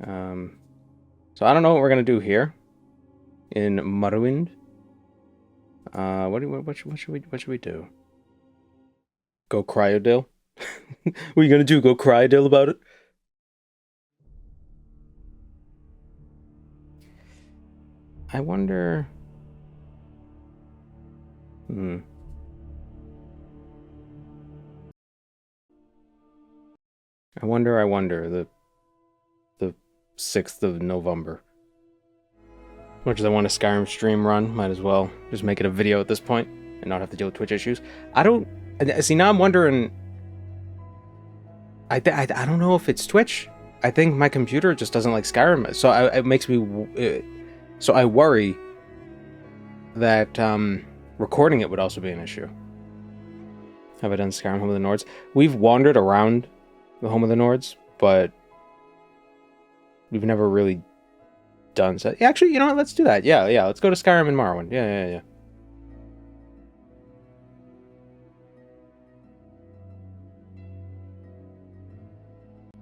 So I don't know what we're gonna do here in Morrowind. What should we do? Go Cryodale? What are you gonna do? Go Cryodale about it? I wonder. Hmm. I wonder. The 6th of November. As much as I want a Skyrim stream run, might as well just make it a video at this point and not have to deal with Twitch issues. I don't see now. I'm wondering. I don't know if it's Twitch. I think my computer just doesn't like Skyrim, so it makes me. So I worry that recording it would also be an issue. Have I done Skyrim Home of the Nords? We've wandered around the Home of the Nords, but we've never really done so. Yeah, actually, you know what? Let's do that. Yeah, let's go to Skyrim and Morrowind. Yeah.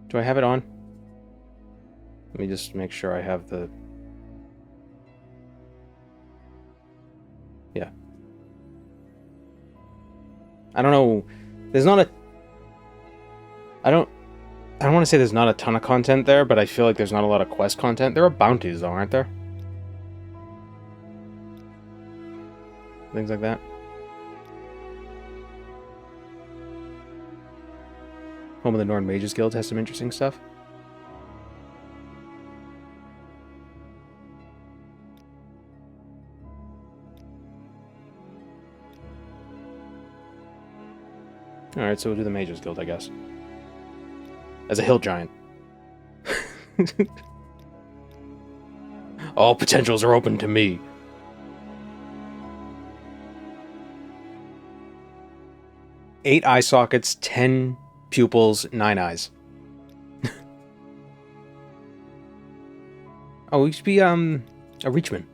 Do I have it on? Let me just make sure I have the... Yeah. I don't know. There's not a... I don't want to say there's not a ton of content there, but I feel like there's not a lot of quest content. There are bounties, though, aren't there? Things like that. Home of the Nord Mages Guild has some interesting stuff. Alright, so we'll do the Mages Guild, I guess. As a hill giant. All potentials are open to me. Eight eye sockets, 10 pupils, 9 eyes. Oh, we should be a Reachman.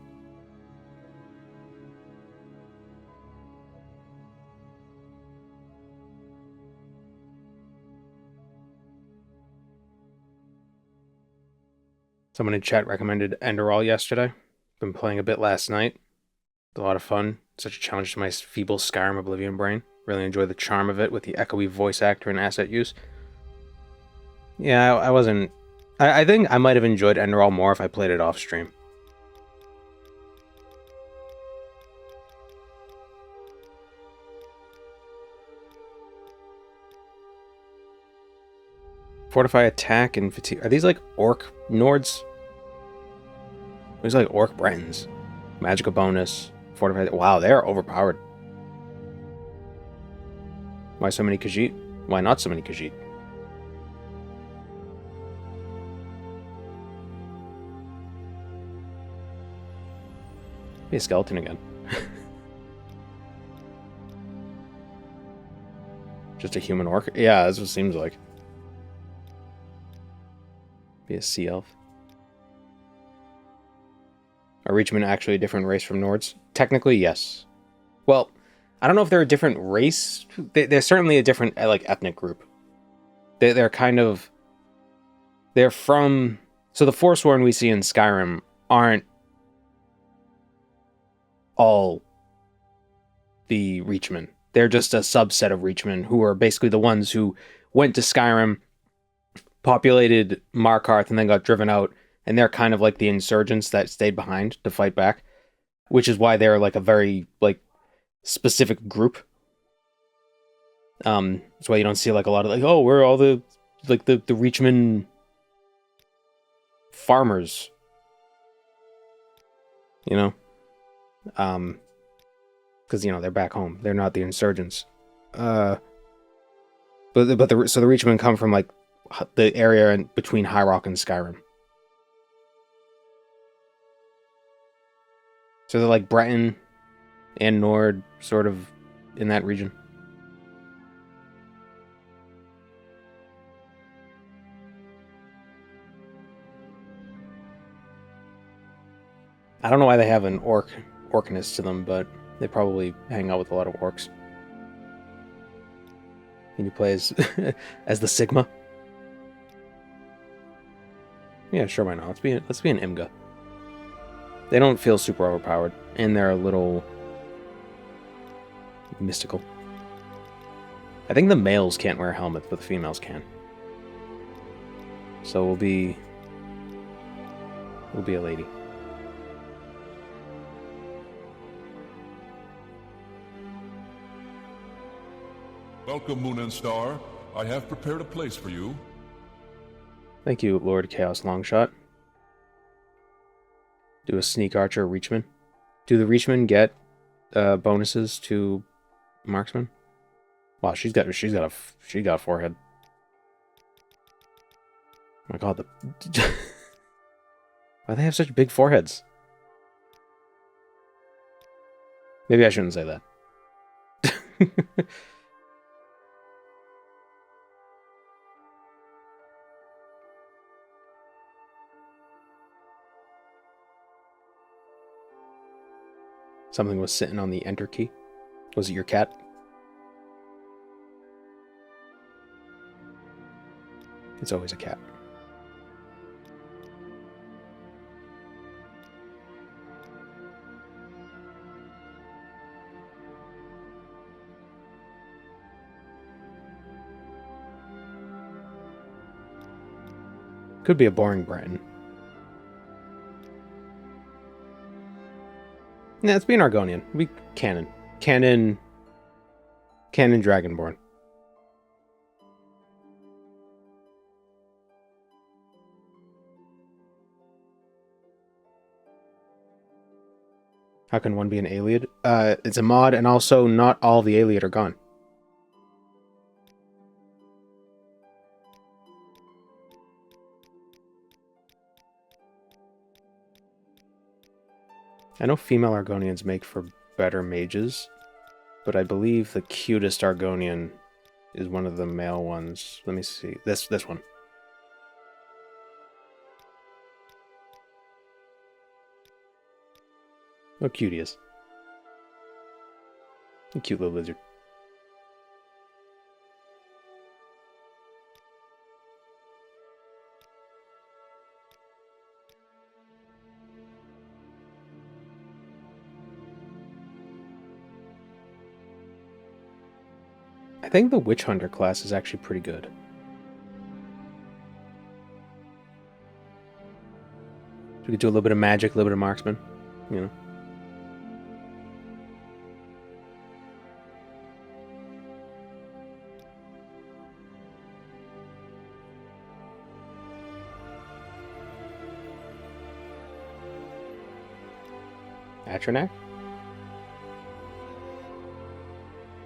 Someone in chat recommended Enderall yesterday. Been playing a bit last night. A lot of fun. Such a challenge to my feeble Skyrim Oblivion brain. Really enjoy the charm of it with the echoey voice actor and asset use. Yeah, I wasn't... I think I might have enjoyed Enderall more if I played it off stream. Fortify attack and fatigue. Are these like orc Nords? These are like orc Bretons. Magical bonus. Fortify. Wow, they're overpowered. Why so many Khajiit? Why not so many Khajiit? Be a skeleton again. Just a human orc? Yeah, that's what it seems like. Be a sea elf. Are Reachmen actually a different race from Nords? Technically, yes. Well, I don't know if they're a different race. They're certainly a different, like, ethnic group. They're kind of... They're from... So the Forsworn we see in Skyrim aren't all the Reachmen. They're just a subset of Reachmen who are basically the ones who went to Skyrim, populated Markarth, and then got driven out, and they're kind of like the insurgents that stayed behind to fight back, which is why they're like a very like specific group. That's why you don't see like a lot of like, oh, we're all the like the Reachmen farmers, you know, because you know they're back home. They're not the insurgents. So the Reachmen come from like the area in between High Rock and Skyrim. So they're like Breton and Nord, sort of in that region. I don't know why they have an orcness to them, but they probably hang out with a lot of orcs. Can you play as as the Sigma? Yeah, sure, why not? Let's be an Imga. They don't feel super overpowered, and they're a little mystical. I think the males can't wear helmets, but the females can. So we'll be a lady. Welcome, Moon and Star. I have prepared a place for you. Thank you, Lord Chaos Longshot. Do a Sneak Archer Reachman. Do the Reachman get bonuses to Marksman? Wow, she got a forehead. Oh my god, why do they have such big foreheads? Maybe I shouldn't say that. Something was sitting on the enter key. Was it your cat? It's always a cat. Could be a boring Breton. Nah, it's being Argonian. We canon Dragonborn. How can one be an Aliad? It's a mod, and also not all the Aliad are gone. I know female Argonians make for better mages, but I believe the cutest Argonian is one of the male ones. Let me see. This one. Oh, cute he is. A cute little lizard. I think the Witch Hunter class is actually pretty good. We could do a little bit of magic, a little bit of marksman, you know. Atronak?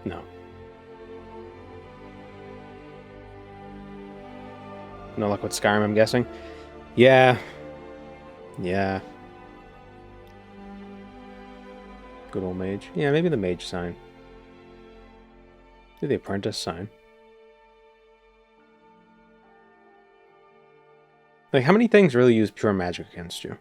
No. No luck with Skyrim, I'm guessing? Yeah. Yeah. Good old mage. Yeah, maybe the mage sign. Maybe the apprentice sign. Like, how many things really use pure magic against you?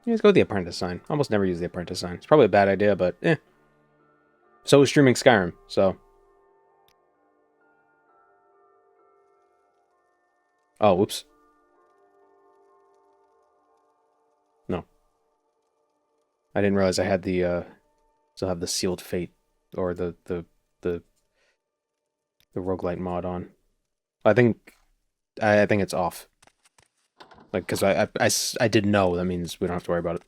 Yeah, let's go with the apprentice sign. Almost never use the apprentice sign. It's probably a bad idea, but eh. So is streaming Skyrim, so. Oh, whoops. No. I didn't realize I had the, still have the Sealed Fate, or the roguelite mod on. I think it's off. Like, because I did know, that means we don't have to worry about it.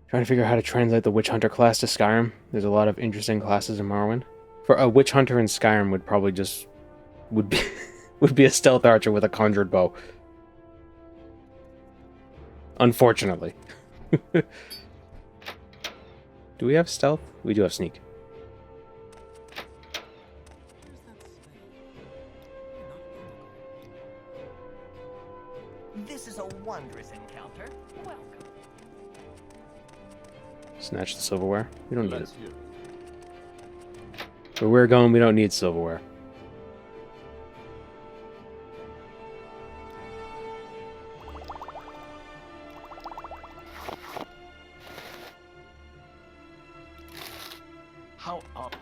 Trying to figure out how to translate the Witch Hunter class to Skyrim. There's a lot of interesting classes in Morrowind. For a Witch Hunter in Skyrim would probably just... would be a stealth archer with a conjured bow. Unfortunately. Do we have stealth? We do have sneak. This is a wondrous encounter. Welcome. Snatch the silverware. We don't need it. Where we're going, we don't need silverware. How up?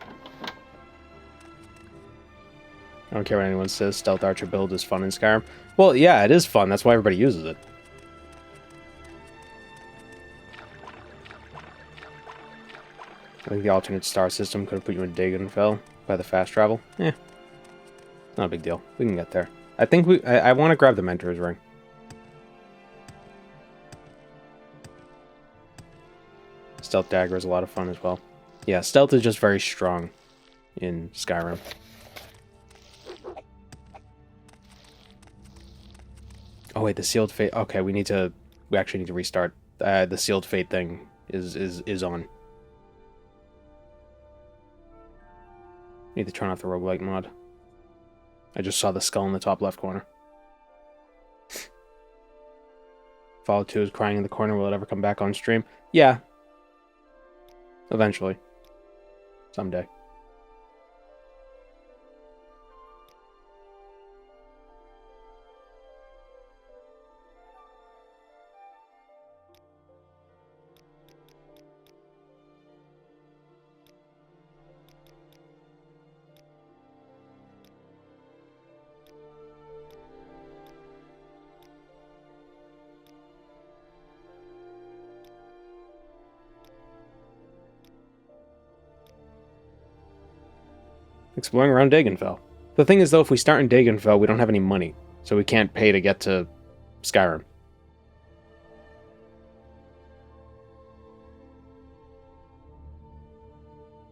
I don't care what anyone says. Stealth Archer build is fun in Skyrim. Well, yeah, it is fun. That's why everybody uses it. I think the alternate star system could have put you in Dragonstar by the fast travel. Eh. Not a big deal. We can get there. I think I want to grab the Mentor's Ring. Stealth Dagger is a lot of fun as well. Yeah, stealth is just very strong in Skyrim. Oh wait, the Sealed Fate. Okay, we actually need to restart. The Sealed Fate thing is on. Need to turn off the roguelike mod. I just saw the skull in the top left corner. Fallout 2 is crying in the corner. Will it ever come back on stream? Yeah. Eventually. Someday. Exploring around Dragonstar. The thing is, though, if we start in Dragonstar, we don't have any money, so we can't pay to get to Skyrim.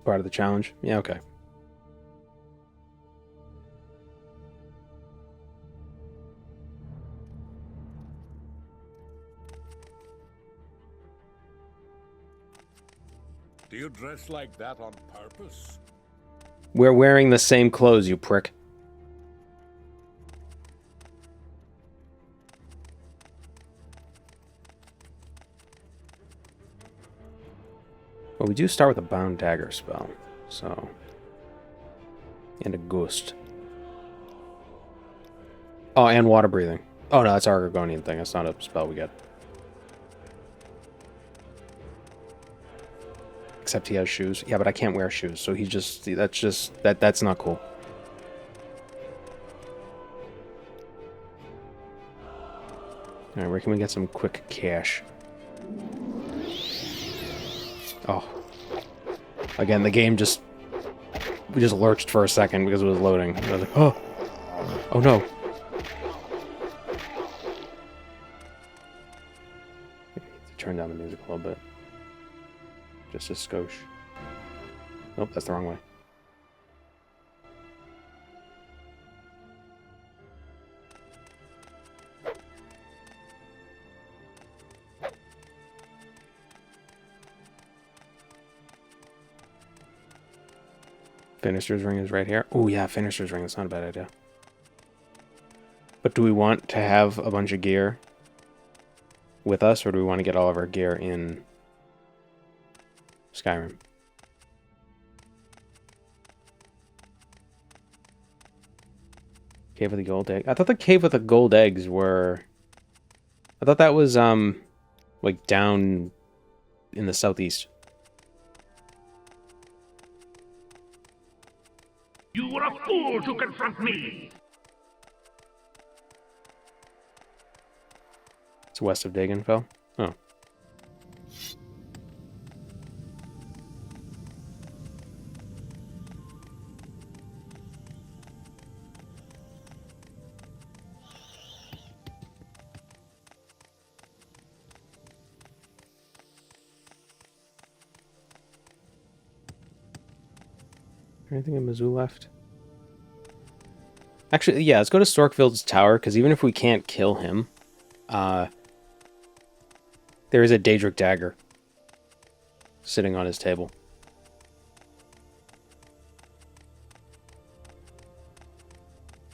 Part of the challenge? Yeah, okay. Do you dress like that on purpose? We're wearing the same clothes, you prick. Well, we do start with a Bound Dagger spell, so... And a Ghost. Oh, and Water Breathing. Oh, no, that's our Argonian thing. That's not a spell we get. Except he has shoes. Yeah, but I can't wear shoes, so he just... That's not cool. Alright, where can we get some quick cash? Oh. Again, the game just... We just lurched for a second because it was loading. I was like, oh! Oh no! Turn down the music a little bit. Just a skosh. Nope, that's the wrong way. Finisher's Ring is right here. Oh yeah, Finisher's Ring. That's not a bad idea. But do we want to have a bunch of gear with us, or do we want to get all of our gear in Skyrim? Cave with the gold egg. I thought the cave with the gold eggs were... I thought that was, like, down in the southeast. You were a fool to confront me! It's west of Dragonstar. Oh. Anything in Mizzou left? Actually, yeah, let's go to Storkfield's tower, because even if we can't kill him, there is a Daedric dagger sitting on his table.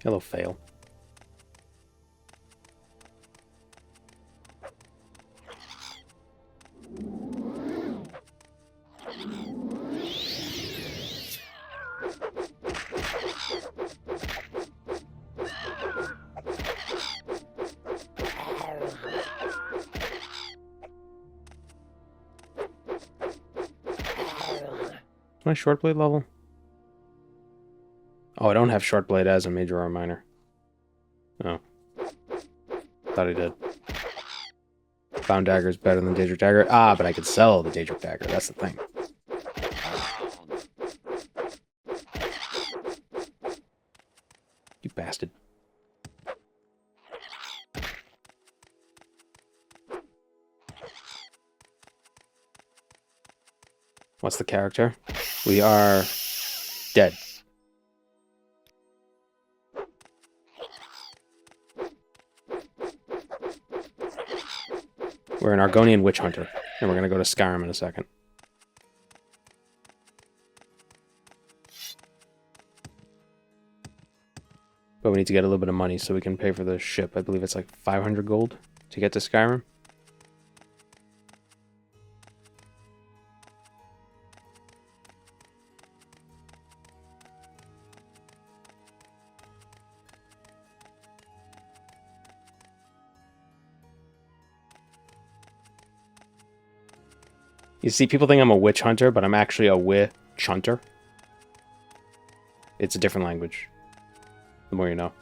Hello, fail. my short blade level? Oh, I don't have short blade as a major or minor. Oh. Thought I did. Found dagger is better than Daedric dagger. Ah, but I could sell the Daedric dagger. That's the thing. You bastard. What's the character? We are dead. We're an Argonian witch hunter, and we're going to go to Skyrim in a second. But we need to get a little bit of money so we can pay for the ship. I believe it's like 500 gold to get to Skyrim. You see, people think I'm a witch hunter, but I'm actually a witch hunter. It's a different language. The more you know.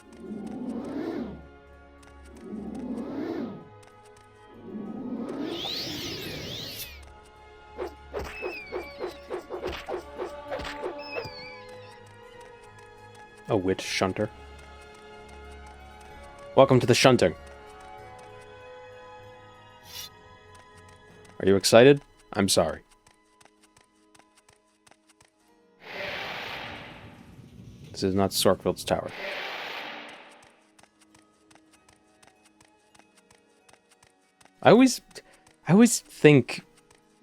A witch shunter. Welcome to the shunting. Are you excited? I'm sorry. This is not Sorkvild's tower. I always think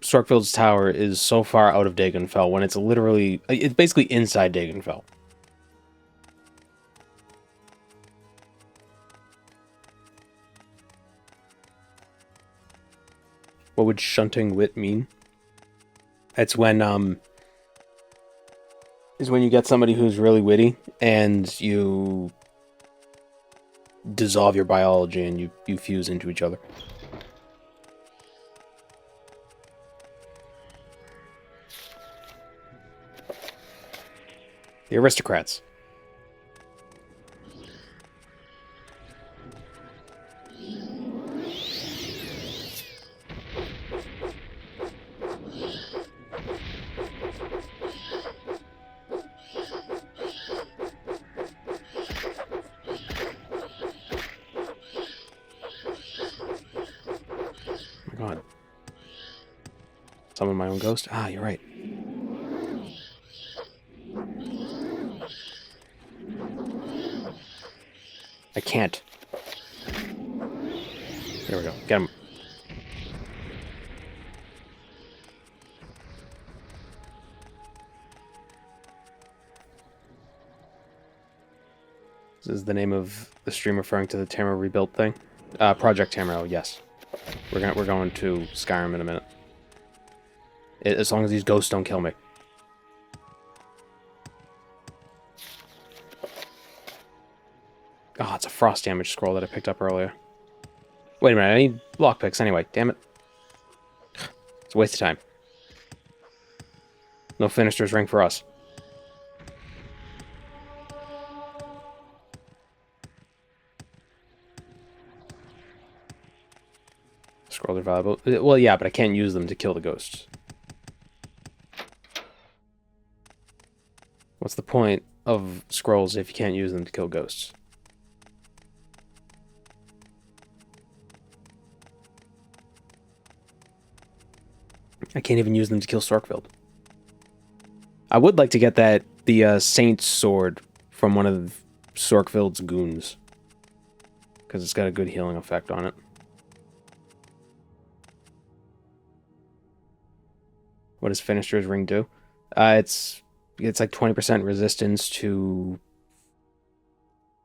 Sorkvild's tower is so far out of Dagonfell when it's literally... It's basically inside Dagonfell. What would shunting wit mean? It's when, is when you get somebody who's really witty and you dissolve your biology and you fuse into each other. The aristocrats. Summon my own ghost? Ah, you're right. I can't. There we go. Get him. This is the name of the stream referring to the Tamriel rebuilt thing? Project Tamriel, yes. We're going to Skyrim in a minute. As long as these ghosts don't kill me. Oh, it's a frost damage scroll that I picked up earlier. Wait a minute, I need lockpicks anyway, damn it. It's a waste of time. No Finister's ring for us. Scrolls are valuable. Well, yeah, but I can't use them to kill the ghosts. What's the point of scrolls if you can't use them to kill ghosts? I can't even use them to kill Sorkvild. I would like to get the Saint's Sword from one of Sorkvild's goons. Because it's got a good healing effect on it. What does Finister's Ring do? It's like 20% resistance to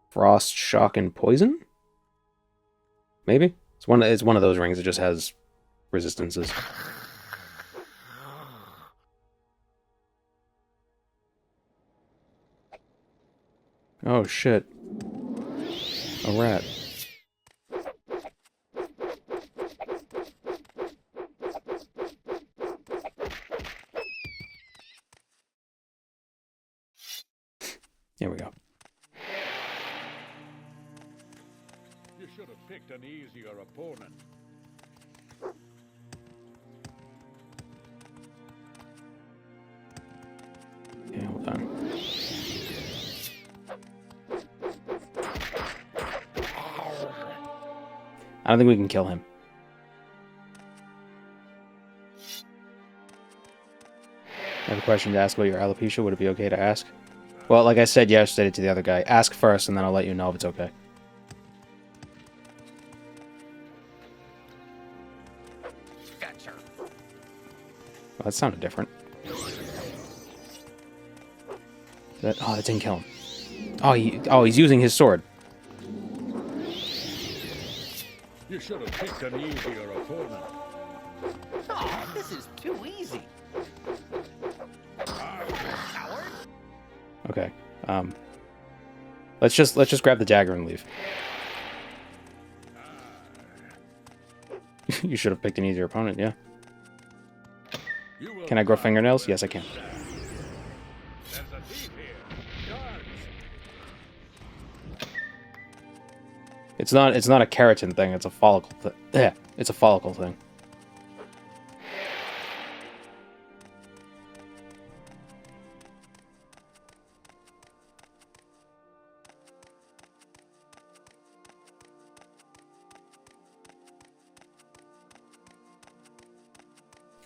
frost, shock, and poison? Maybe? It's one of those rings that just has resistances. Oh shit. A rat. Here we go. You should have picked an easier opponent. Okay, hold on. I don't think we can kill him. I have a question to ask about your alopecia. Would it be okay to ask? Well, like I said yesterday to the other guy, ask first and then I'll let you know if it's okay. Gotcha. Well, that sounded different. Oh, that didn't kill him. Oh, he's using his sword. You should have picked an easier opponent. Oh, this is too easy. Coward. Okay. Let's just grab the dagger and leave. You should have picked an easier opponent, yeah. Can I grow fingernails? Yes, I can. There's a thief here. Guards. It's not a keratin thing, it's a follicle thing. Yeah, it's a follicle thing.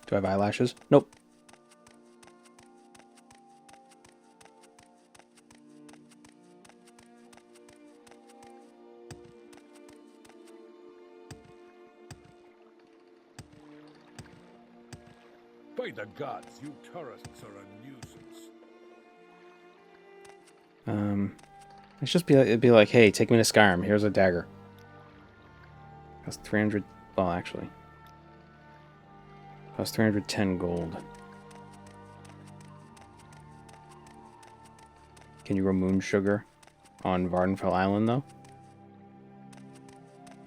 Do I have eyelashes? Nope. By the gods, you tourists are a nuisance. It's just it'd be like, hey, take me to Skyrim. Here's a dagger. Cost 300. Well, actually, cost 310 gold. Can you grow moon sugar on Vardenfell Island though?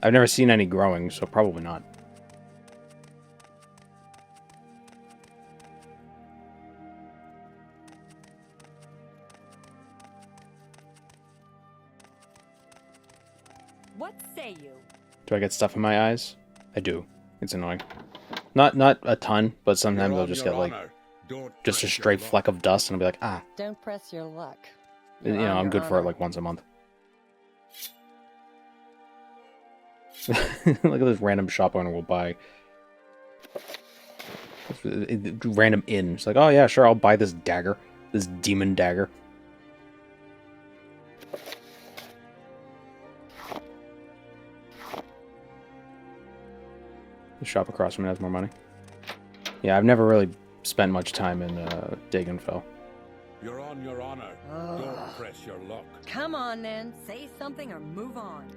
I've never seen any growing, so probably not. What say you? Do I get stuff in my eyes? I do. It's annoying. Not a ton, but sometimes I'll just get like just a straight fleck of dust, and I'll be like, ah. Don't press your luck. You know, I'm good for it like once a month. Look at this random shop owner will buy random inn. It's like, oh yeah, sure, I'll buy this dagger, this demon dagger. The shop across from it has more money. Yeah, I've never really spent much time in Dragonstar. You're on your honor. Don't press your luck. Come on, then. Say something or move on.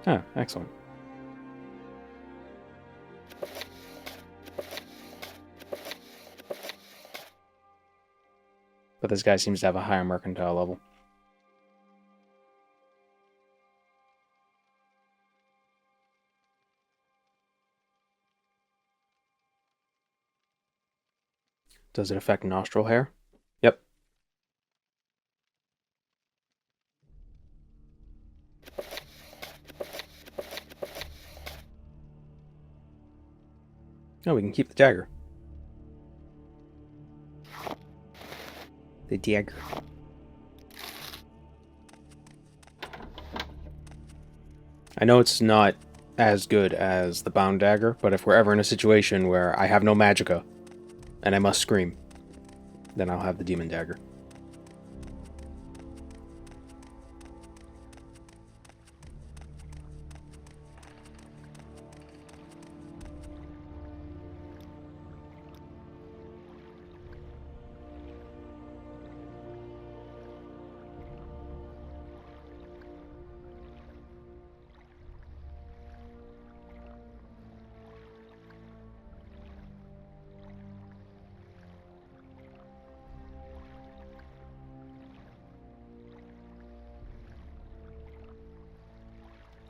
Ah, excellent. But this guy seems to have a higher mercantile level. Does it affect nostril hair? Yep. Oh, we can keep the dagger. The dagger. I know it's not as good as the bound dagger, but if we're ever in a situation where I have no magicka, and I must scream, then I'll have the demon dagger.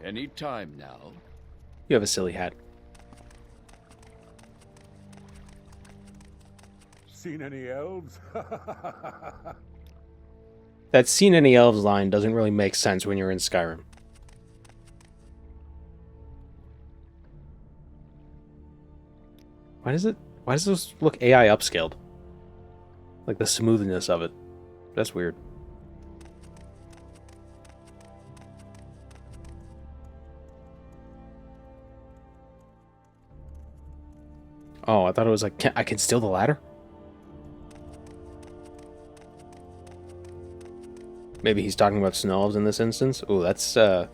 Any time now. You have a silly hat. Seen any elves? that "seen any elves" line doesn't really make sense when you're in Skyrim. Why does this look AI upscaled? Like the smoothness of it. That's weird. Oh, I thought it was like, I can steal the ladder? Maybe he's talking about snow elves in this instance? Ooh, that's way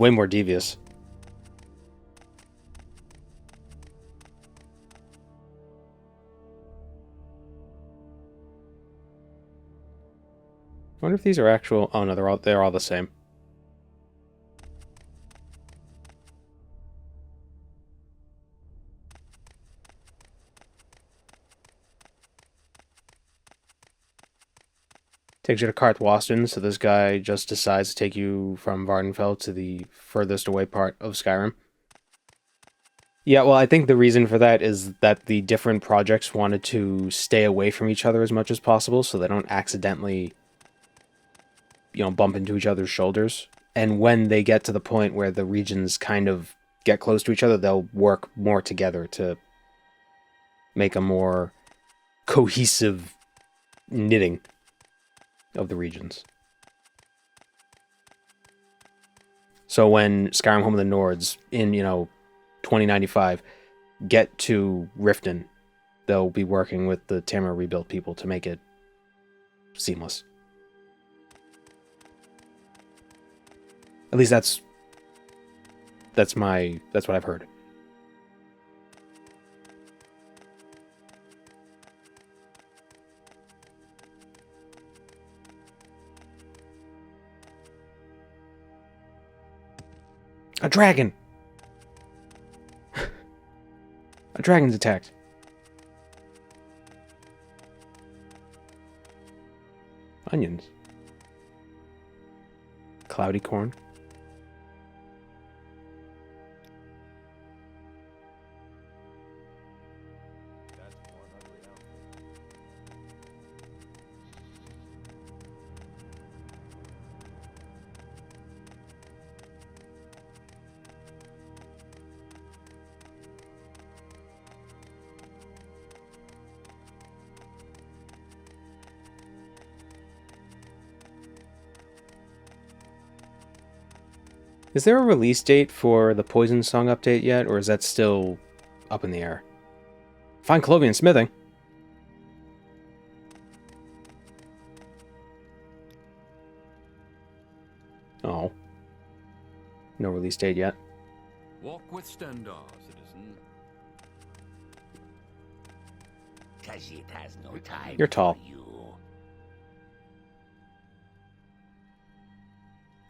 more devious. I wonder if these are actual... Oh no, they're all the same. Takes you to Karthwasten, so this guy just decides to take you from Vardenfell to the furthest away part of Skyrim. Yeah, well, I think the reason for that is that the different projects wanted to stay away from each other as much as possible, so they don't accidentally, bump into each other's shoulders. And when they get to the point where the regions kind of get close to each other, they'll work more together to make a more cohesive knitting of the regions. So when Skyrim Home of the Nords in, 2095 get to Riften, they'll be working with the Tamara Rebuilt people to make it seamless. At least that's what I've heard. A dragon! A dragon's attacked. Onions. Cloudy corn. Is there a release date for the Poison Song update yet, or is that still up in the air? Fine Clovian smithing. Oh. No release date yet. Walk with Stendar, citizen. Khajiit has no time. You're tall. For you.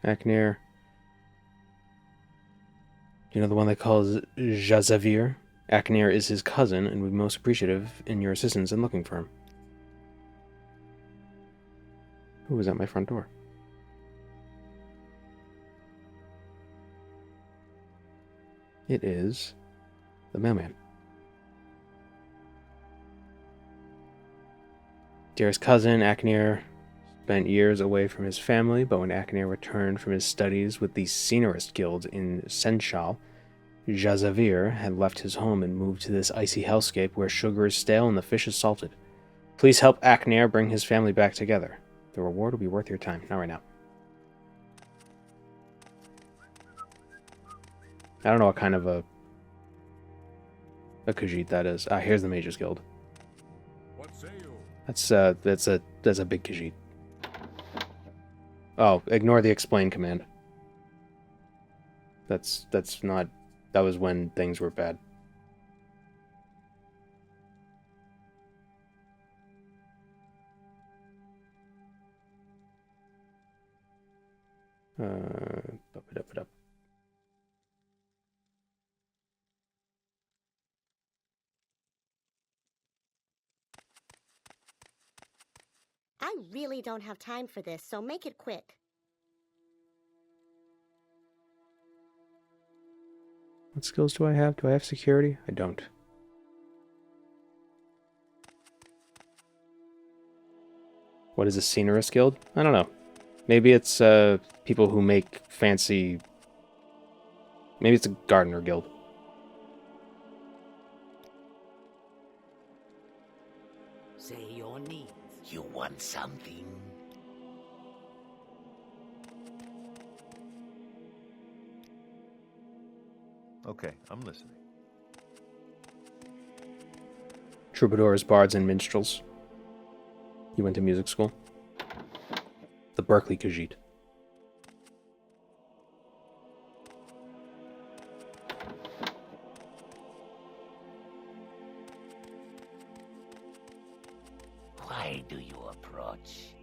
Aknir. You know the one they call Jazavir? Aknir is his cousin and would be most appreciative in your assistance in looking for him. Who was at my front door? It is the mailman. Dearest cousin, Aknir spent years away from his family, but when Aknir returned from his studies with the Scenarist Guild in Senchal, Jazavir had left his home and moved to this icy hellscape where sugar is stale and the fish is salted. Please help Aknir bring his family back together. The reward will be worth your time. Not right now. I don't know what kind of a Khajiit that is. Ah, here's the Mages Guild. What say you? That's a big Khajiit. Oh, ignore the explain command. That's not... That was when things were bad. Up it up. I really don't have time for this, so make it quick. What skills do I have? Do I have security? I don't. What is a scenarist guild? I don't know. Maybe it's people who make fancy... Maybe it's a gardener guild. Say your needs. You want something? Okay, I'm listening. Troubadours, bards, and minstrels. You went to music school? The Berkeley Khajiit. Why do you approach?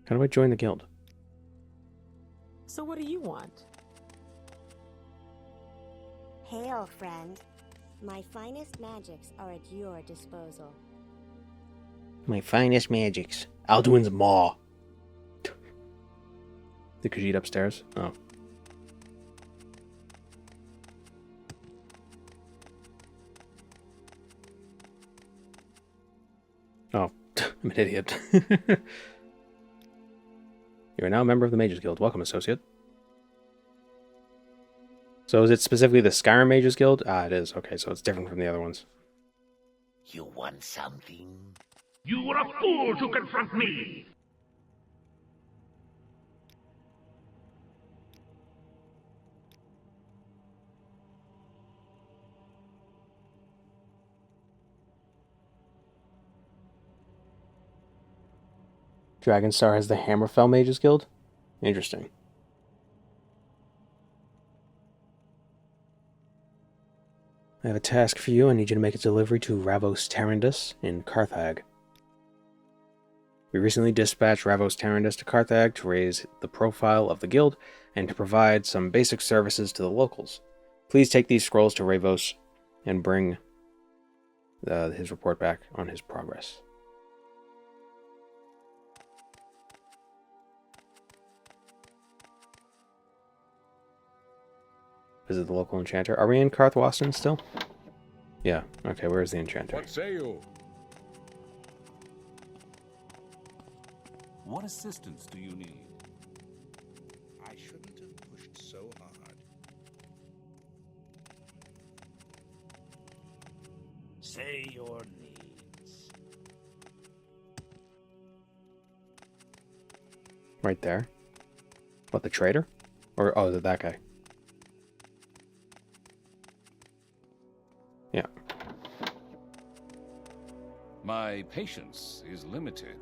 How do I join the guild? So what do you want? Hail, friend. My finest magics are at your disposal. My finest magics. Alduin's Maw. The Khajiit upstairs? Oh. Oh, I'm an idiot. You are now a member of the Mages Guild. Welcome, associate. So is it specifically the Skyrim Mages Guild? Ah, it is. Okay, so it's different from the other ones. You want something? You were a fool to confront me! Dragonstar has the Hammerfell Mages Guild? Interesting. I have a task for you. I need you to make a delivery to Ravos Tarandus in Carthag. We recently dispatched Ravos Tarandus to Carthag to raise the profile of the guild and to provide some basic services to the locals. Please take these scrolls to Ravos and bring his report back on his progress. Visit the local enchanter. Are we in Karthwasten still? Yeah. Okay, where's the enchanter? What say you? What assistance do you need? I shouldn't have pushed so hard. Say your needs. Right there. What, the trader? Or, oh, is it that guy? Yeah. My patience is limited.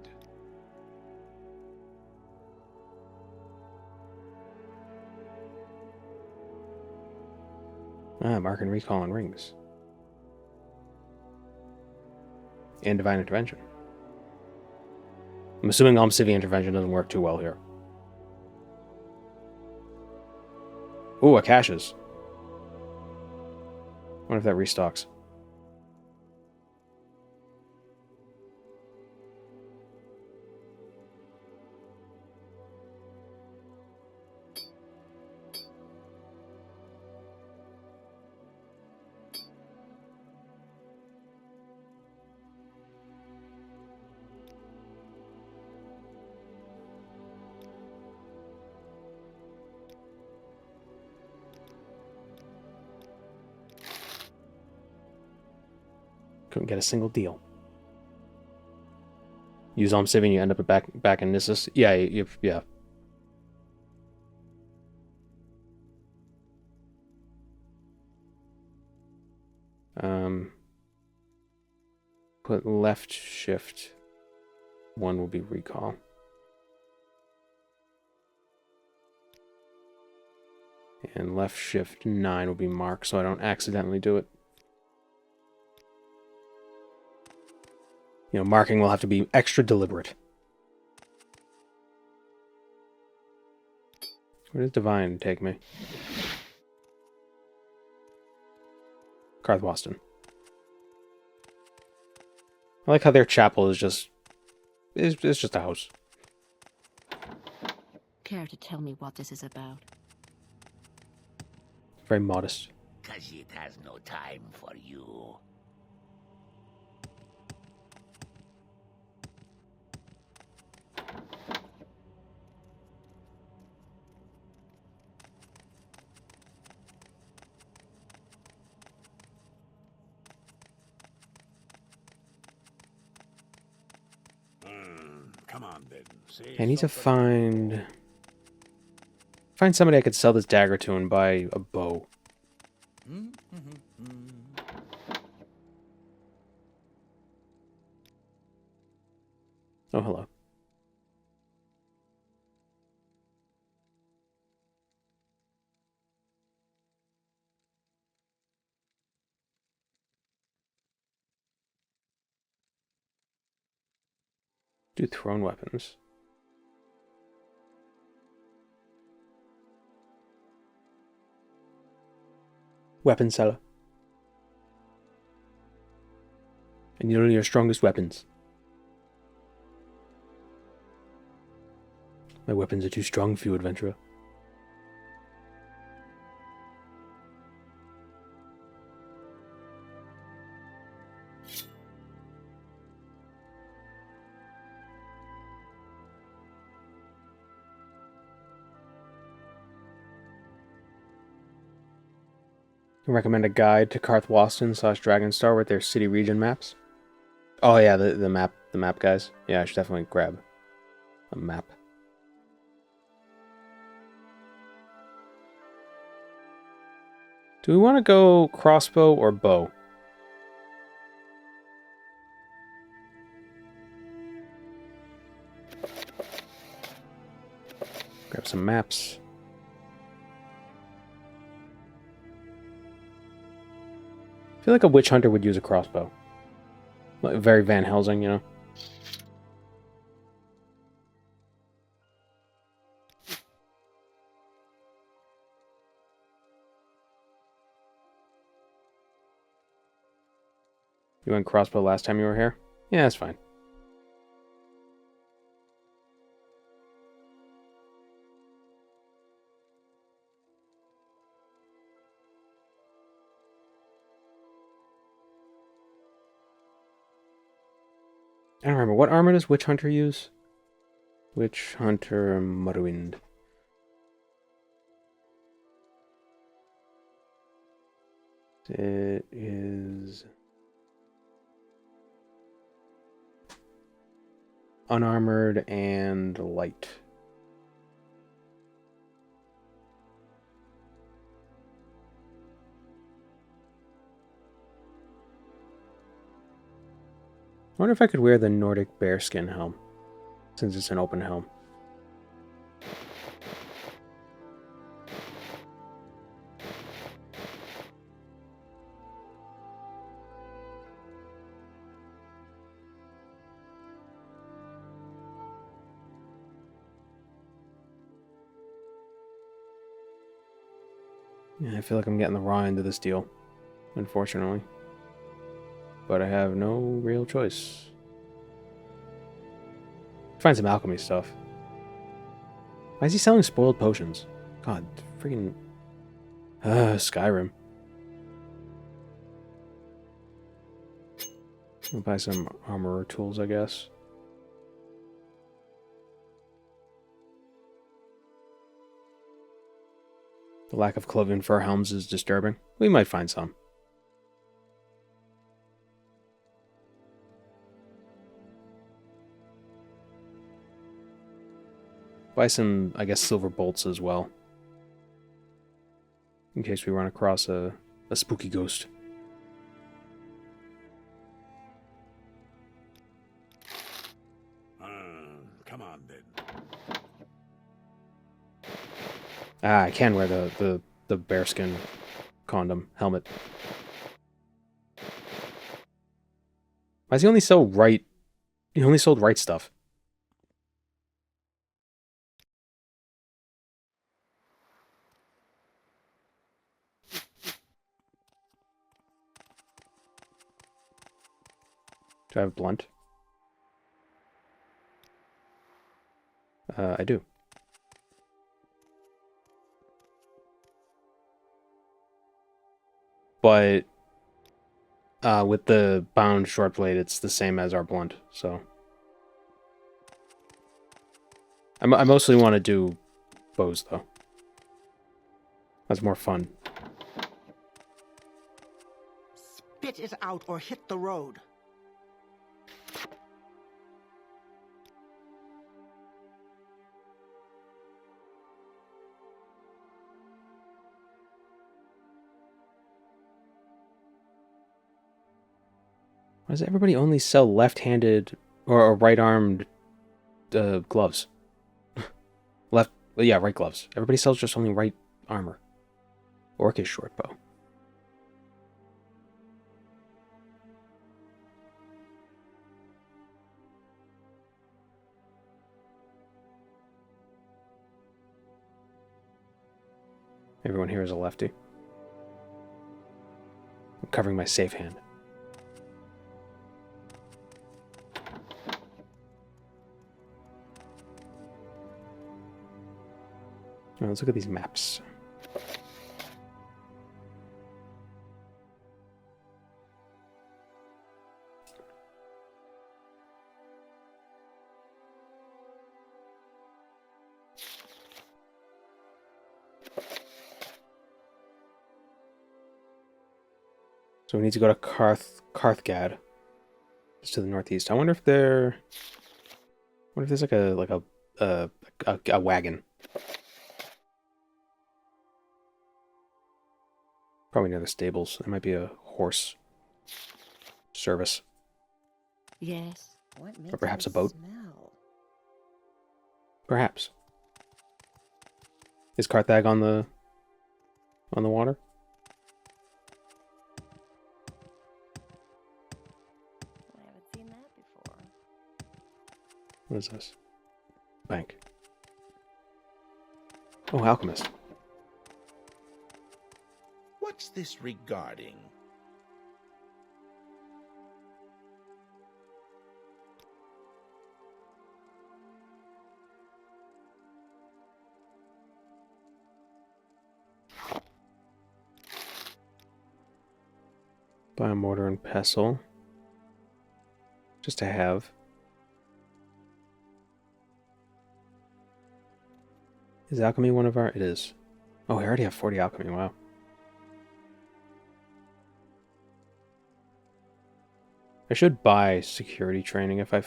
Ah, mark and recall on rings. And divine intervention. I'm assuming Almcivian intervention doesn't work too well here. Ooh, Akashas. I wonder if that restocks. Couldn't get a single deal. Use Almcivian, you end up back in Nissus. Yeah, yeah. Put left shift. 1 will be recall. And left shift 9 will be mark, so I don't accidentally do it. You know, marking will have to be extra deliberate. Where does Divine take me? Karthwasten. I like how their chapel is just... It's just a house. Care to tell me what this is about? Very modest. 'cause it has no time for you. Come on, then. Say I need to something. find somebody I could sell this dagger to and buy a bow. Oh, hello. Do thrown weapons. Weapon seller. I need only your strongest weapons. My weapons are too strong for you, adventurer. I recommend a guide to Karthwasten / Dragonstar with their city region maps. Oh yeah, the map guys. Yeah, I should definitely grab a map. Do we want to go crossbow or bow? Grab some maps. I feel like a witch hunter would use a crossbow. Like very Van Helsing, you know? You went crossbow last time you were here? Yeah, that's fine. I don't remember. What armor does Witch Hunter use? Witch Hunter Morrowind. It is unarmored and light. I wonder if I could wear the Nordic bearskin helm, since it's an open helm. Yeah, I feel like I'm getting the raw end of this deal, unfortunately. But I have no real choice. Find some alchemy stuff. Why is he selling spoiled potions? God, freaking Skyrim. I'll buy some armor tools, I guess. The lack of cloven fur helms is disturbing. We might find some. Buy some, I guess, silver bolts as well. In case we run across a spooky ghost. Come on, then. Ah, I can wear the bearskin condom helmet. Why does he only sell right? He only sold right stuff. Do I have blunt? I do. but with the bound short blade, it's the same as our blunt. So I mostly want to do bows though. That's more fun. Spit it out or hit the road. Why does everybody only sell left-handed or right-armed gloves? Right gloves. Everybody sells just only right armor. Orcish short bow. Everyone here is a lefty. I'm covering my safe hand. Now let's look at these maps. So we need to go to Karthgad. It's to the northeast. I wonder if there's like a wagon. Probably near the stables. There might be a horse service. Yes. What makes Or perhaps it a boat. smell? Perhaps. Is Karthag on the water? I haven't seen that before. What is this? Bank. Oh, alchemist. What's this regarding? Buy a mortar and pestle. Just to have. Is alchemy one of our... It is. Oh, we already have 40 alchemy. Wow. I should buy security training if I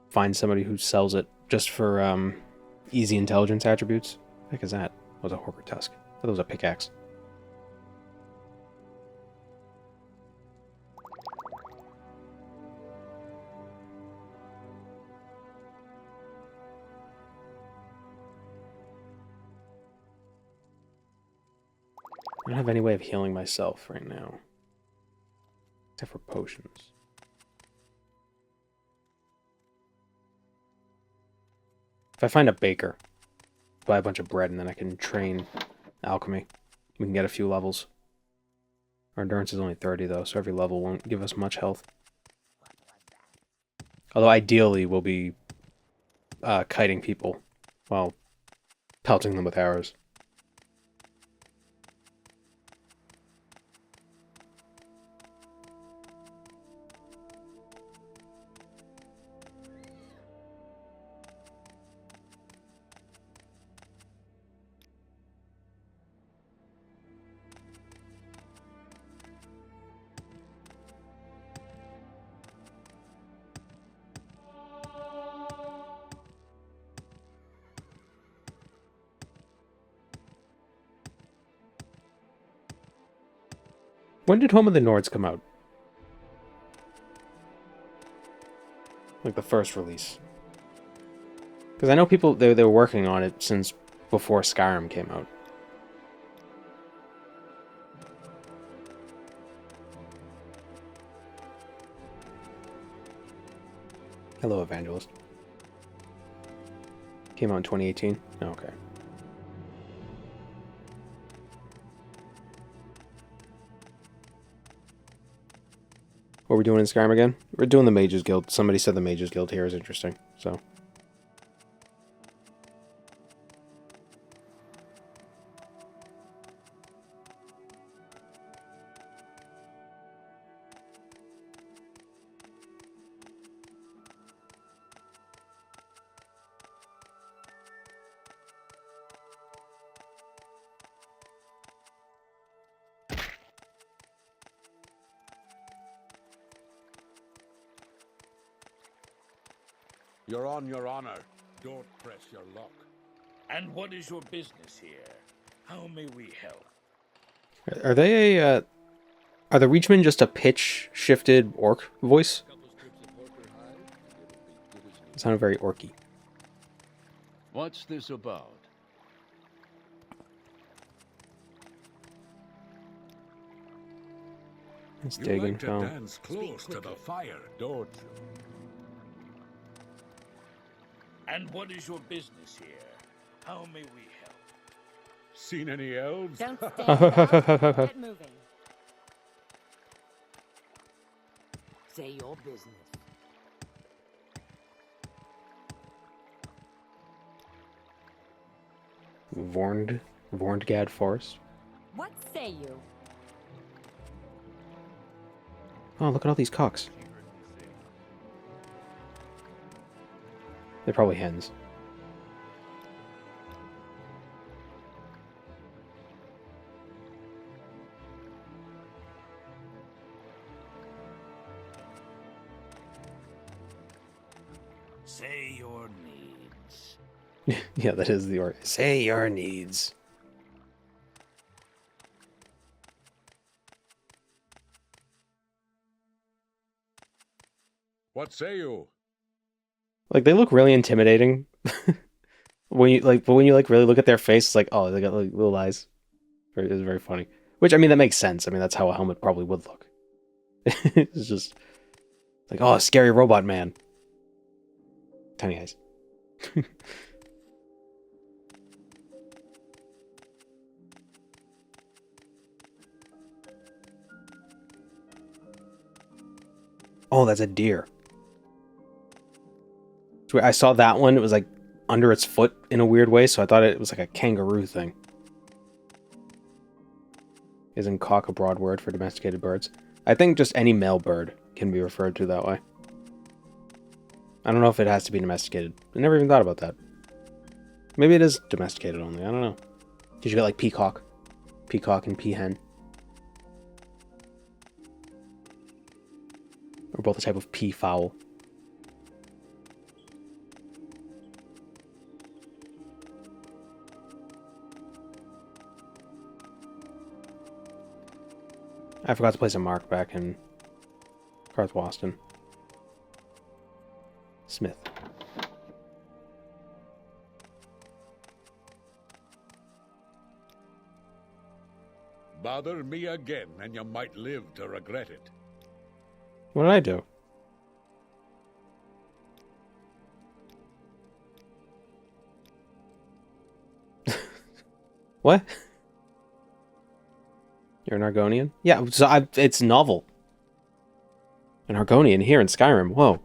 find somebody who sells it just for easy intelligence attributes. What the heck is that? That was a Horker Tusk. I thought it was a pickaxe. I don't have any way of healing myself right now. Except for potions. If I find a baker, buy a bunch of bread, and then I can train alchemy. We can get a few levels. Our endurance is only 30, though, so every level won't give us much health. Although, ideally, we'll be kiting people while pelting them with arrows. When did Home of the Nords come out? Like the first release. Because I know people, they were working on it since before Skyrim came out. Hello, Evangelist. Came out in 2018? Oh, okay. What are we doing in Skyrim again? We're doing the Mages Guild. Somebody said the Mages Guild here is interesting, so. You're on your honor. Don't press your luck. And what is your business here? How may we help? Are they a, are the Reachmen just a pitch-shifted orc voice? It sounded very orky. What's this about? It's You digging. like to Oh. dance close to the fire, don't you? And what is your business here? How may we help? Seen any elves? Don't stand about. Get moving. Say your business. Vorngad Forest. What say you? Oh, look at all these cocks. They're probably hens. Say your needs. Yeah, that is the orc. Say your needs. What say you? Like, they look really intimidating. When you like, but when you like really look at their face, it's like, oh, they got like little eyes. It's very funny. Which, I mean, that makes sense. I mean, that's how a helmet probably would look. It's just like, oh, a scary robot man. Tiny eyes. Oh, that's a deer. I saw that one. It was like under its foot in a weird way, so I thought it was like a kangaroo thing. Isn't cock a broad word for domesticated birds? I think just any male bird can be referred to that way. I don't know if it has to be domesticated. I never even thought about that. Maybe it is domesticated only. I don't know. Because you got like peacock. Peacock and peahen. Or both a type of peafowl. I forgot to place a mark back in Karthwasten. Smith. Bother me again, and you might live to regret it. What did I do? What? You're an Argonian? Yeah, so it's novel. An Argonian here in Skyrim. Whoa.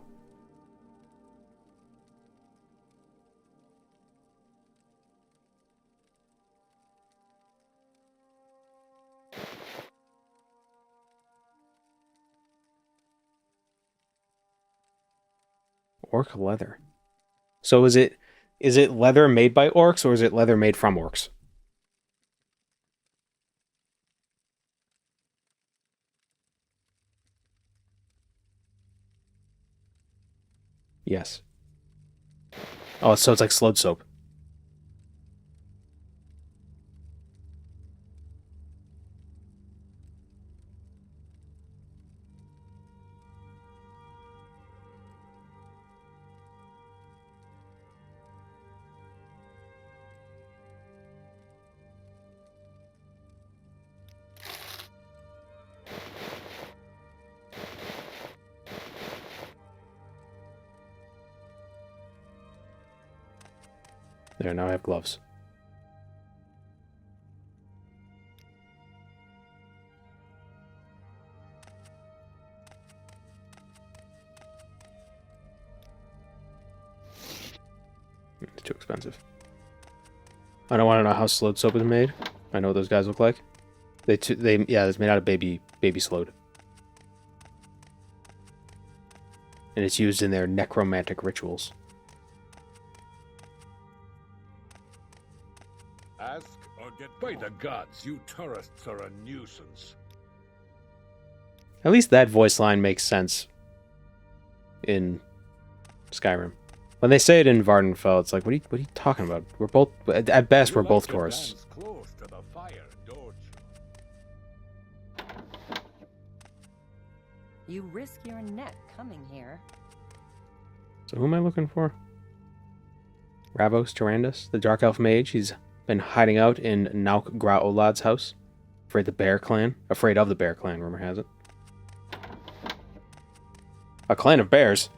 Orc leather. So is it leather made by orcs, or is it leather made from orcs? Yes. Oh, so it's like slowed soap. There, now I have gloves. It's too expensive. I don't want to know how slowed soap is made. I know what those guys look like. Yeah, it's made out of baby slowed. And it's used in their necromantic rituals. Ask or get by the gods, you tourists are a nuisance. At least that voice line makes sense in Skyrim. When they say it in Vardenfell, it's like, what are you talking about? We're both, at best, we're both to tourists. dance close to the fire, don't you? You risk your neck coming here. So who am I looking for? Ravos Tyrannus, the Dark Elf Mage. He's been hiding out in Nauk Gra Olad's house. Afraid of the Bear Clan, rumor has it. A clan of bears?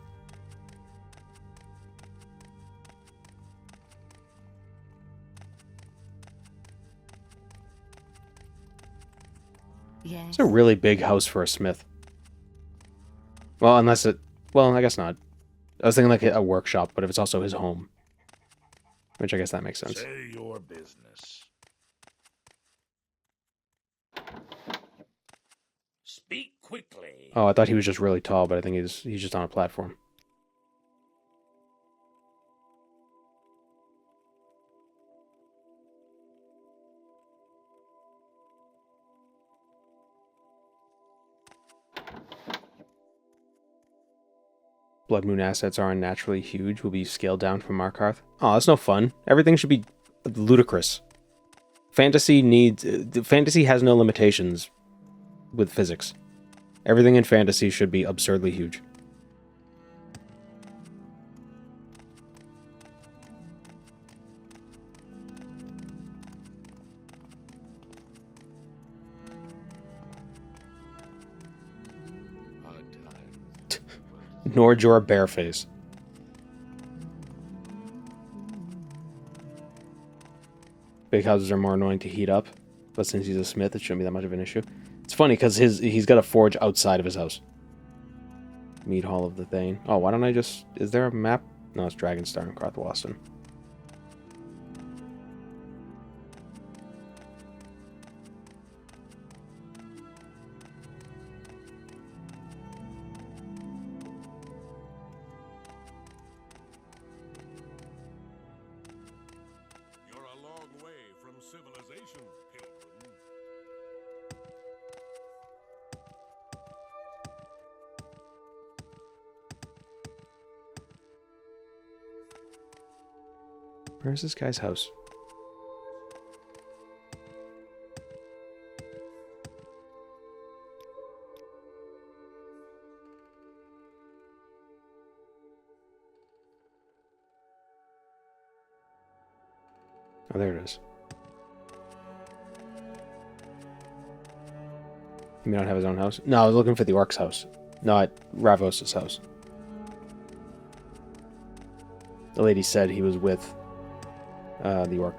Yes. It's a really big house for a smith. Well, unless it... Well, I guess not. I was thinking like a workshop, but if it's also his home. Which I guess that makes sense. Say your business. Speak quickly. Oh, I thought he was just really tall, but I think he's just on a platform. Blood Moon assets are unnaturally huge, will be scaled down from Markarth. Oh, that's no fun. Everything should be ludicrous. Fantasy has no limitations with physics. Everything in fantasy should be absurdly huge. Nor your bear face. Big houses are more annoying to heat up, but since he's a smith, it shouldn't be that much of an issue. It's funny because he's got a forge outside of his house. Mead Hall of the Thane. Oh, why don't I just... Is there a map? No, it's Dragonstar and Karthwasten. You're a long way from civilization, pilgrim. Where's this guy's house? Oh, there it is. He may not have his own house. No, I was looking for the orc's house. Not Ravos' house. The lady said he was with the orc.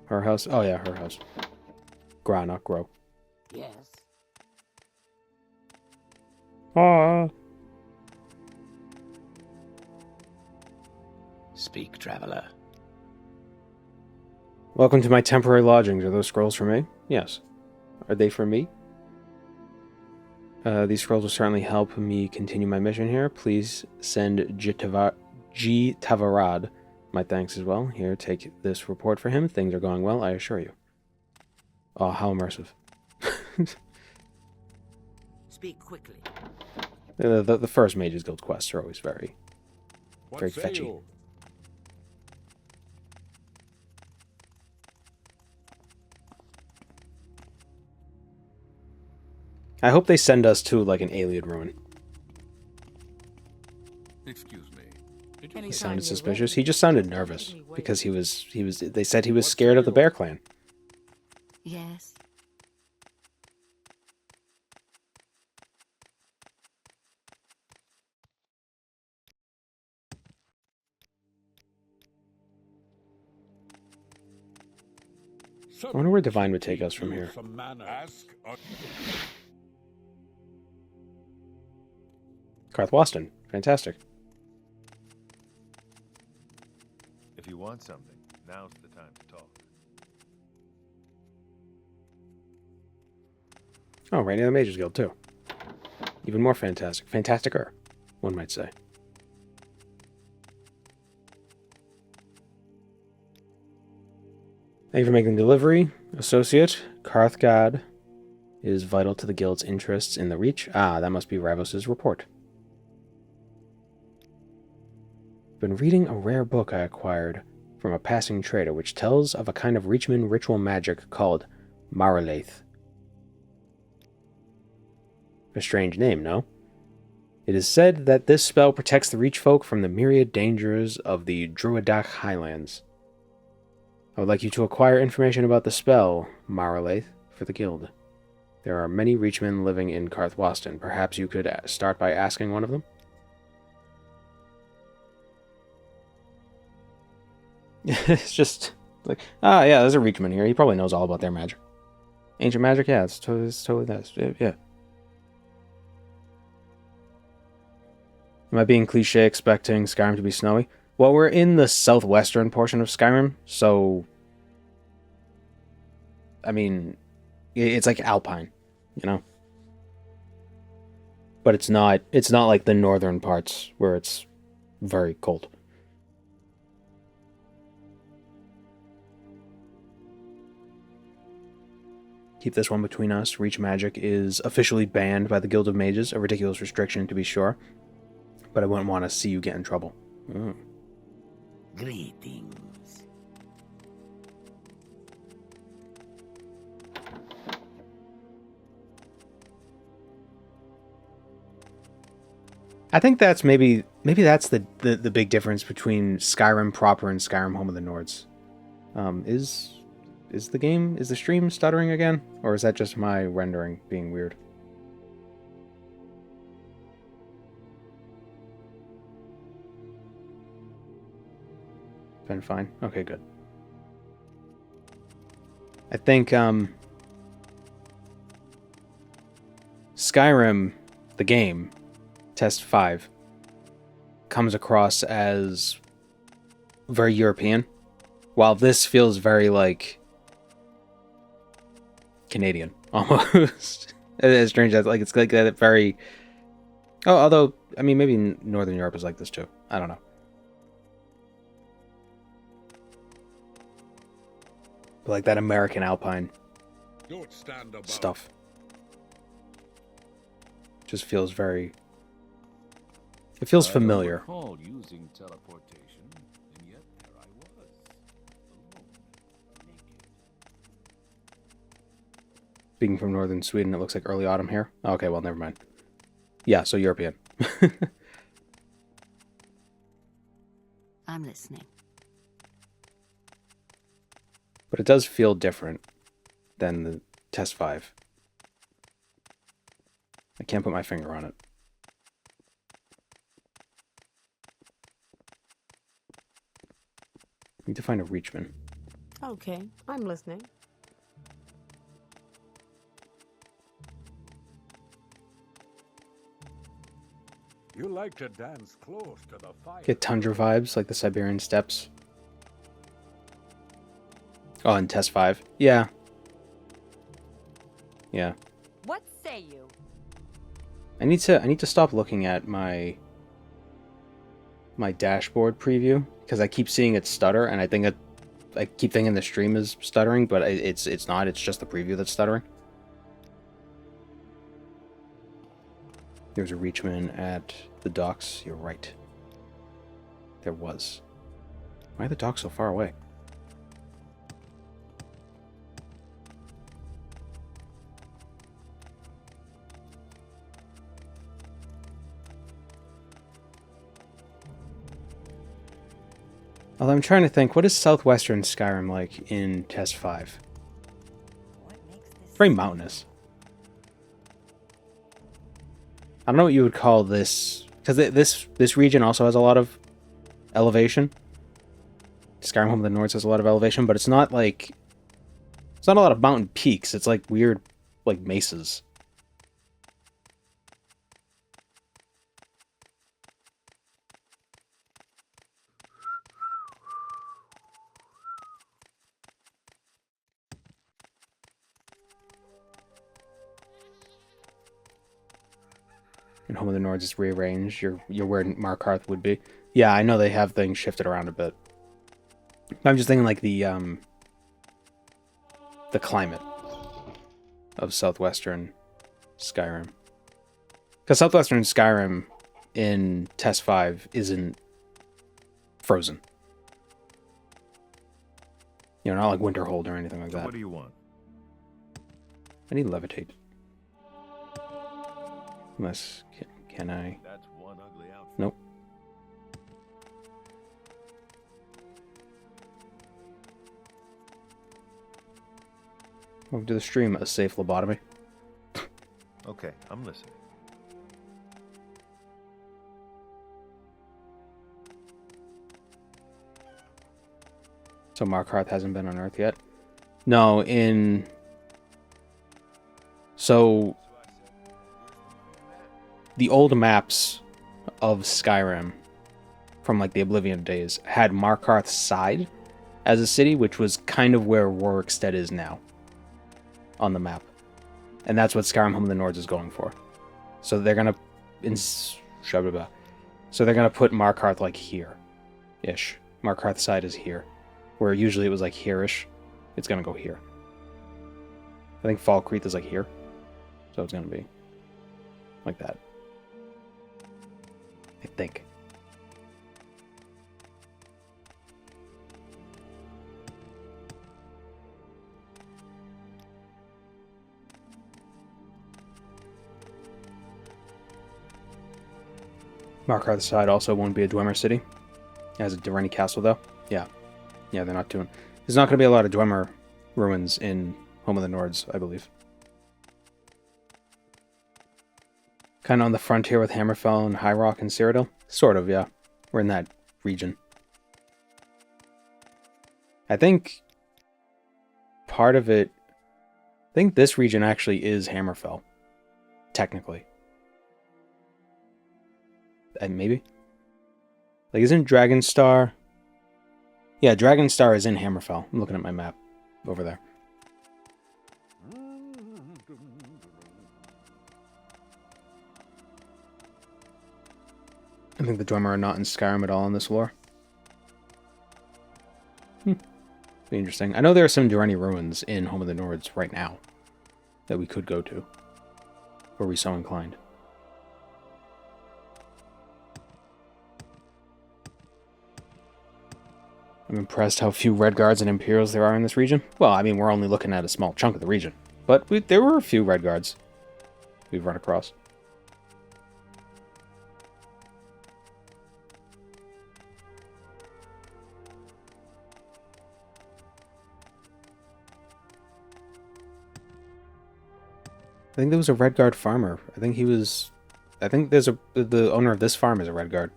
Her house? Oh yeah, her house. Gra, not grow. Yes. Ah. Speak, traveler. Welcome to my temporary lodgings. Are those scrolls for me? Yes. Are they for me? These scrolls will certainly help me continue my mission here. Please send G. Tavarad my thanks as well. Here, take this report for him. Things are going well, I assure you. Oh, how immersive. Speak quickly. The first Mages Guild quests are always very What say fetchy. you? I hope they send us to like an alien ruin. Excuse me. He sounded suspicious. He just sounded nervous because he was they said he was scared of the Bear Clan. Yes. I wonder where Divine would take us from here. Some manners. Ask a... Karthwasten. Fantastic. If you want something, now's the time to talk. Oh, right near the Mages Guild, too. Even more fantastic. Fantasticer, one might say. Thank you for making delivery. Associate, Karthgad is vital to the guild's interests in the Reach. Ah, that must be Ravos' report. Been reading a rare book I acquired from a passing trader, which tells of a kind of Reachman ritual magic called Marilith. A strange name, no? It is said that this spell protects the Reach folk from the myriad dangers of the Druidic Highlands. I would like you to acquire information about the spell, Marilith, for the guild. There are many Reachmen living in Karthwasten. Perhaps you could start by asking one of them? It's just like, yeah, there's a Reachman here. He probably knows all about their magic. Ancient magic? Yeah, it's totally this. Yeah. Am I being cliche expecting Skyrim to be snowy? Well, we're in the southwestern portion of Skyrim, so... I mean, it's like alpine, you know? But it's not like the northern parts where it's very cold. Keep this one between us. Reach magic is officially banned by the Guild of Mages, a ridiculous restriction to be sure. But I wouldn't want to see you get in trouble. Greetings. I think that's maybe that's the big difference between Skyrim proper and Skyrim Home of the Nords. Is the stream stuttering again? Or is that just my rendering being weird? Been fine? Okay, good. I think, Skyrim, the game, Test 5, comes across as very European, while this feels very, like, Canadian, almost. As strange as, like, it's like that very... Oh, although, I mean, maybe Northern Europe is like this, too. I don't know. But like that American Alpine stuff. Just feels very... It feels familiar. I don't recall using teleportation, and yet there I was, alone, naked. Speaking from northern Sweden, it looks like early autumn here. Okay, well, never mind. Yeah, so European. I'm listening. But it does feel different than the Test 5. I can't put my finger on it. Need to find a Reachman. Okay, I'm listening. You like to dance close to the fire. Get tundra vibes, like the Siberian steppes. Oh, and Test 5. Yeah. Yeah. What say you? I need to stop looking at my dashboard preview because I keep seeing it stutter, and I keep thinking the stream is stuttering, but it's not. It's just the preview that's stuttering. There's a Reachman at the docks. You're right. There was. Why are the docks so far away? Although I'm trying to think, what is southwestern Skyrim like in Test 5? What makes this Very mountainous. I don't know what you would call this, because this region also has a lot of elevation. Skyrim Home of the North has a lot of elevation, but it's not like... It's not a lot of mountain peaks. It's like weird, like, mesas. And Home of the Nords is rearranged. You're where Markarth would be. Yeah, I know they have things shifted around a bit. I'm just thinking like the climate. of southwestern Skyrim. Because southwestern Skyrim in Test 5 isn't frozen. You know, not like Winterhold or anything like So that. what do you want? I need levitate. Unless, can I? That's one ugly outfit. Nope. Welcome to the stream, a safe lobotomy. Okay, I'm listening. So Markarth hasn't been unearthed yet? No, So, the old maps of Skyrim from, like, the Oblivion days had Markarth's side as a city, which was kind of where Rorikstead is now on the map. And that's what Skyrim Home of the Nords is going for. So they're gonna... So they're gonna put Markarth, like, here-ish. Markarth's side is here. Where usually it was like here-ish, it's gonna go here. I think Falkreath is like here, so it's gonna be like that. I think. Markarth's side also won't be a Dwemer city. It has a Durrani castle though. Yeah. Yeah, they're not doing... There's not going to be a lot of Dwemer ruins in Home of the Nords, I believe. Kind of on the frontier with Hammerfell and High Rock and Cyrodiil? Sort of, yeah. We're in that region. I think part of it... I think this region actually is Hammerfell. Technically. And maybe? Like, isn't Dragonstar... Yeah, Dragonstar is in Hammerfell. I'm looking at my map over there. I think the Dwemer are not in Skyrim at all in this lore. Be interesting. I know there are some Durrani ruins in Home of the Nords right now that we could go to. Were we so inclined. I'm impressed how few Redguards and Imperials there are in this region. Well, I mean, we're only looking at a small chunk of the region. But there were a few Redguards we've run across. I think there was a Redguard farmer. I think there's the owner of this farm is a Redguard.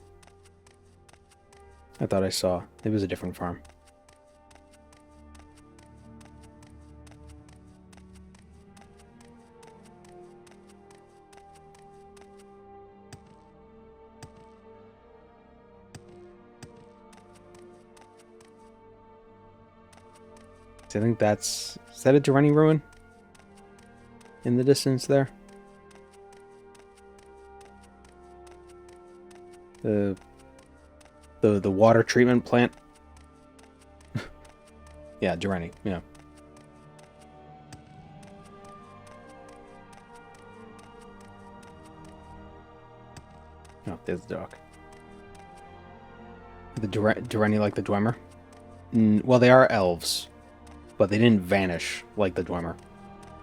I thought I saw. It was a different farm. So I think that's... Is that a Durrani ruin? In the distance there? The water treatment plant. Yeah, Durrani, yeah. Oh, there's the dock. The Durrani like the Dwemer? Well, they are elves, but they didn't vanish like the Dwemer.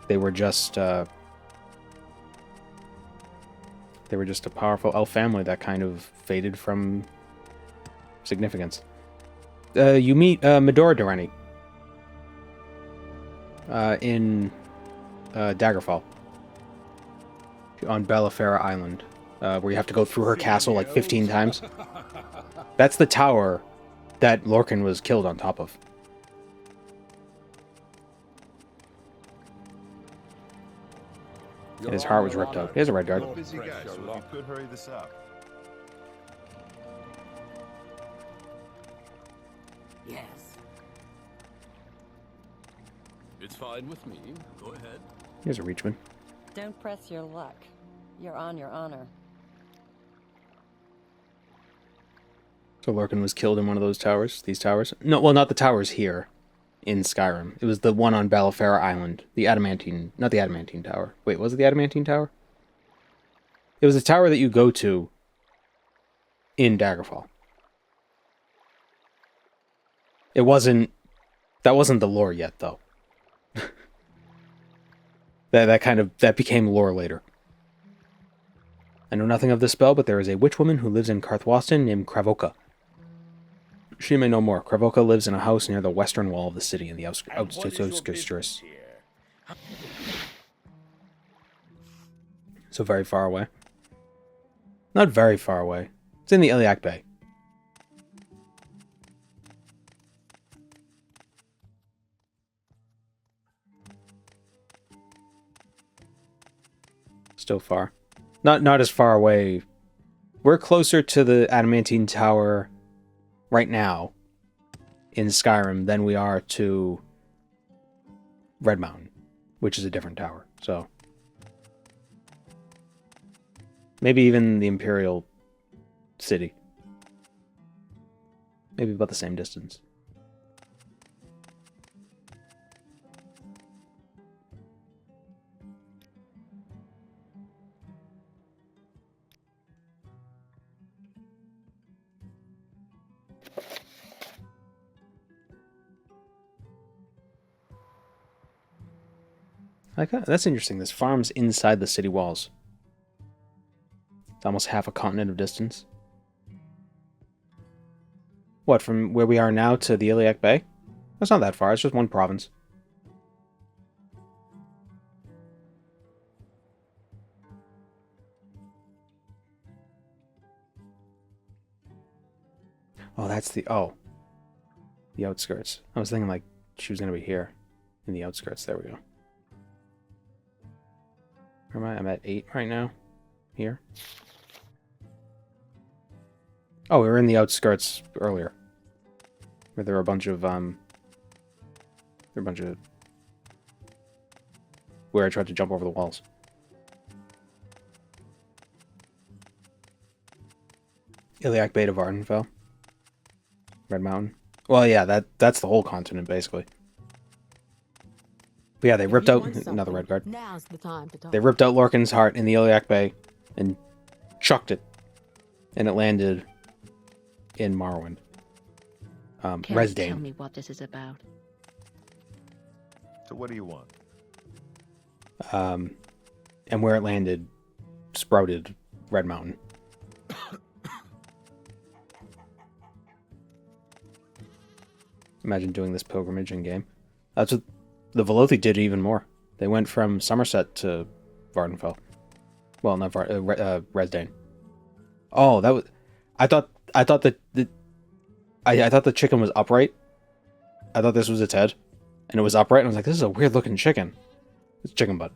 They were just a powerful elf family that kind of faded from significance. You meet Medora Durrani in Daggerfall on Belafera Island, where you have to go through her castle like 15 times. That's the tower that Lorcan was killed on top of. His heart was ripped out. Here's a Redguard. Busy guy, so if you could hurry this up. Yes. It's fine with me. Go ahead. Here's a Reachman. Don't press your luck. You're on your honor. So Lorcan was killed in one of those towers? These towers? No, well, not the towers here. in Skyrim. It was the one on Balefara Island. The Adamantine... Not the Adamantine Tower. Wait, was it the Adamantine Tower? It was a tower that you go to in Daggerfall. It wasn't... That wasn't the lore yet, though. That became lore later. I know nothing of this spell, but there is a witch woman who lives in Karthwasten named Kravoka. She may know more. Kravoka lives in a house near the western wall of the city in the outskirts. So very far away. Not very far away. It's in the Iliac Bay. Still far. Not as far away. We're closer to the Adamantine Tower right now in Skyrim than we are to Red Mountain, which is a different tower. So maybe even the Imperial City. Maybe about the same distance. That's interesting. This farm's inside the city walls. It's almost half a continent of distance. What, from where we are now to the Iliac Bay? That's not that far. It's just one province. Oh, that's the... Oh. The outskirts. I was thinking, like, she was going to be here. In the outskirts. There we go. Where am I? I'm at 8 right now. Here. Oh, we were in the outskirts earlier. Where there were a bunch of, where I tried to jump over the walls. Iliac Bay to Vardenfell. Red Mountain. Well, yeah, that's the whole continent, basically. But yeah, they ripped out another red guard. Now's the time to talk. They ripped out Lorcan's heart in the Iliac Bay and chucked it, and it landed in Morrowind. Resdane. Tell me what this is about. So what do you want? And where it landed, sprouted Red Mountain. Imagine doing this pilgrimage in game. That's what the Velothi did even more. They went from Somerset to Vardenfell. Well, not Resdane. Oh, that was. I thought that I thought the chicken was upright. I thought this was its head, and it was upright. And I was like, this is a weird looking chicken. It's chicken butt.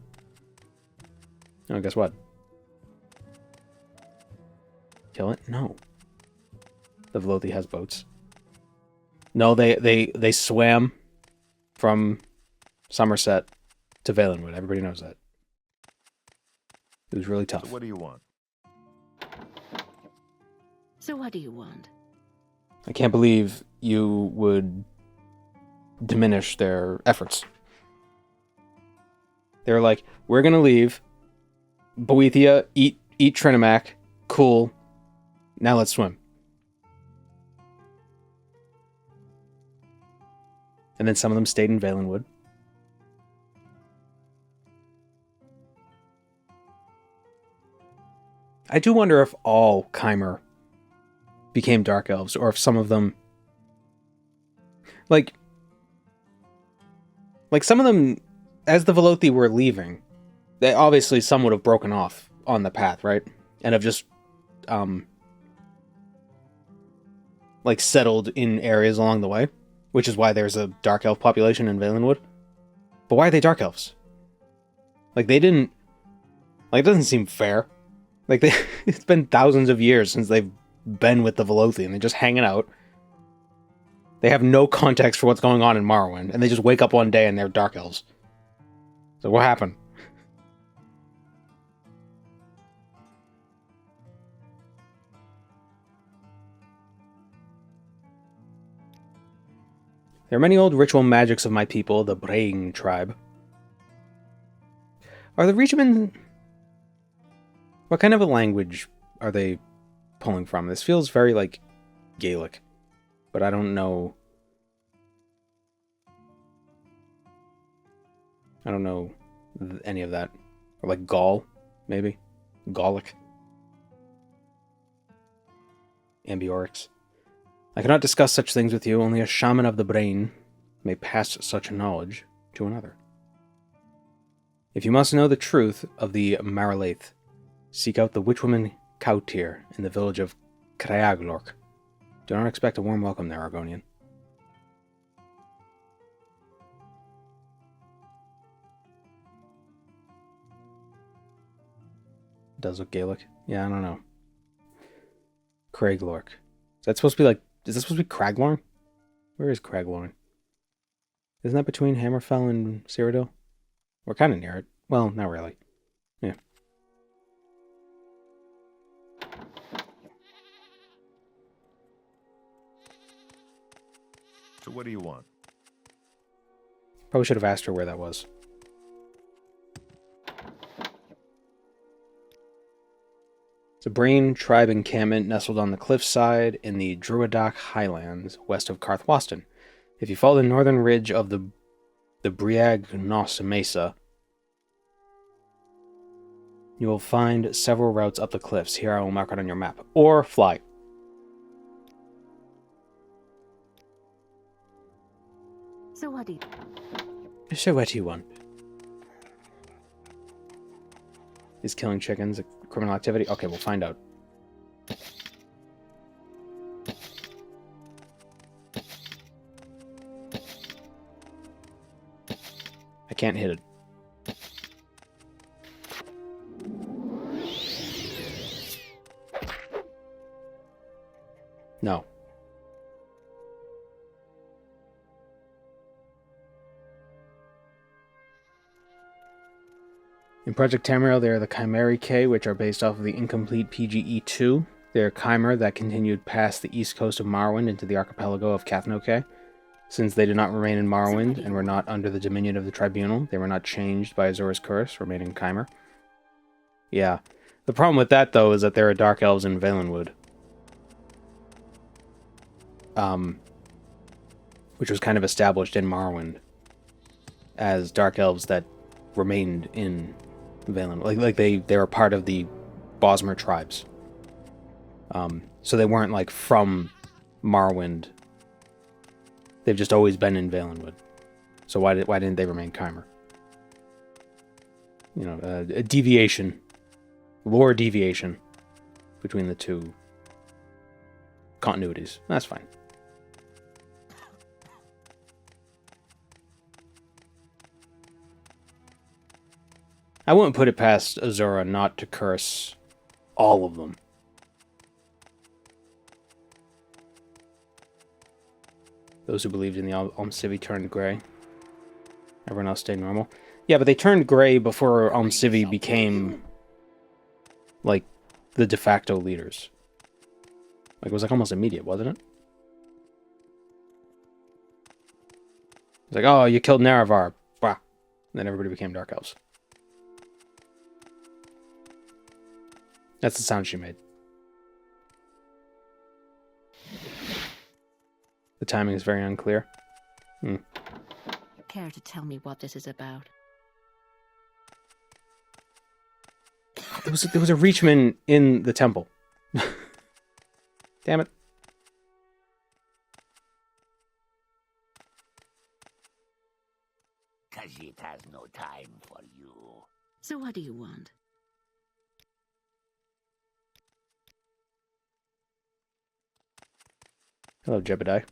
Oh, guess what? Kill it? No. The Velothi has boats. No, they swam from Somerset to Valenwood. Everybody knows that. It was really tough. So what do you want? So what do you want? I can't believe you would diminish their efforts. They're like, we're gonna leave Boethia, eat Trinimac, cool. Now let's swim. And then some of them stayed in Valenwood. I do wonder if all Chimer became Dark Elves, or if some of them... Like some of them, as the Velothi were leaving, they obviously some would have broken off on the path, right? And have just, settled in areas along the way. Which is why there's a Dark Elf population in Valenwood. But why are they Dark Elves? They didn't... it doesn't seem fair. It's been thousands of years since they've been with the Velothi, and they're just hanging out. They have no context for what's going on in Morrowind, and they just wake up one day and they're Dark Elves. So what happened? There are many old ritual magics of my people, the Braying tribe. Are the Reachman... What kind of a language are they pulling from? This feels very, like, Gaelic. But I don't know... I don't know any of that. Or like Gaul, maybe? Gallic. Ambiorix. I cannot discuss such things with you. Only a shaman of the brain may pass such knowledge to another. If you must know the truth of the Marilith, seek out the witchwoman Kautir in the village of Crayaglork. Do not expect a warm welcome there, Argonian. Does look Gaelic. Yeah, I don't know. Craiglork. Is that supposed to be like... Is that supposed to be Craglorn? Where is Craglorn? Isn't that between Hammerfell and Cyrodiil? We're kind of near it. Well, not really. Yeah. So what do you want? Probably should have asked her where that was. It's a Brain tribe encampment nestled on the cliffside in the Druidoc Highlands, west of Karthwasten. If you follow the northern ridge of the Briag Nos Mesa, you will find several routes up the cliffs. Here I will mark it on your map. Or fly. So what do you want? Is killing chickens a criminal activity? Okay, we'll find out. I can't hit it. No. In Project Tamriel, there are the Chimericae, which are based off of the incomplete PGE-2. They are Chimer that continued past the east coast of Morrowind into the archipelago of Kathnoke. Since they did not remain in Morrowind and were not under the dominion of the Tribunal, they were not changed by Azura's curse, remaining Chimer. Yeah. The problem with that, though, is that there are Dark Elves in Valenwood. Which was kind of established in Morrowind as Dark Elves that remained in Valenwood. Like they were part of the Bosmer tribes. So they weren't, like, from Morrowind. They've just always been in Valenwood. So why didn't they remain Chimer? You know, a deviation. Lore deviation between the two continuities. That's fine. I wouldn't put it past Azura not to curse all of them. Those who believed in the Almcivi turned gray. Everyone else stayed normal. Yeah, but they turned gray before Almcivi became, like, the de facto leaders. Like, it was, like, almost immediate, wasn't it? It's like, oh, you killed Naravar. Bah. And then everybody became Dark Elves. That's the sound she made. The timing is very unclear. Care to tell me what this is about? There was a Reachman in the temple. Damn it. Khajiit has no time for you. So what do you want? Hello, Jebediah.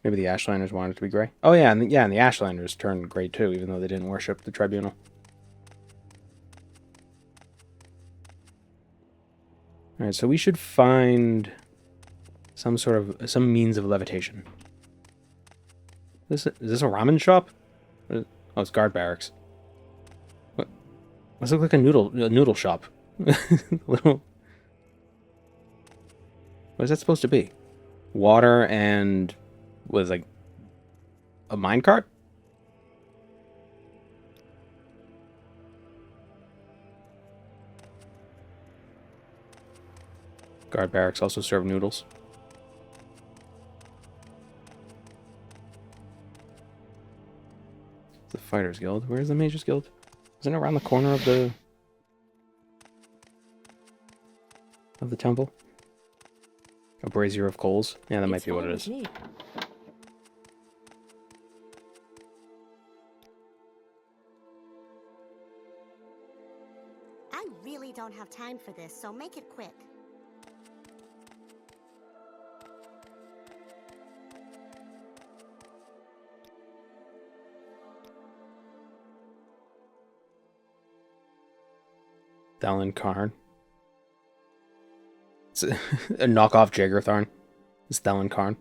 Maybe the Ashlanders wanted it to be gray. Oh yeah, and the Ashlanders turned gray too, even though they didn't worship the Tribunal. Alright, so we should find some means of levitation. Is this a ramen shop? Oh, it's guard barracks. What? This looks like a noodle shop. Little What is that supposed to be? Water and... was like... a minecart? Guard barracks also serve noodles. The Fighters Guild. Where's the Mages Guild? Isn't it around the corner of the temple? A brazier of coals? Yeah, that might be what it is. I really don't have time for this, so make it quick. Dallin Karn. It's a knockoff Jagerthorn. It's Dallin Karn.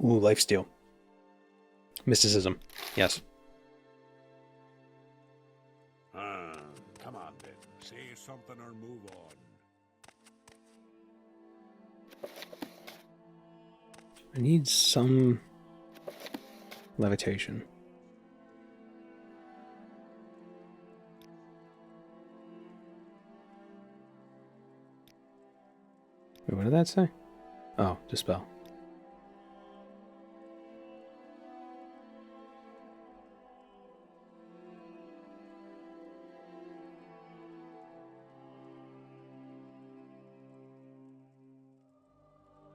Ooh, lifesteal. Mysticism. Yes. Come on then. Say something or move on. I need some levitation. Wait, what did that say? Oh, dispel.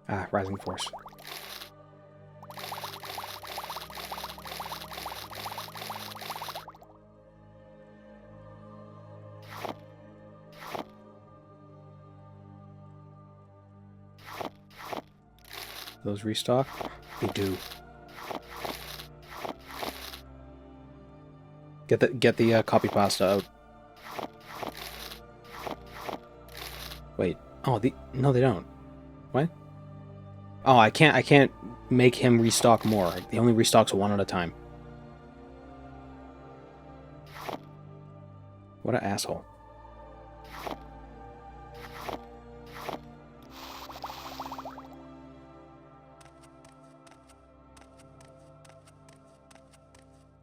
Ah, Rising Force. Those restock? They do. Get the copy pasta out. Wait. Oh, no, they don't. What? Oh, I can't make him restock more. He only restocks one at a time. What an asshole.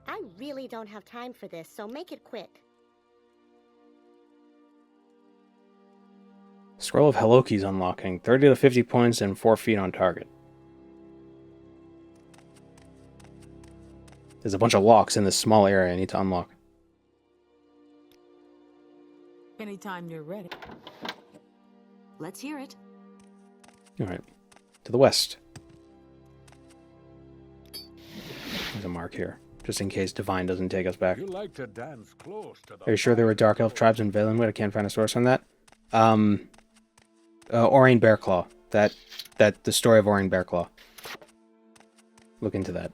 I really don't have time for this, so make it quick. Scroll of Hello Keys unlocking. 30 to 50 points and 4 feet on target. There's a bunch of locks in this small area I need to unlock. Anytime you're ready. Let's hear it. Alright. To the west. There's a mark here. Just in case Divine doesn't take us back. You like to dance close to the Are you sure there were Dark Elf tribes in Valenwood? I can't find a source on that. Orion Bearclaw. The story of Orion Bearclaw. Look into that.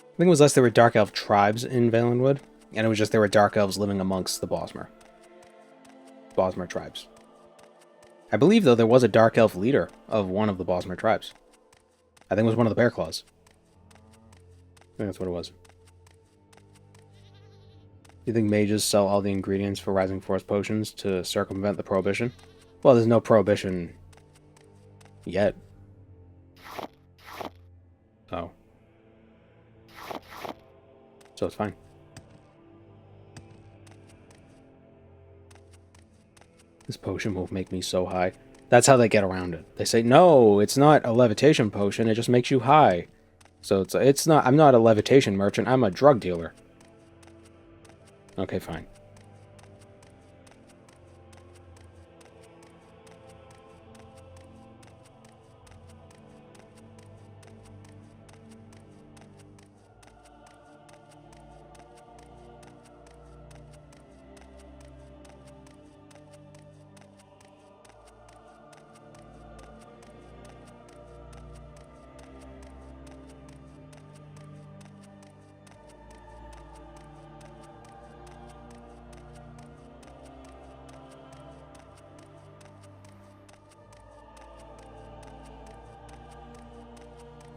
I think it was less there were Dark Elf tribes in Valenwood, and it was just there were Dark Elves living amongst the Bosmer tribes. I believe, though, there was a Dark Elf leader of one of the Bosmer tribes. I think it was one of the Bearclaws. I think that's what it was. Do you think mages sell all the ingredients for Rising Force potions to circumvent the prohibition? Well, there's no prohibition yet. So it's fine. This potion will make me so high. That's how they get around it. They say, no, it's not a levitation potion, it just makes you high. So it's not, I'm not a levitation merchant, I'm a drug dealer. Okay, fine.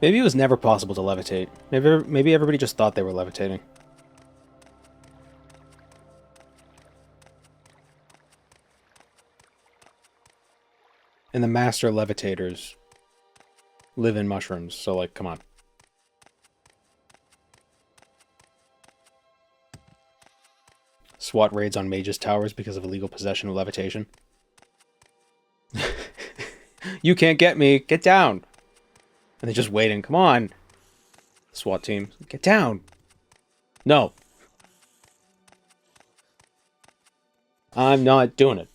Maybe it was never possible to levitate. Maybe everybody just thought they were levitating. And the master levitators live in mushrooms, so like, come on. SWAT raids on mages' towers because of illegal possession of levitation. You can't get me! Get down! And they're just waiting. Come on! SWAT team, get down! No! I'm not doing it.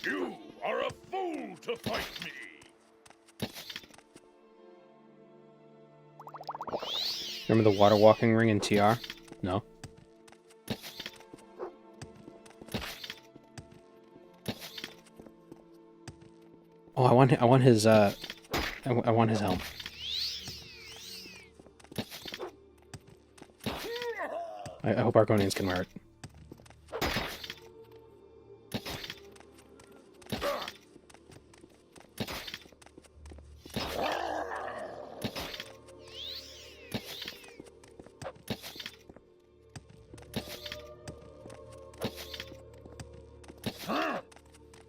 You are a fool to fight me! Remember the water walking ring in TR? No? Oh, I want his I want his helm. I hope Argonians can wear it.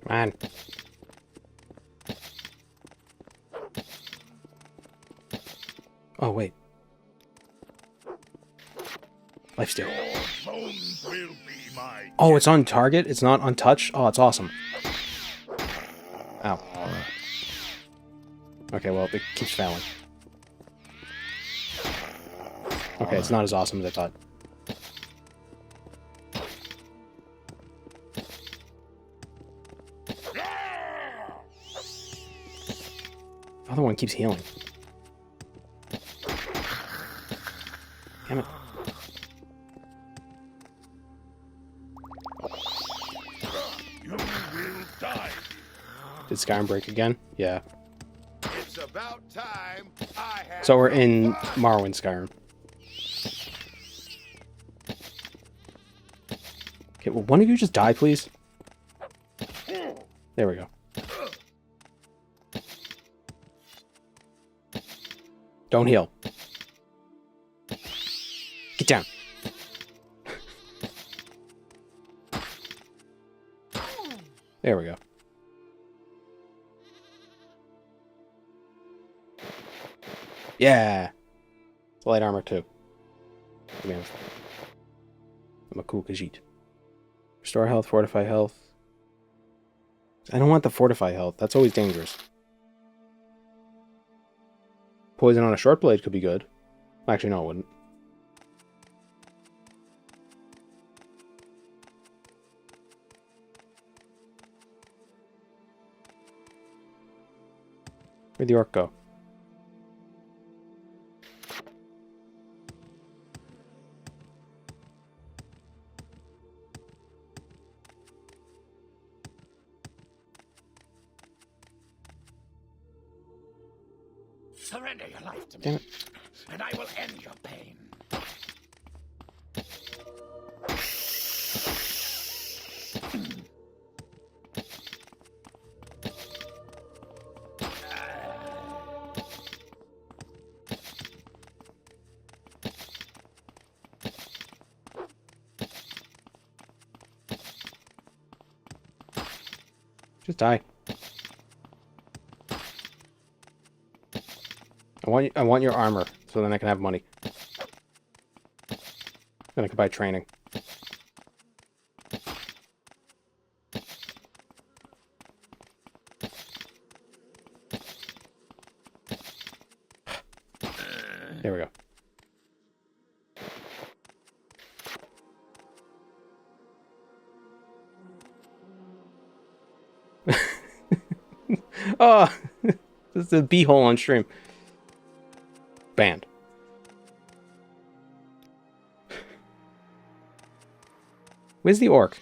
Man. Oh, wait. Lifesteal. Bones will be my Oh, it's on target? It's not on touch? Oh, it's awesome. Ow. Okay, well, it keeps failing. Okay, it's not as awesome as I thought. The other one keeps healing. Damn it. You will die. Did Skyrim break again? Yeah. It's about time I have So we're in Morrowind Skyrim. Okay, will one of you just die, please? There we go. Don't heal. Get down. There we go. Yeah! It's light armor too. To be honest. I'm a cool Khajiit. Restore health, fortify health. I don't want the fortify health. That's always dangerous. Poison on a short blade could be good. Actually, no, it wouldn't. Where'd the orc go? Surrender your life to Damn me, it. and I will end your pain. Just die. I want your armor, so then I can have money. Then I can buy training. There we go. Oh, this is a beehole on stream. Banned. Where's the orc?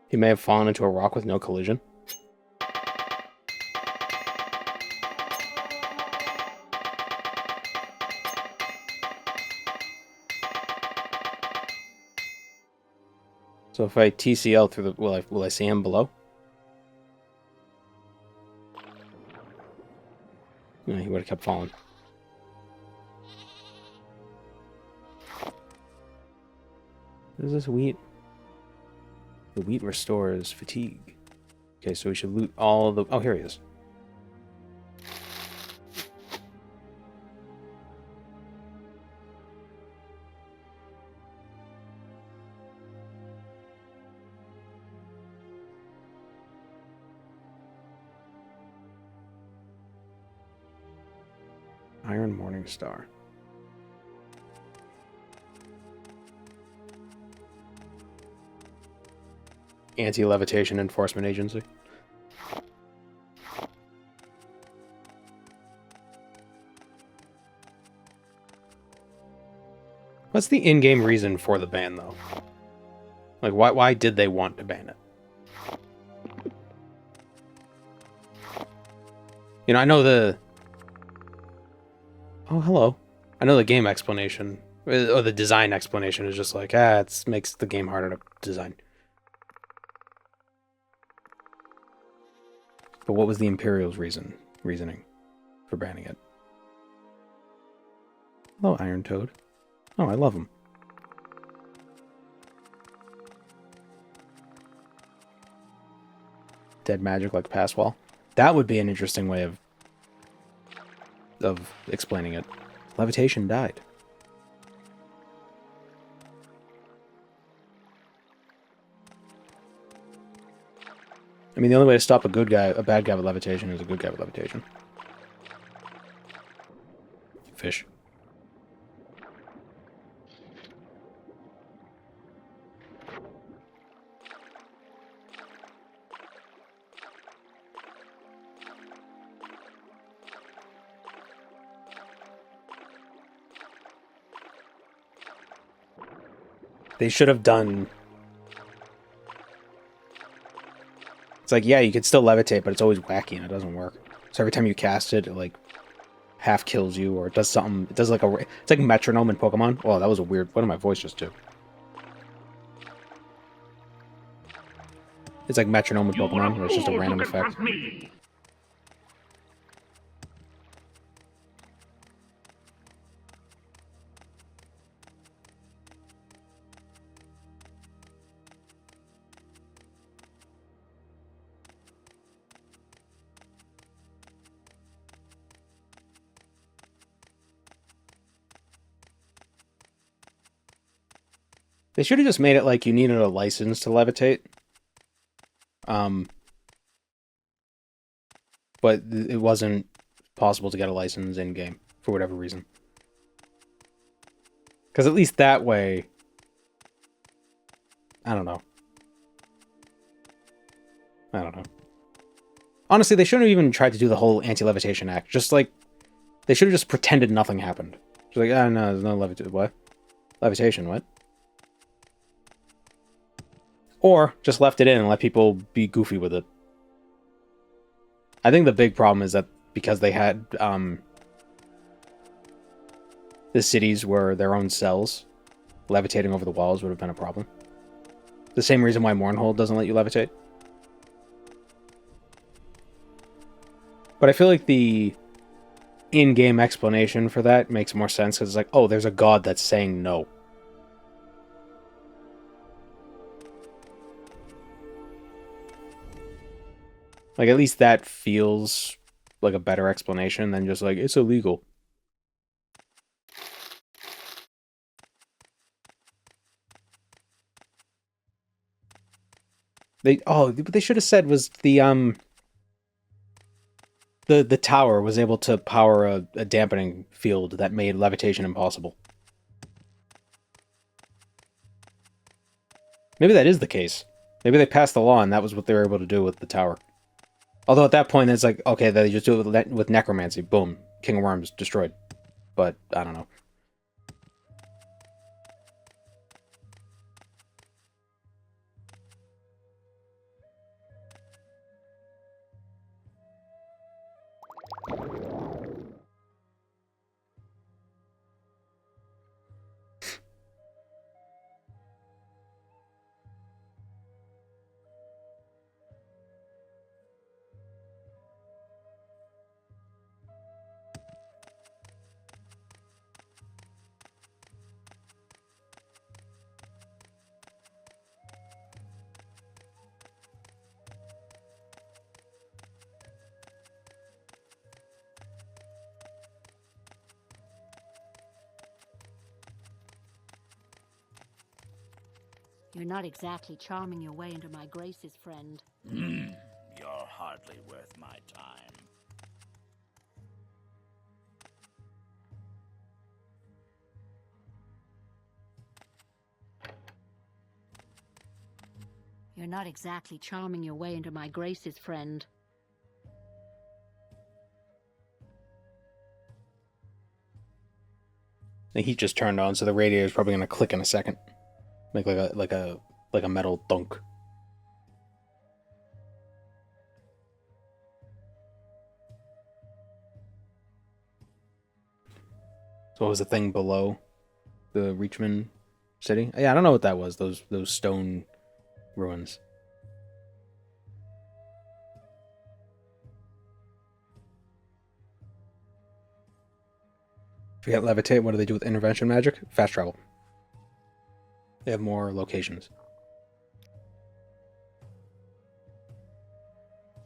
He may have fallen into a rock with no collision. So if I TCL through the... Will I see him below? No, he would have kept falling. What is this wheat? The wheat restores fatigue. Okay, so we should loot all the... Oh, here he is. Iron Morning Star. Anti-levitation enforcement agency. What's the in-game reason for the ban, though? Like, why did they want to ban it? You know, I know the... Oh, hello. I know the game explanation, or the design explanation is just like, it makes the game harder to design. But what was the Imperial's reasoning for banning it? Hello, Iron Toad. Oh, I love him. Dead magic like Passwall. That would be an interesting way of explaining it. Levitation died. I mean, the only way to stop a bad guy with levitation is a good guy with levitation. Fish. They should have done... It's like, yeah, you could still levitate, but it's always wacky and it doesn't work. So every time you cast it, it like half kills you, or it does something. It does like a... It's like metronome in Pokemon. Oh, that was a weird... What did my voice just do? It's like metronome in Pokemon, where it's just a random effect. They should have just made it like you needed a license to levitate. But it wasn't possible to get a license in-game, for whatever reason. Because at least that way... I don't know. Honestly, they shouldn't have even tried to do the whole anti-levitation act. Just like... They should have just pretended nothing happened. Just like, no, there's no levitation. What? Levitation, what? Or just left it in and let people be goofy with it. I think the big problem is that because they had the cities were their own cells, levitating over the walls would have been a problem. The same reason why Mournhold doesn't let you levitate. But I feel like the in-game explanation for that makes more sense because it's like, oh, there's a god that's saying no. Like, at least that feels like a better explanation than just like, it's illegal. What they should have said was the, The tower was able to power a dampening field that made levitation impossible. Maybe that is the case. Maybe they passed the law and that was what they were able to do with the tower. Although at that point it's like, okay, they just do it with necromancy. Boom. King of Worms destroyed. But, I don't know. You're not exactly charming your way into my graces, friend. You're hardly worth my time. You're not exactly charming your way into my graces, friend. The heat just turned on, so the radiator is probably gonna click in a second. Make like a metal thunk. So what was the thing below the Reachman city? Yeah, I don't know what that was. Those stone ruins. Forget levitate. What do they do with intervention magic? Fast travel. They have more locations.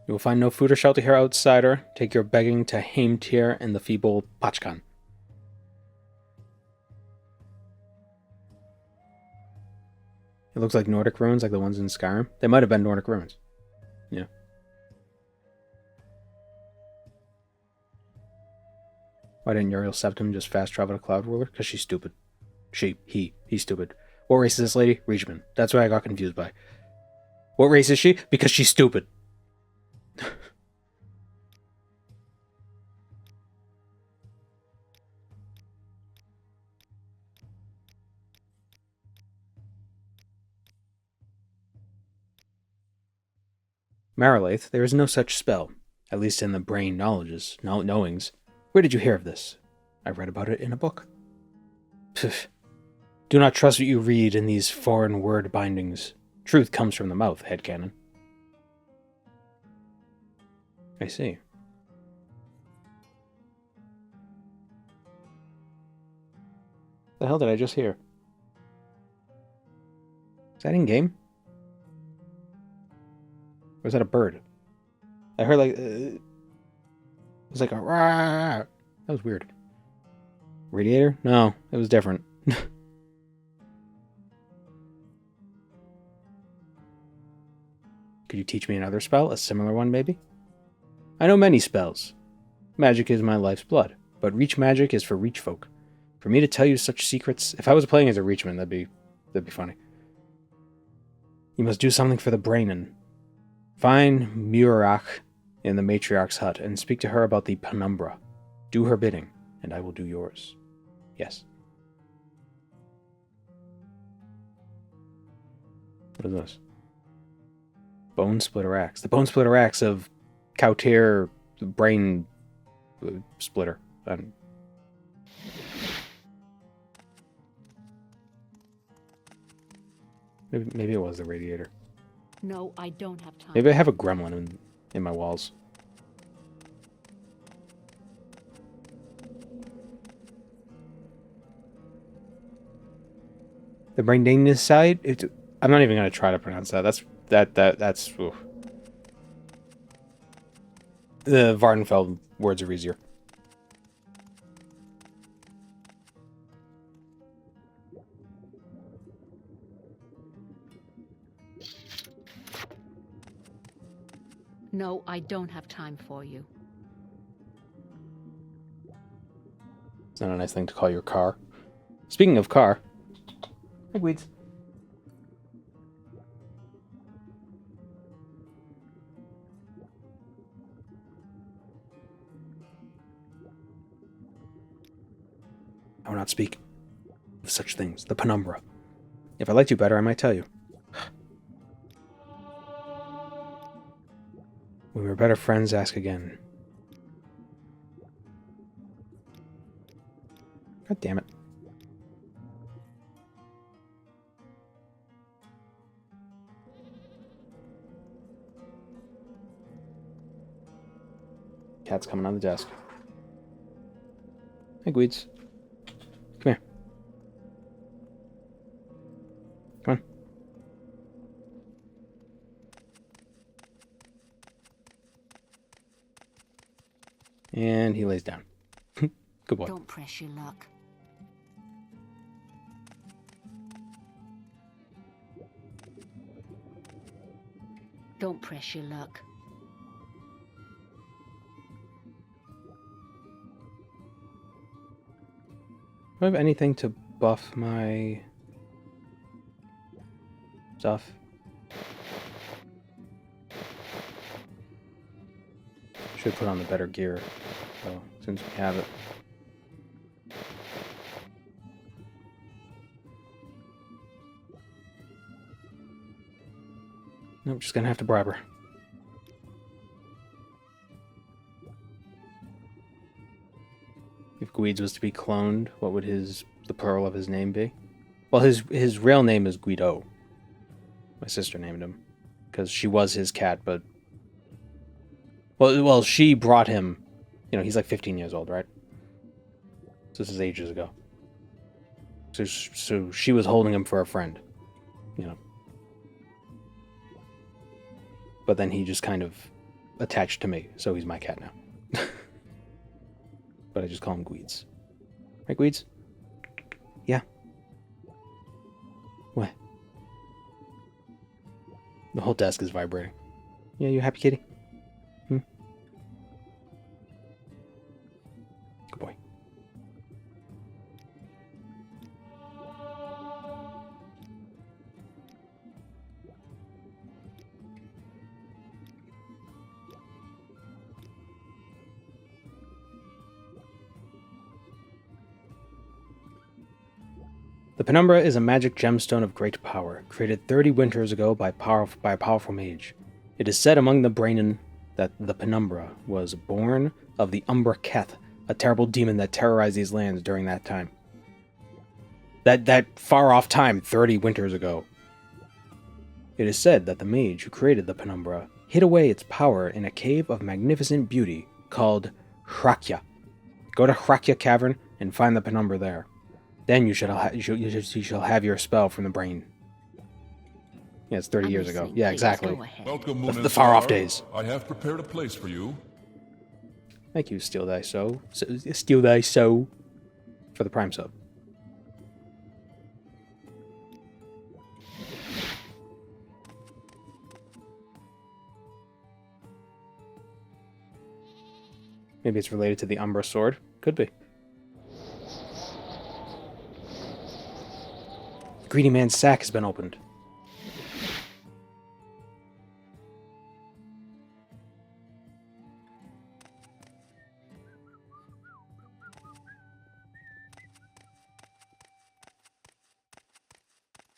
You will find no food or shelter here, outsider. Take your begging to Heimtir and the feeble Pachkan. It looks like Nordic ruins, like the ones in Skyrim. They might have been Nordic ruins. Yeah. Why didn't Uriel Septim just fast travel to Cloud Ruler? Because she's stupid. He's stupid. What race is this lady? Reachman. That's what I got confused by. What race is she? Because she's stupid. Marilith, there is no such spell. At least in the brain knowings. Where did you hear of this? I read about it in a book. Pfft. Do not trust what you read in these foreign word bindings. Truth comes from the mouth, headcanon. I see. The hell did I just hear? Is that in game? Or is that a bird? I heard like it was like a rah. That was weird. Radiator? No, it was different. Could you teach me another spell? A similar one, maybe? I know many spells. Magic is my life's blood, but reach magic is for reach folk. For me to tell you such secrets, if I was playing as a reachman, that'd be funny. You must do something for the Brainan. Find Murach in the matriarch's hut and speak to her about the Penumbra. Do her bidding, and I will do yours. Yes. What is this? Bone Splitter Axe. The Bone Splitter Axe of Kautir Brain Splitter. Maybe it was the radiator. No, I don't have time. Maybe I have a gremlin in my walls. The Braindinus side? I'm not even going to try to pronounce that. That's oof. The Vardenfeld words are easier. No, I don't have time for you. It's not a nice thing to call your car. Speaking of car... Hey, Weeds. I will not speak of such things. The Penumbra. If I liked you better, I might tell you. When we were better friends, ask again. God damn it. Cat's coming on the desk. Hey, Gweeds. Come here. Come on. And he lays down. Good boy. Don't press your luck. Don't press your luck. Do I have anything to buff my stuff? Should put on the better gear, so since we have it. Nope, just gonna have to bribe her. If Gweeds was to be cloned, what would the plural of his name be? Well, his real name is Guido. My sister named him because she was his cat, but well, she brought him. You know, he's like 15 years old, right? So this is ages ago. So she was holding him for a friend, you know. But then he just kind of attached to me, so he's my cat now. But I just call him Gweeds. Right, Gweeds? Yeah. What? The whole desk is vibrating. Yeah, you happy, kitty? Hmm? Good boy. The Penumbra is a magic gemstone of great power, created 30 winters ago by a powerful mage. It is said among the Brainan that the Penumbra was born of the Umbra Keth, a terrible demon that terrorized these lands during that time. That far-off time, 30 winters ago. It is said that the mage who created the Penumbra hid away its power in a cave of magnificent beauty called Hrakya. Go to Hrakya Cavern and find the Penumbra there. Then you shall have your spell from the brain. Yeah, it's 30 years ago. Yeah, exactly. Welcome, Moon The far-off days. I have prepared a place for you. Thank you, Steal Thy Soul. Steal Thy Soul for the Prime sub. Maybe it's related to the Umbra Sword. Could be. The greedy man's sack has been opened.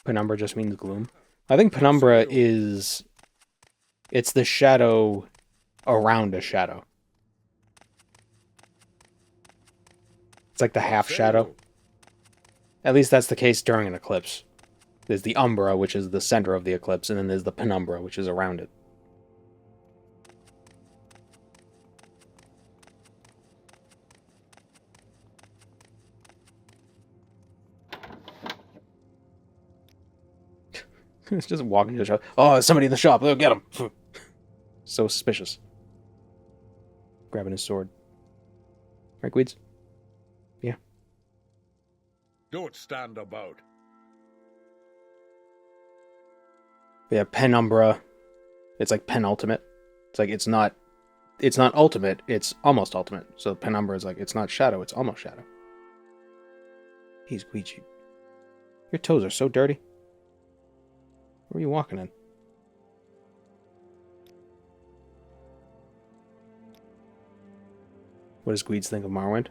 Penumbra just means gloom. I think Penumbra is... It's the shadow around a shadow. It's like the half shadow. At least that's the case during an eclipse. There's the Umbra, which is the center of the eclipse, and then there's the Penumbra, which is around it. It's just walking to the shop. Oh, there's somebody in the shop. Oh, get him. So suspicious. Grabbing his sword. Right, Gweeds? Yeah. Don't stand about. Yeah, Penumbra. It's like penultimate. It's like it's not ultimate, it's almost ultimate. So Penumbra is like it's not shadow, it's almost shadow. Jeez, Guichi. Your toes are so dirty. Where are you walking in? What does Guids think of Morrowind?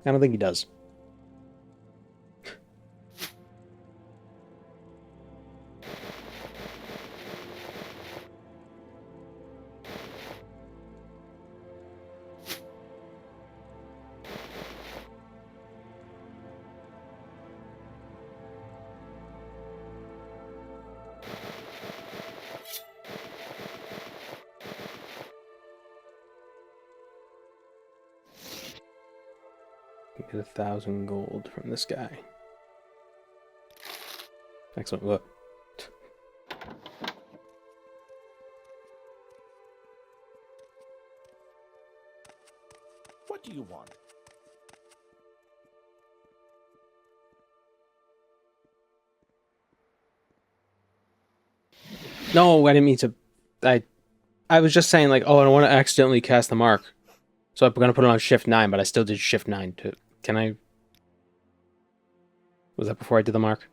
I don't think he does. Get 1,000 gold from this guy. Excellent. Look. What do you want? No, I didn't mean to. I was just saying, like, oh, I don't want to accidentally cast the mark. So I'm going to put it on Shift 9, but I still did Shift 9 too. Can I? Was that before I did the mark?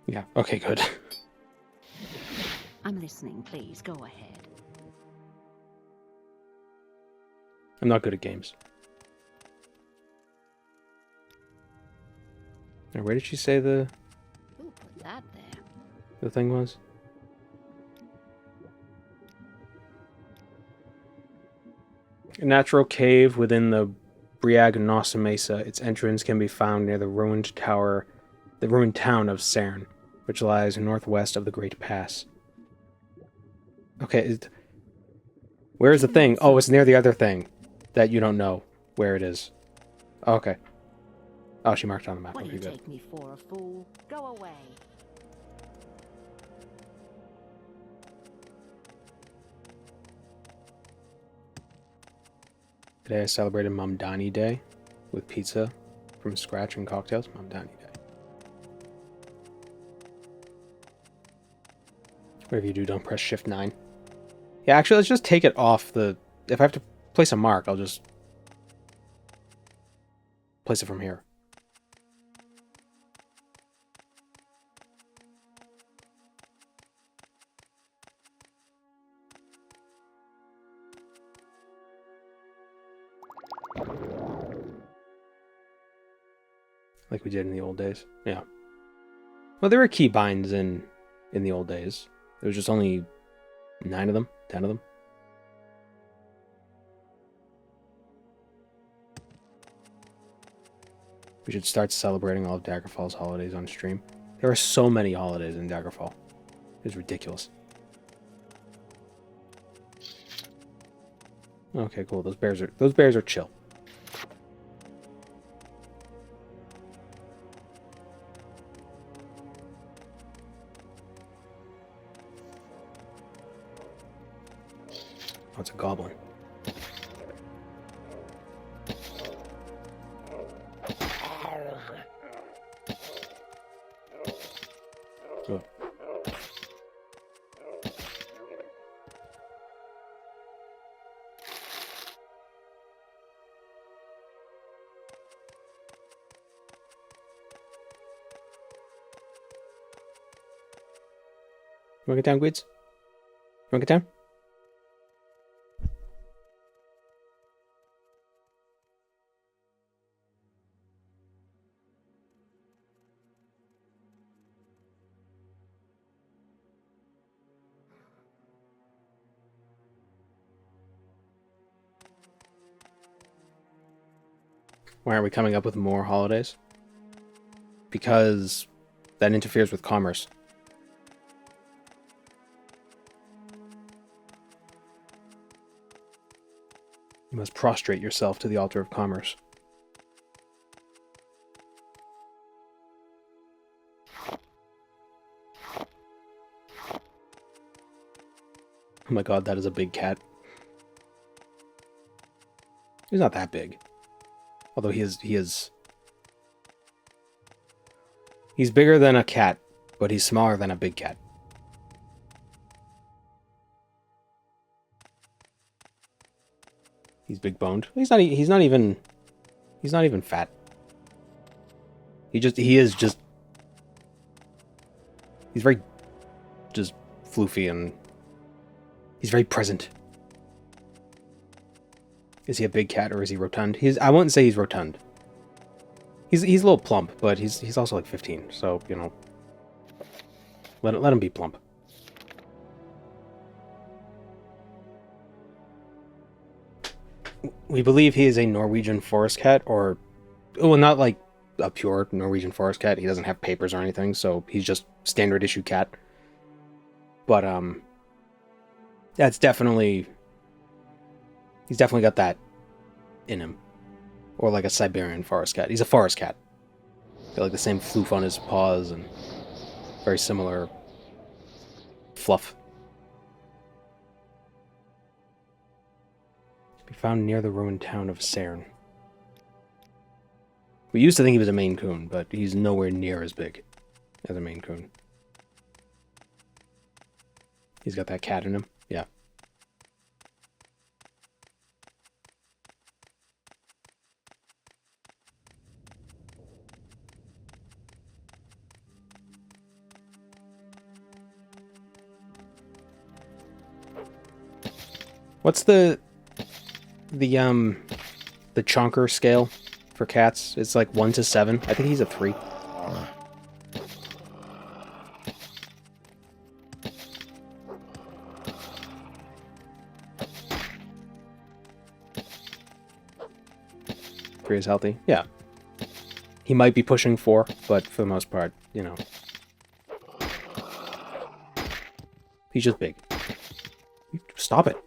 Yeah, okay, good. I'm listening, please. Go ahead. I'm not good at games. Now, where did she say Who put that there? the thing was? A natural cave within the Briagnosa Mesa. Its entrance can be found near the ruined town of Cern, which lies northwest of the Great Pass. Okay, where is the thing? Oh, it's near the other thing that you don't know where it is. Oh, okay. Oh, she marked it on the map. What do Okay, you good. take me for, a fool? Go away. Today I celebrated Mamdani Day with pizza from scratch and cocktails. Mamdani Day. Whatever you do, don't press Shift 9. Yeah, actually, let's just take it off the... If I have to place a mark, I'll just place it from here. Like we did in the old days. Yeah. Well, there were key binds in the old days. There was just only 9 of them, 10 of them. We should start celebrating all of Daggerfall's holidays on stream. There are so many holidays in Daggerfall. It's ridiculous. Okay, cool. Those bears are chill. Oh, it's a goblin. Oh. You want to get down, Guids? You want to get down? Why aren't we coming up with more holidays? Because that interferes with commerce. You must prostrate yourself to the altar of commerce. Oh my god, that is a big cat. He's not that big. Although he's bigger than a cat, but he's smaller than a big cat. He's big boned. He's not even fat. He's very just floofy, and he's very present. Is he a big cat or is he rotund? I wouldn't say he's rotund. He's a little plump, but he's also like 15, so you know, let him be plump. We believe he is a Norwegian forest cat, or well, not like a pure Norwegian forest cat. He doesn't have papers or anything, so he's just standard issue cat. But that's definitely he's definitely got that in him. Or like a Siberian forest cat. He's a forest cat. Got like the same floof on his paws and very similar fluff. Be found near the ruined town of Cern. We used to think he was a Maine Coon, but he's nowhere near as big as a Maine Coon. He's got that cat in him. Yeah. What's the chonker scale for cats? It's like 1 to 7. I think he's a 3. Three is healthy. Yeah. He might be pushing 4, but for the most part, you know. He's just big. Stop it.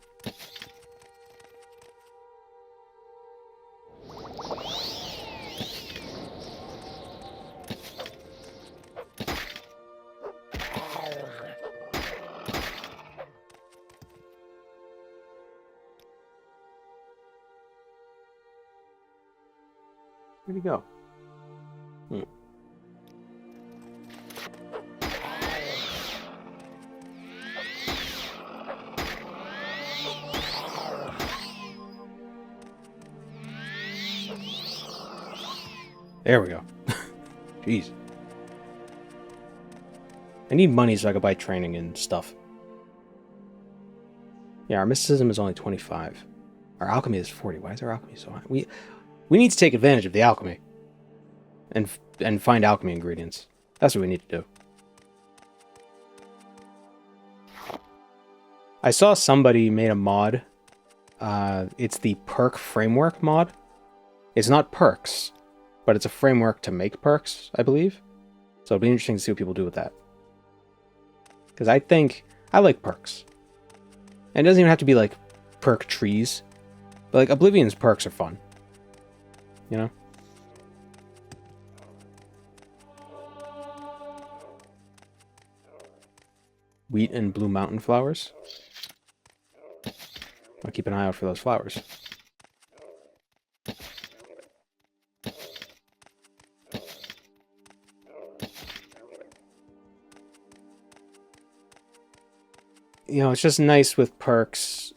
Where'd he go? There we go. Jeez. I need money so I can buy training and stuff. Yeah, our mysticism is only 25. Our alchemy is 40. Why is our alchemy so high? We need to take advantage of the alchemy. And find alchemy ingredients. That's what we need to do. I saw somebody made a mod. It's the perk framework mod. It's not perks, but it's a framework to make perks, I believe. So it'll be interesting to see what people do with that. Because I think I like perks. And it doesn't even have to be like perk trees. But like Oblivion's perks are fun. You know? Wheat and blue mountain flowers. I'll keep an eye out for those flowers. You know, it's just nice with perks.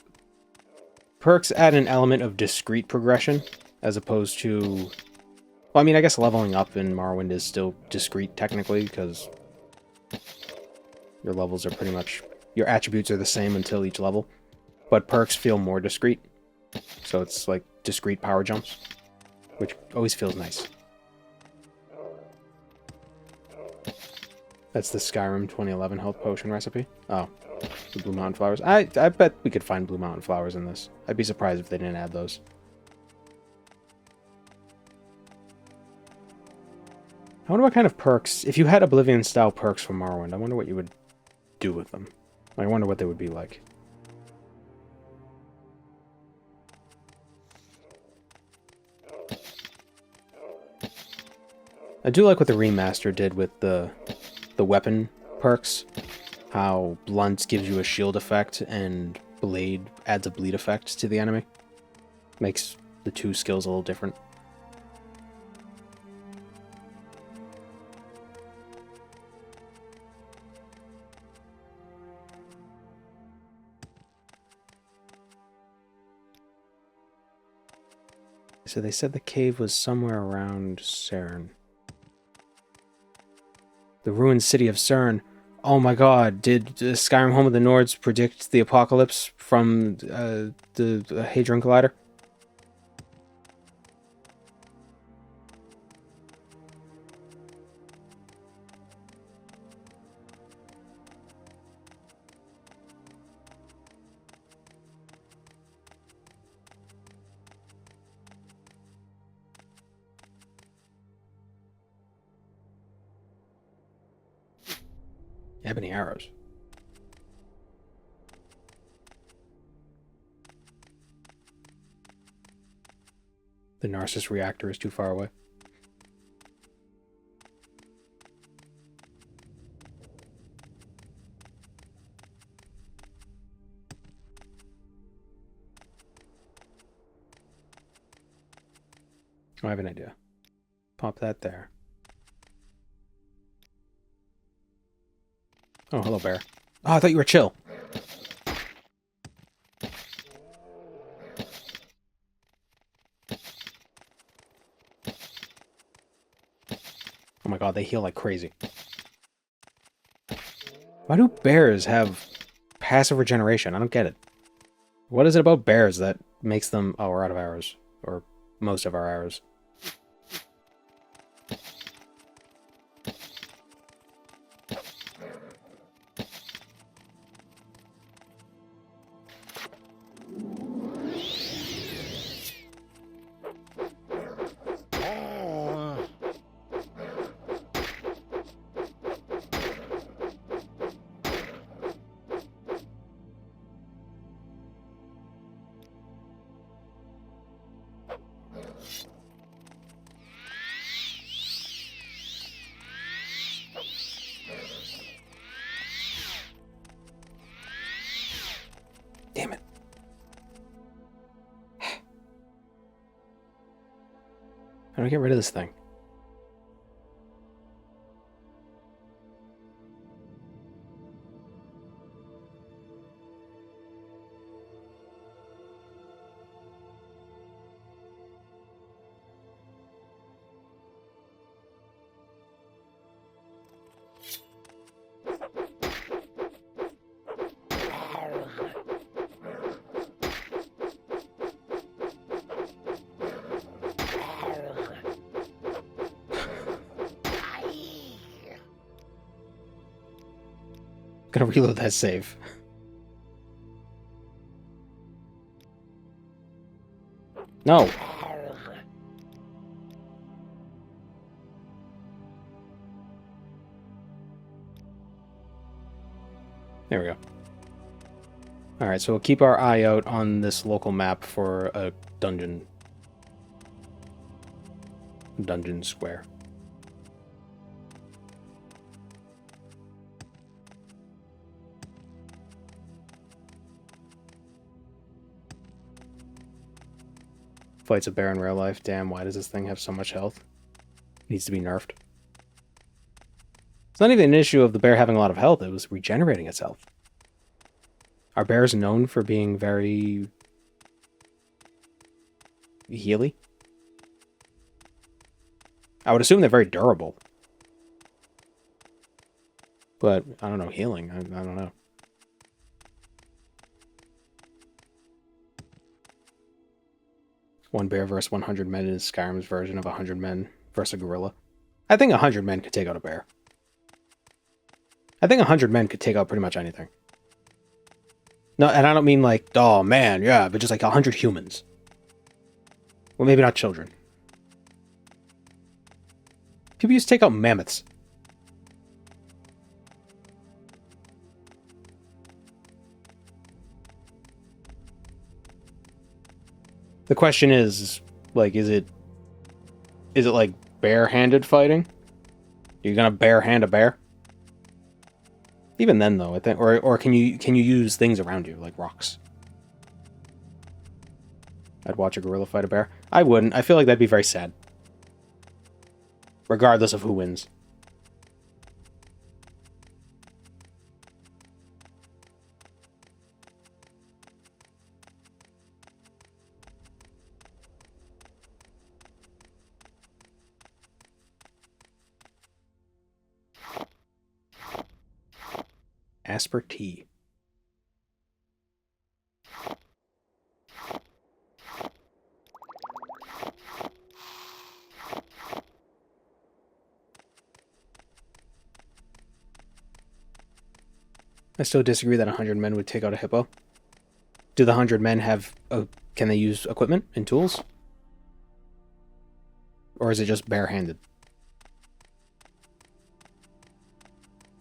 Perks add an element of discrete progression, as opposed to... Well, I mean, I guess leveling up in Morrowind is still discrete, technically, because your levels are pretty much... Your attributes are the same until each level. But perks feel more discrete. So it's like discrete power jumps, which always feels nice. That's the Skyrim 2011 health potion recipe. Oh, the Blue Mountain Flowers. I bet we could find Blue Mountain Flowers in this. I'd be surprised if they didn't add those. I wonder what kind of perks... If you had Oblivion-style perks from Morrowind, I wonder what you would do with them. I wonder what they would be like. I do like what the remaster did with the weapon perks. How Blunt gives you a shield effect and Blade adds a bleed effect to the enemy. Makes the two skills a little different. So they said the cave was somewhere around Cern. The ruined city of Cern. Oh my god, did Skyrim Home of the Nords predict the apocalypse from the Hadron Collider? Ebony arrows. The Narcissus reactor is too far away. I have an idea. Pop that there. Oh, hello, bear. Oh, I thought you were chill. Oh my god, they heal like crazy. Why do bears have passive regeneration? I don't get it. What is it about bears that makes them... Oh, we're out of arrows. Or most of our arrows. Damn it. How do I get rid of this thing? Gonna reload that save. No. There we go. Alright, so we'll keep our eye out on this local map for a dungeon. Dungeon square. Fights a bear in real life. Damn, why does this thing have so much health? Needs to be nerfed. It's not even an issue of the bear having a lot of health, it was regenerating its health. Are bears known for being very... healy? I would assume they're very durable. But, I don't know, healing, I don't know. One bear versus 100 men is Skyrim's version of 100 men versus a gorilla. I think 100 men could take out a bear. I think 100 men could take out pretty much anything. No, and I don't mean like, oh man, yeah, but just like 100 humans. Well, maybe not children. People used to take out mammoths. The question is, like, is it like bare-handed fighting? Are you gonna bare-hand a bear? Even then, though, I think, or can you use things around you, like rocks? I'd watch a gorilla fight a bear. I wouldn't. I feel like that'd be very sad. Regardless of who wins. Asper tea. I still disagree that 100 men would take out a hippo. Do the 100 men have... can they use equipment and tools? Or is it just barehanded?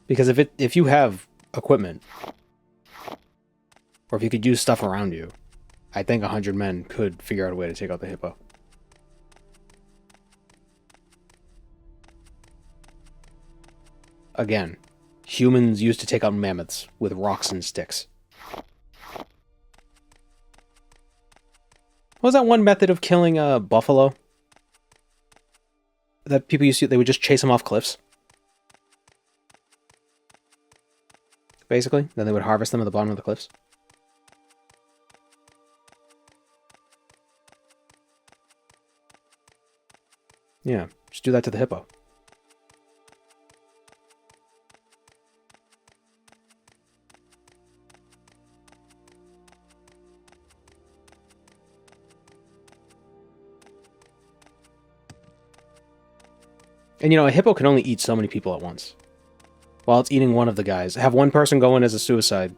Because if you have equipment, or if you could use stuff around you, I think 100 men could figure out a way to take out the hippo. Again, humans used to take out mammoths with rocks and sticks. What was that one method of killing a buffalo? That people used to... They would just chase them off cliffs. Basically. Then they would harvest them at the bottom of the cliffs. Yeah, just do that to the hippo. And you know, a hippo can only eat so many people at once. While it's eating one of the guys. Have one person go in as a suicide...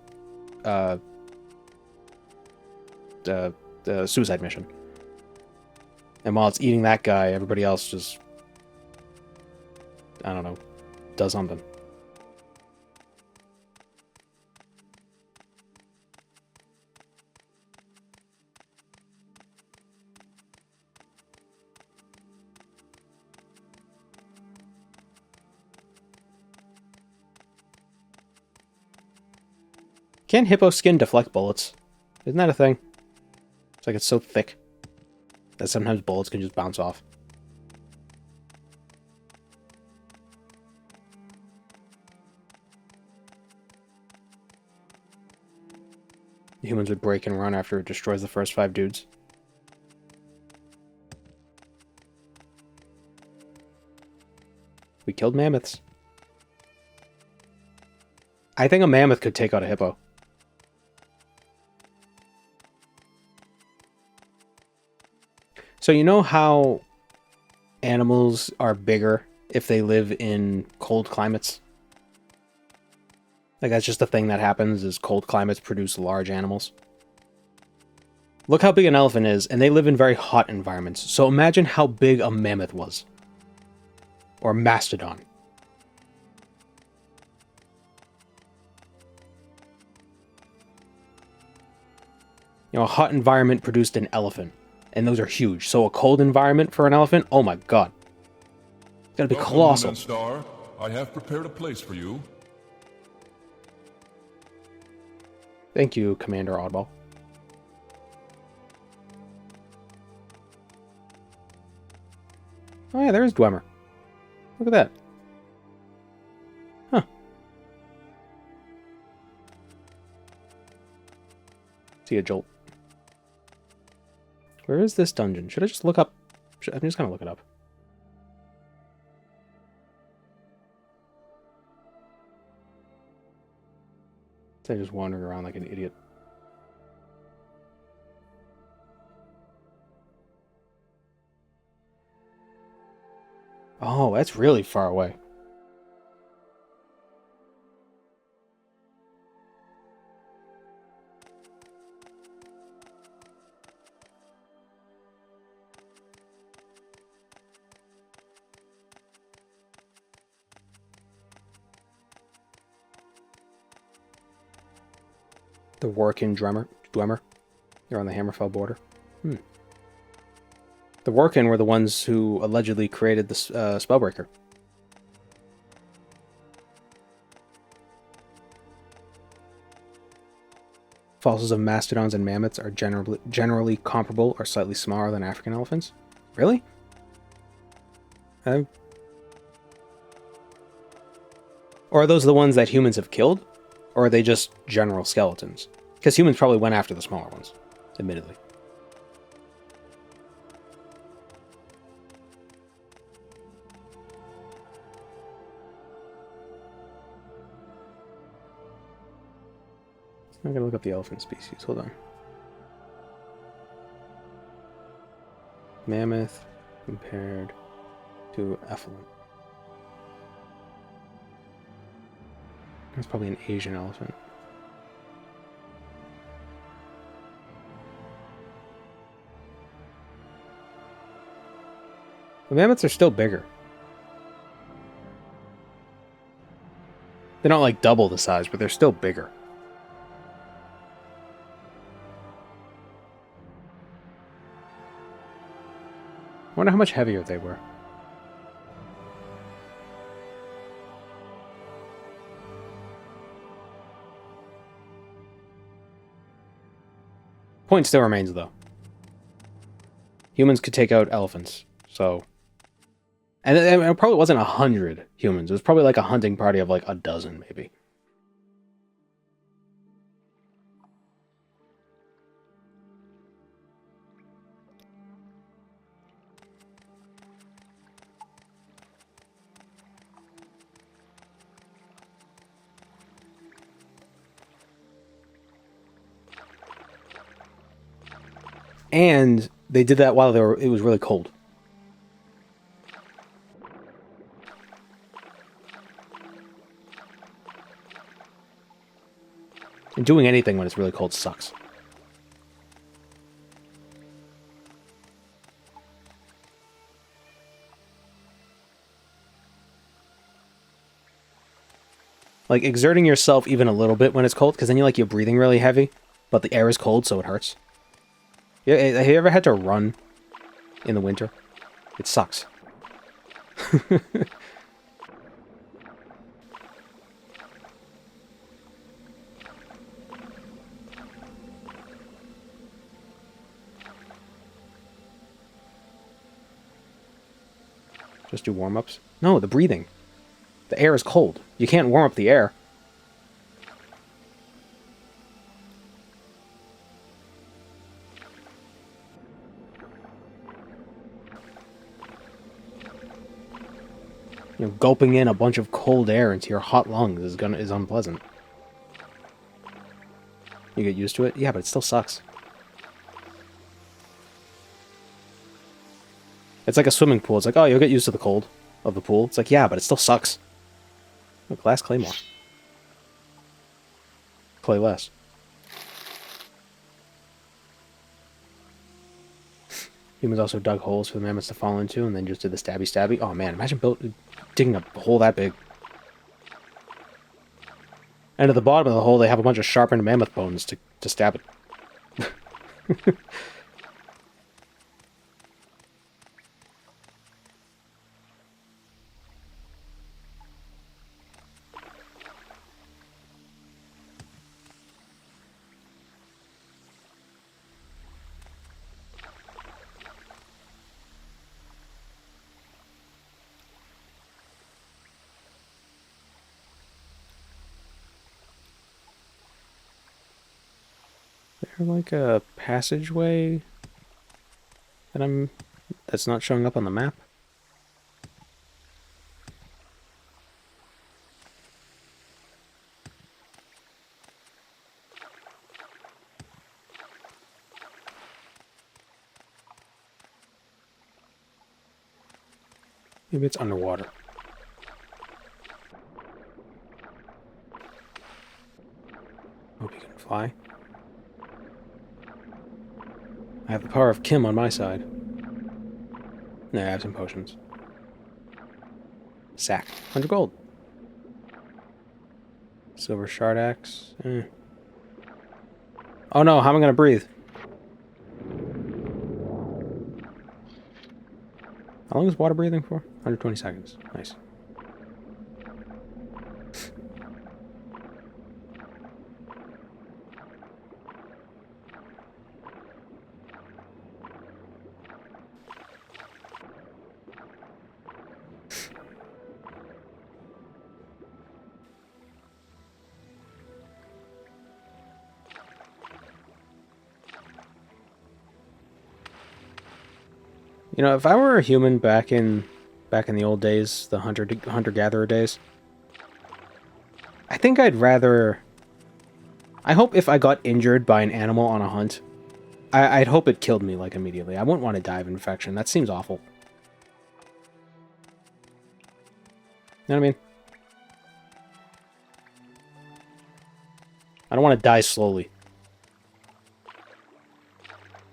suicide mission. And while it's eating that guy, everybody else just... I don't know. Does something. Can hippo skin deflect bullets? Isn't that a thing? It's like it's so thick that sometimes bullets can just bounce off. Humans would break and run after it destroys the first 5 dudes. We killed mammoths. I think a mammoth could take out a hippo. So you know how animals are bigger if they live in cold climates? Like that's just a thing that happens, is cold climates produce large animals. Look how big an elephant is, and they live in very hot environments. So imagine how big a mammoth was. Or a mastodon. You know, a hot environment produced an elephant. And those are huge. So a cold environment for an elephant? Oh my god. It's gotta be colossal. Dragonstar, I have prepared a place for you. Thank you, Commander Oddball. Oh yeah, there's Dwemer. Look at that. Huh. See a jolt. Where is this dungeon? Should I just look up? I'm just gonna look it up. I'm just wandering around like an idiot. Oh, that's really far away. The Workin Dwemer. They're on the Hammerfell border. The Workin were the ones who allegedly created the Spellbreaker. Fossils of mastodons and mammoths are generally comparable or slightly smaller than African elephants. Really? Or are those the ones that humans have killed? Or are they just general skeletons? Because humans probably went after the smaller ones, admittedly. I gotta look up the elephant species. Hold on. Mammoth compared to effluent. That's probably an Asian elephant. The mammoths are still bigger. They don't like double the size, but they're still bigger. I wonder how much heavier they were. Point still remains, though. Humans could take out elephants, so... And it probably wasn't 100 humans. It was probably like a hunting party of like a dozen, maybe. And they did that while it was really cold. And doing anything when it's really cold sucks. Like, exerting yourself even a little bit when it's cold, because then you're breathing really heavy, but the air is cold, so it hurts. Yeah, have you ever had to run in the winter? It sucks. Just do warm-ups? No, the breathing. The air is cold. You can't warm up the air. Gulping in a bunch of cold air into your hot lungs is unpleasant. You get used to it? Yeah, but it still sucks. It's like a swimming pool. It's like, oh, you'll get used to the cold of the pool. It's like, yeah, but it still sucks. Oh, glass claymore. Play less. Humans also dug holes for the mammoths to fall into and then just did the stabby stabby. Oh man, imagine digging a hole that big. And at the bottom of the hole, they have a bunch of sharpened mammoth bones to stab it. Like a passageway that's not showing up on the map? Maybe it's underwater. Hope you can fly. I have the power of Kim on my side. No, I have some potions. Sack. 100 gold. Silver shard axe. Oh no, how am I going to breathe? How long is water breathing for? 120 seconds. Nice. You know, if I were a human back in the old days, the hunter-gatherer days, I think I'd rather I hope if I got injured by an animal on a hunt, I'd hope it killed me, like, immediately. I wouldn't want to die of infection. That seems awful. You know what I mean? I don't want to die slowly.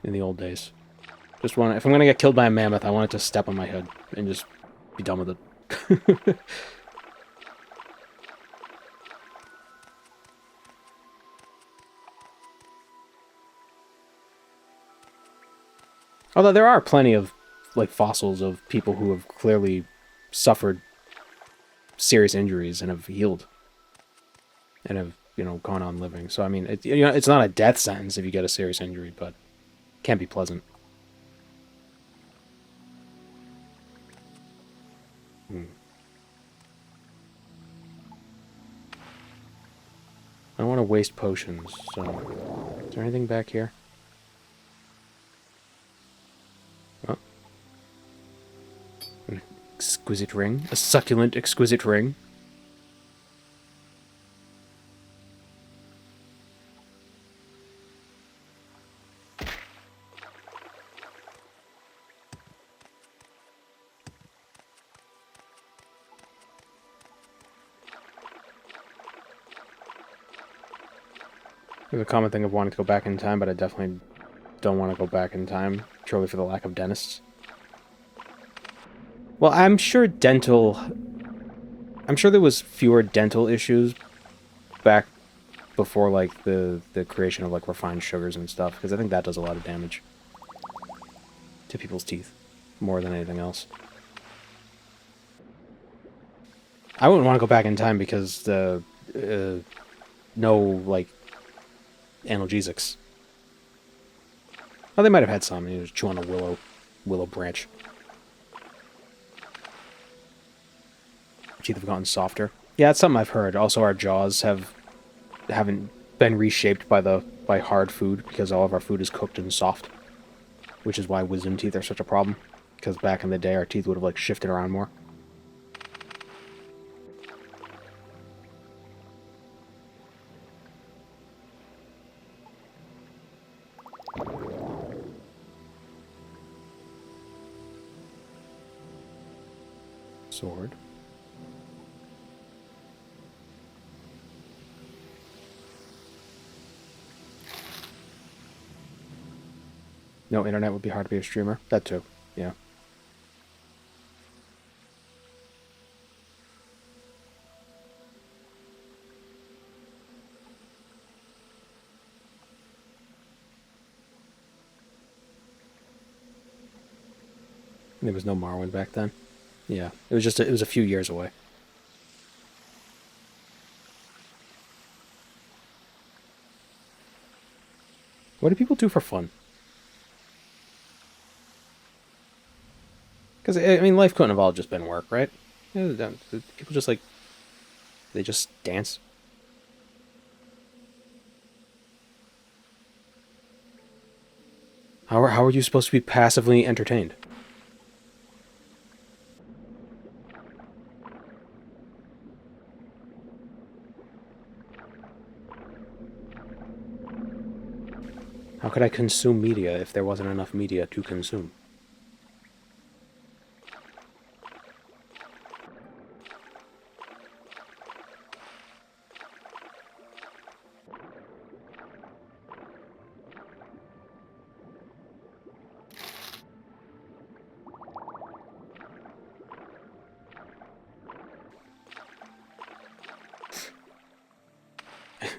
In the old days. Just want, if I'm gonna get killed by a mammoth, I want it to step on my head and just be done with it. Although there are plenty of, like, fossils of people who have clearly suffered serious injuries and have healed. And have, you know, gone on living. So, I mean, you know, it's not a death sentence if you get a serious injury, but it can be pleasant. I don't want to waste potions, so... Is there anything back here? Oh. An exquisite ring. A succulent, exquisite ring. There's a common thing of wanting to go back in time, but I definitely don't want to go back in time, purely for the lack of dentists. Well, I'm sure there was fewer dental issues back before, like, the creation of, like, refined sugars and stuff, because I think that does a lot of damage to people's teeth, more than anything else. I wouldn't want to go back in time because the, no, like, analgesics. Oh, they might have had some. You just chew on a willow branch. Teeth have gotten softer. Yeah, that's something I've heard. Also, our jaws haven't been reshaped by hard food because all of our food is cooked and soft, which is why wisdom teeth are such a problem. Because back in the day, our teeth would have, like, shifted around more. Sword. No internet would be hard to be a streamer. That too, yeah. There was no Morrowind back then. Yeah, it was it was a few years away. What do people do for fun? Because, I mean, life couldn't have all just been work, right? People just, like, they just dance. How are you supposed to be passively entertained? How could I consume media if there wasn't enough media to consume?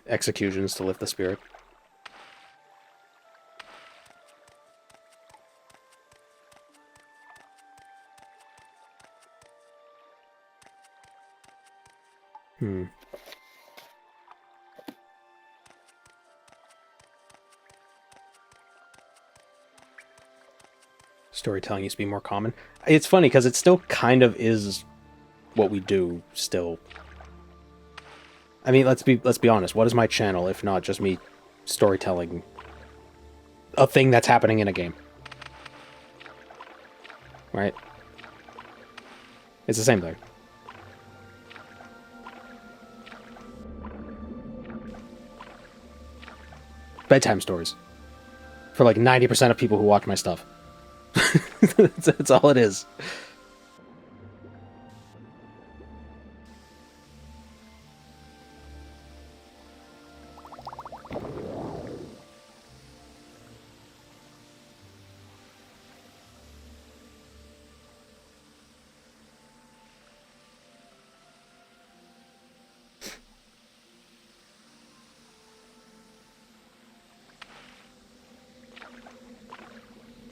Executions to lift the spirit. Storytelling used to be more common. It's funny because it still kind of is what we do still. I mean, let's be honest. What is my channel if not just me storytelling a thing that's happening in a game? Right? It's the same thing. bedtime stories for like 90% of people who watch my stuff. That's all it is.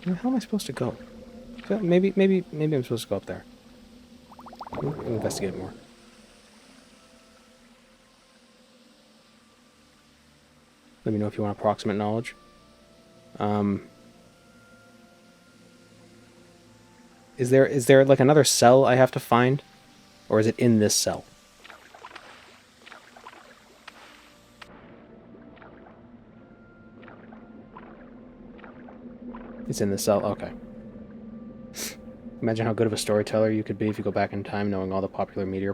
Where the hell am I supposed to go? Maybe I'm supposed to go up there. Investigate more. Let me know if you want approximate knowledge. Is there like another cell I have to find? Or is it in this cell? It's in the cell? Okay. Imagine how good of a storyteller you could be if you go back in time knowing all the popular media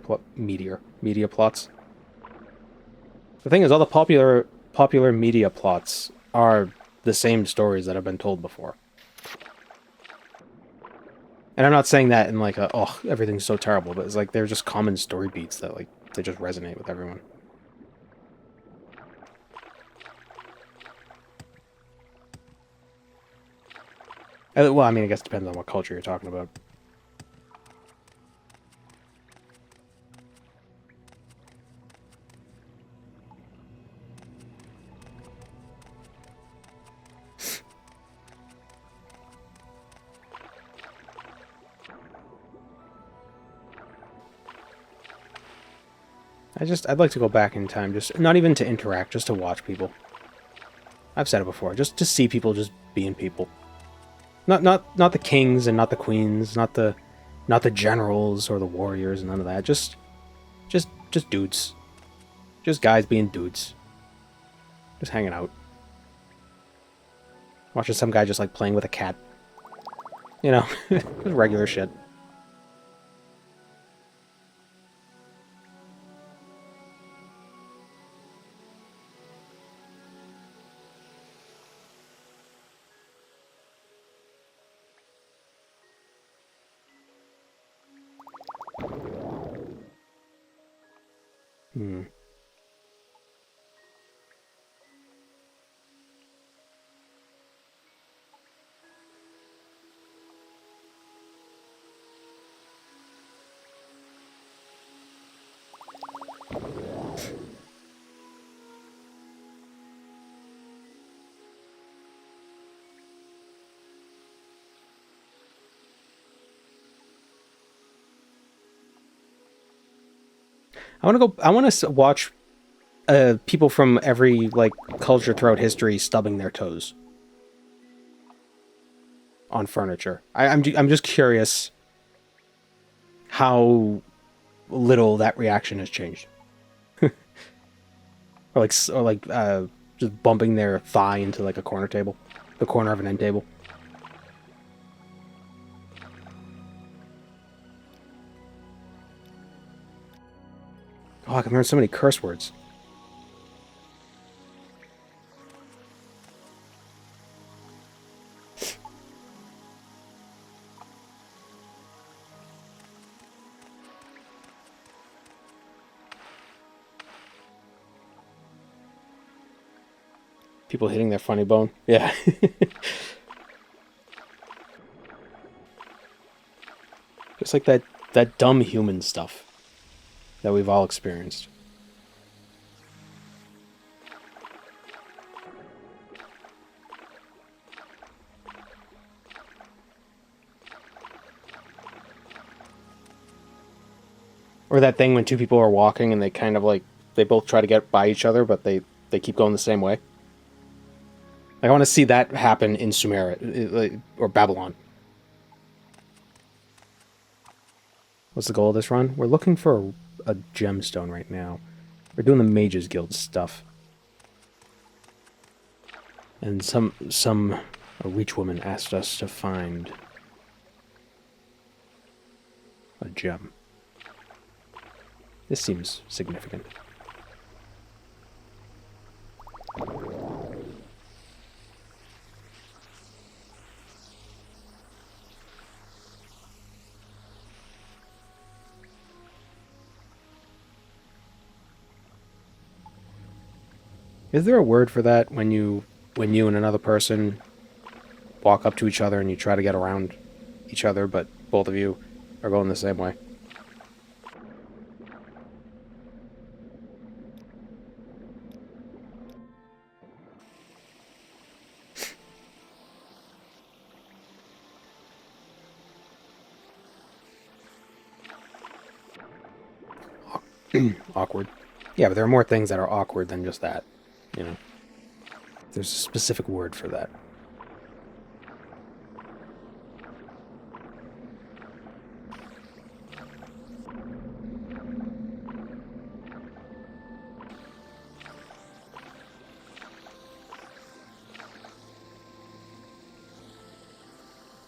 plots. The thing is, all the popular media plots are the same stories that have been told before. And I'm not saying that in like a, oh, everything's so terrible, but it's like they're just common story beats that like, they just resonate with everyone. Well, I mean, I guess it depends on what culture you're talking about. I'd like to go back in time, just not even to interact, just to watch people. I've said it before, just to see people just being people. Not the kings and not the queens, not the generals or the warriors, none of that. Just dudes. Just guys being dudes. Just hanging out. Watching some guy just like playing with a cat. You know, just regular shit. I want to watch people from every like culture throughout history stubbing their toes on furniture. I'm just curious how little that reaction has changed. or like just bumping their thigh into like a corner table, the corner of an end table. Oh, I can learn so many curse words. People hitting their funny bone. Yeah. Just like that dumb human stuff that we've all experienced. Or that thing when two people are walking and they kind of like, they both try to get by each other, but they keep going the same way. Like, I want to see that happen in Sumeria, or Babylon. What's the goal of this run? We're looking for a gemstone right now. We're doing the Mages Guild stuff. And a witch woman asked us to find a gem. This seems significant. Is there a word for that when you and another person walk up to each other and you try to get around each other, but both of you are going the same way? Awkward. Yeah, but there are more things that are awkward than just that, you know. There's a specific word for that.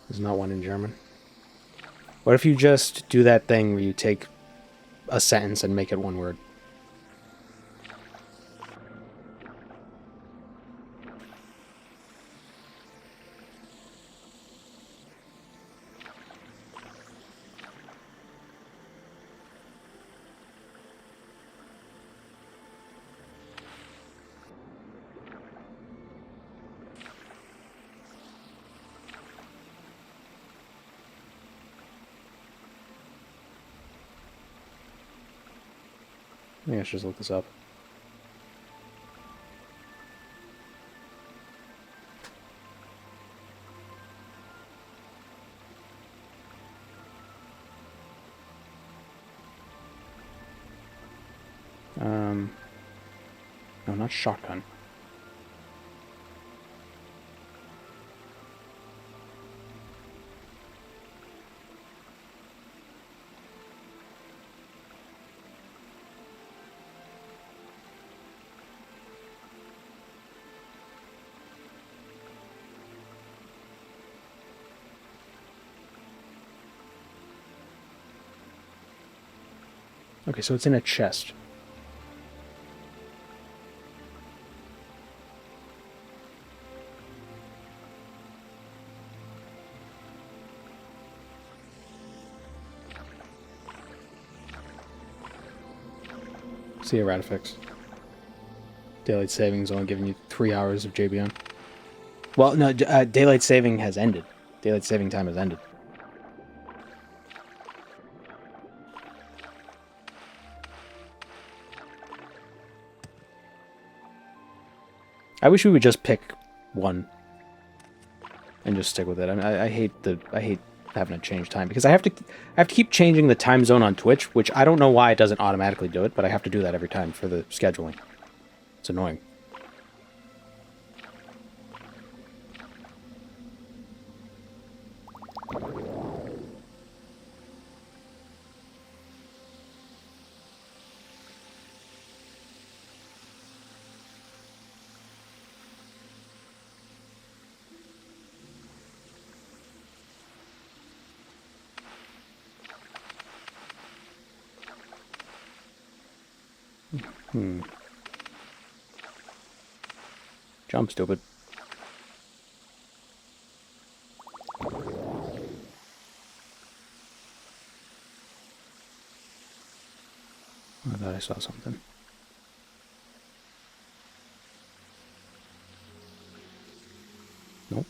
There's not one in German. What if you just do that thing where you take a sentence and make it one word? I think I should just look this up. No, not shotgun. Okay, so it's in a chest. See you, Radifix. Daylight savings only giving you 3 hours of JBN. Well, no, daylight saving has ended. Daylight saving time has ended. I wish we would just pick one and just stick with it. I mean, I hate having to change time because I have to keep changing the time zone on Twitch, which I don't know why it doesn't automatically do it, but I have to do that every time for the scheduling. It's annoying. Jump, stupid. I thought I saw something. Nope.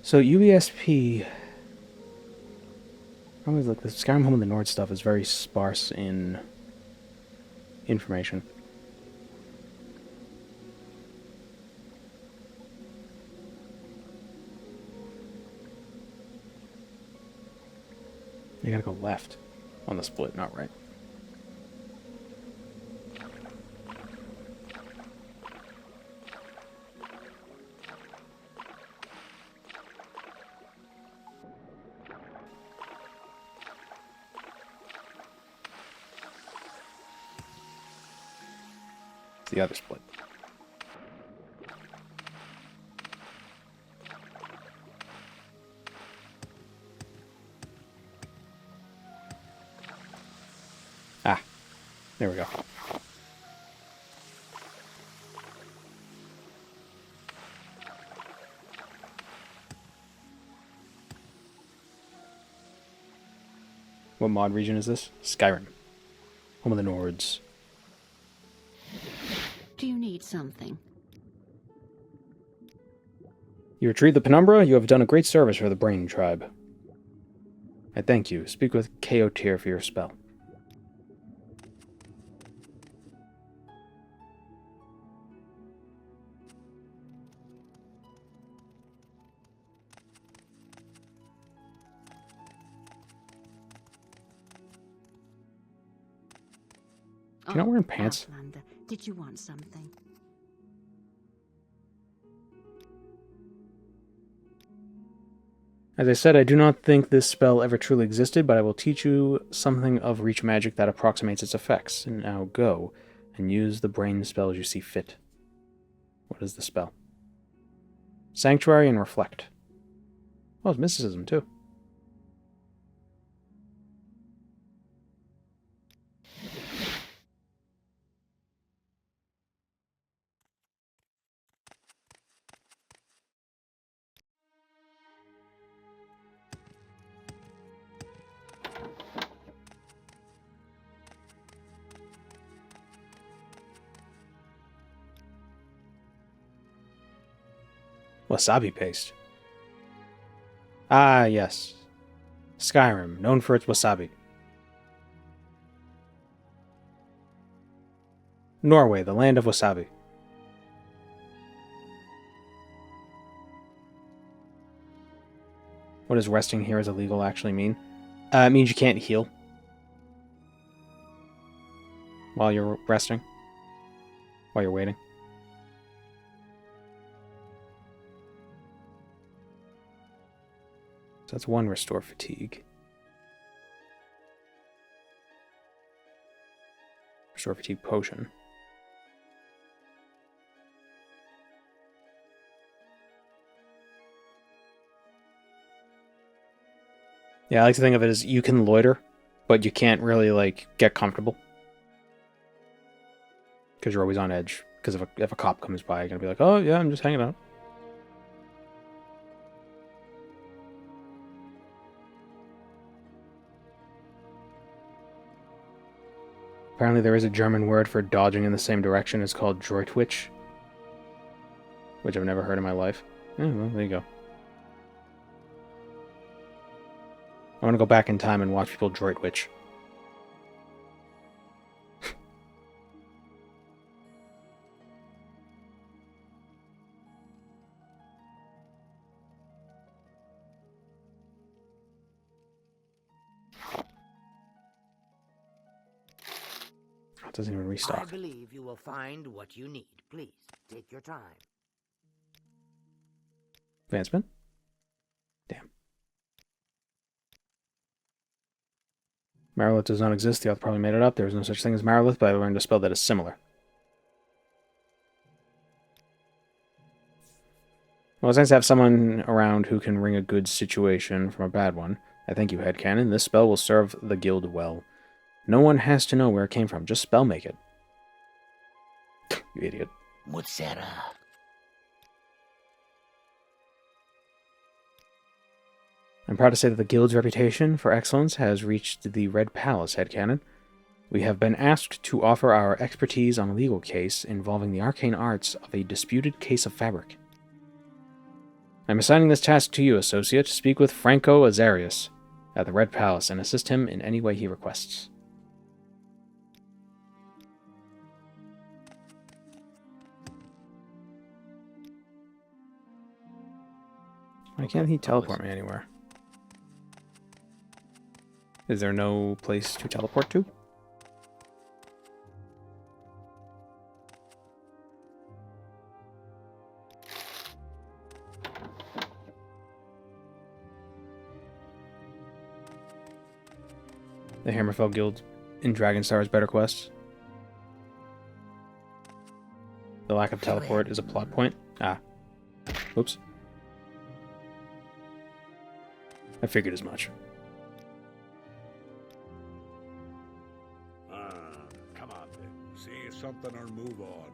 So UBSP... Always look, the Skyrim Home of the North stuff is very sparse in information. You gotta go left on the split, not right. The other split. Ah, there we go. What mod region is this? Skyrim. Home of the Nords. Do you need something? You retrieved the Penumbra. You have done a great service for the Brain Tribe. I thank you. Speak with Kaotir for your spell. You're not wearing pants. Outlander, did you want something? As I said, I do not think this spell ever truly existed, but I will teach you something of Reach magic that approximates its effects. And now go and use the brain spells you see fit. What is the spell? Sanctuary and Reflect. Oh, it's mysticism too. Wasabi paste. Ah, yes. Skyrim, known for its wasabi. Norway, the land of wasabi. What does resting here as illegal actually mean? It means you can't heal while you're resting, while you're waiting. So that's one restore fatigue. Restore fatigue potion. Yeah, I like to think of it as you can loiter, but you can't really, like, get comfortable. Because you're always on edge. Because if a cop comes by, you're going to be like, oh, yeah, I'm just hanging out. Apparently there is a German word for dodging in the same direction. It's called Droitwitch. Which I've never heard in my life. Yeah, well, there you go. I want to go back in time and watch people Droitwitch. It doesn't even restock. I believe you will find what you need. Please, take your time. Advancement? Damn. Marilith does not exist. The author probably made it up. There is no such thing as Marilith, but I learned a spell that is similar. Well, it's nice to have someone around who can wring a good situation from a bad one. I thank you, headcanon. This spell will serve the guild well. No one has to know where it came from. Just spell make it. You idiot. Mutsera. I'm proud to say that the guild's reputation for excellence has reached the Red Palace, headcanon. We have been asked to offer our expertise on a legal case involving the arcane arts of a disputed case of fabric. I'm assigning this task to you, associate. Speak with Franco Azarius at the Red Palace and assist him in any way he requests. Why can't he teleport me anywhere? Is there no place to teleport to? The Hammerfell Guild in Dragonstar has better quests. The lack of teleport is a plot point. Ah. Oops. I figured as much. Come on then. See something or move on.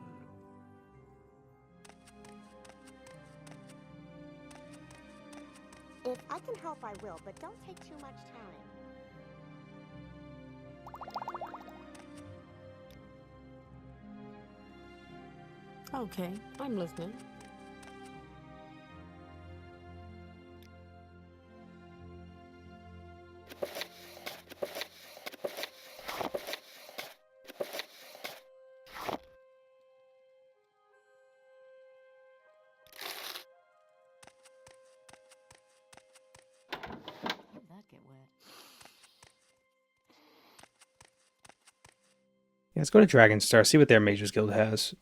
If I can help, I will, but don't take too much time. Okay, I'm listening. How'd that get wet? Yeah, let's go to Dragonstar, see what their Mages Guild has.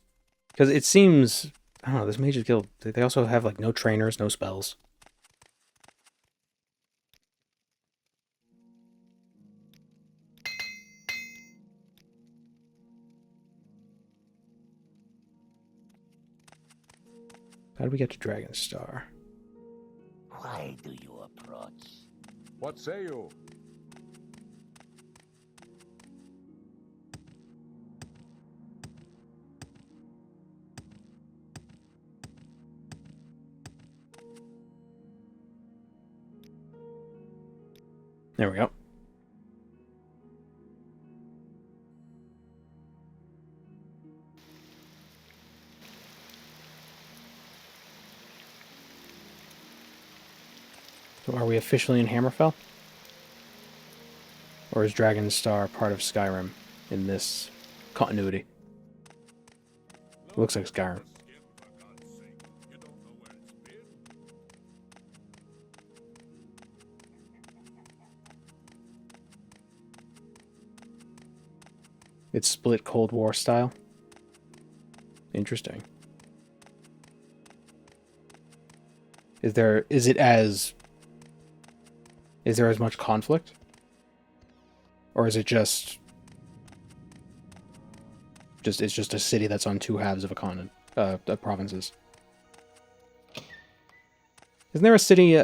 Because it seems, I don't know, this Mages Guild, they also have like no trainers, no spells. How do we get to Dragonstar? Why do you approach? What say you? There we go. So are we officially in Hammerfell? Or is Dragonstar part of Skyrim in this continuity? It looks like Skyrim. It's split Cold War style. Interesting. Is there as much conflict? Or is it just it's just a city that's on two halves of a continent, of provinces? Isn't there a city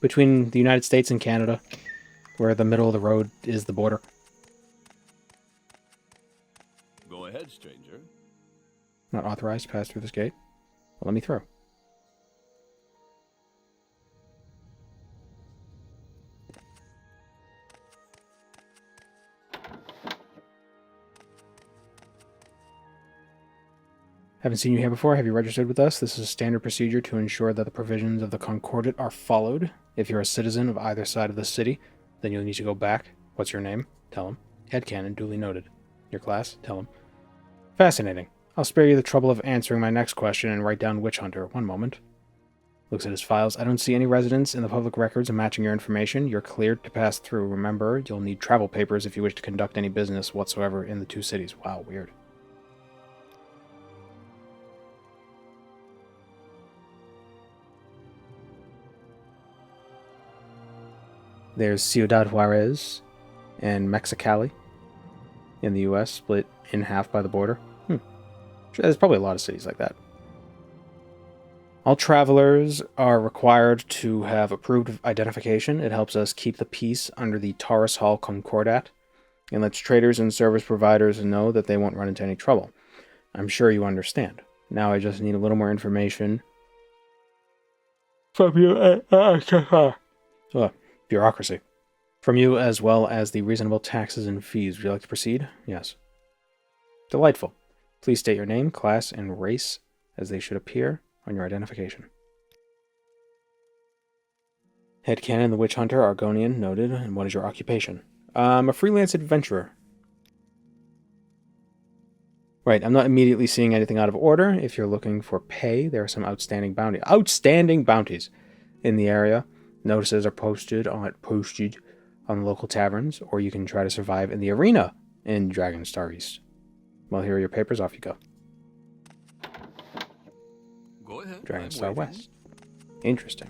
between the United States and Canada where the middle of the road is the border? Go ahead, stranger. Not authorized to pass through this gate? Well, let me through. Haven't seen you here before. Have you registered with us? This is a standard procedure to ensure that the provisions of the Concordat are followed. If you're a citizen of either side of the city, then you'll need to go back. What's your name? Tell him. Headcanon, duly noted. Your class? Tell him. Fascinating. I'll spare you the trouble of answering my next question and write down Witch Hunter. One moment. Looks at his files. I don't see any residents in the public records matching your information. You're cleared to pass through. Remember, you'll need travel papers if you wish to conduct any business whatsoever in the two cities. Wow, weird. There's Ciudad Juarez and Mexicali in the U.S., split in half by the border. There's probably a lot of cities like that. All travelers are required to have approved identification. It helps us keep the peace under the Taurus Hall Concordat and lets traders and service providers know that they won't run into any trouble. I'm sure you understand. Now I just need a little more information from you. Bureaucracy. From you, as well as the reasonable taxes and fees. Would you like to proceed? Yes. Delightful. Please state your name, class, and race as they should appear on your identification. Headcanon, the Witch Hunter, Argonian, noted. And what is your occupation? I'm a freelance adventurer. Right, I'm not immediately seeing anything out of order. If you're looking for pay, there are some outstanding bounties in the area. Notices are posted on local taverns, or you can try to survive in the arena in Dragonstar East. Well, here are your papers. Off you go. Go ahead. Dragonstar West. Interesting.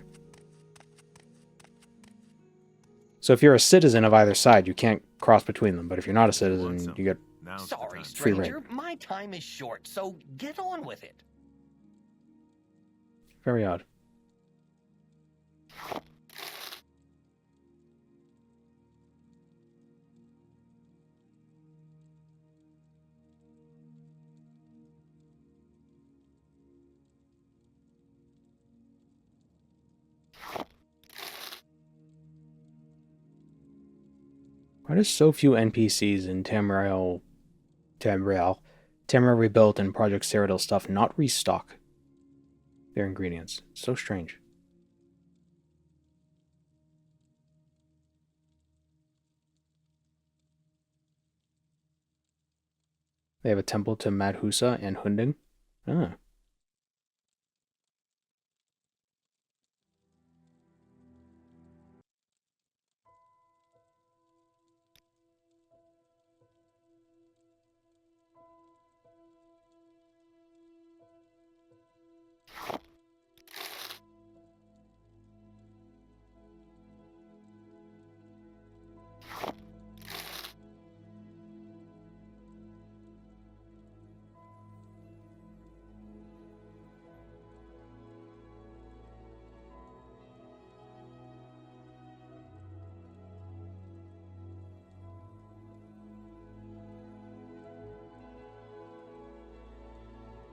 So if you're a citizen of either side, you can't cross between them. But if you're not a citizen, you get Sorry, free stranger. reign. My time is short, so get on with it. Very odd. Why are so few NPCs in Tamriel Tamara Rebuilt and Project Cyrodiil stuff not restock their ingredients. So strange. They have a temple to Madhusa and Hunding. Ah.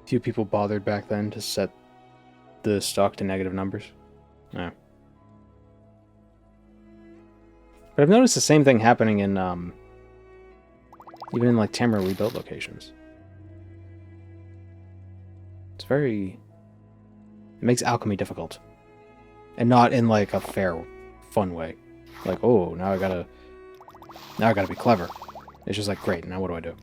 Few people bothered back then to set the stock to negative numbers. Yeah. But I've noticed the same thing happening in, even in, like, Tamara Rebuilt locations. It's very... It makes alchemy difficult. And not in, like, a fair, fun way. Like, oh, now I gotta be clever. It's just like, great, now what do I do?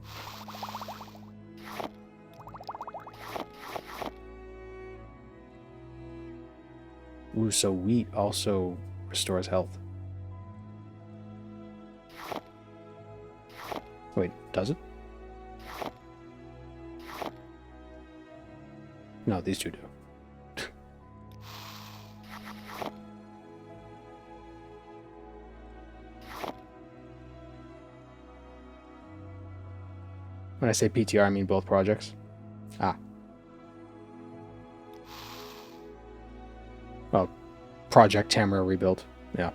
Ooh, so wheat also restores health. Wait, does it? No, these two do. When I say PTR, I mean both projects. Ah. Well, Project Tamara Rebuilt. Yeah.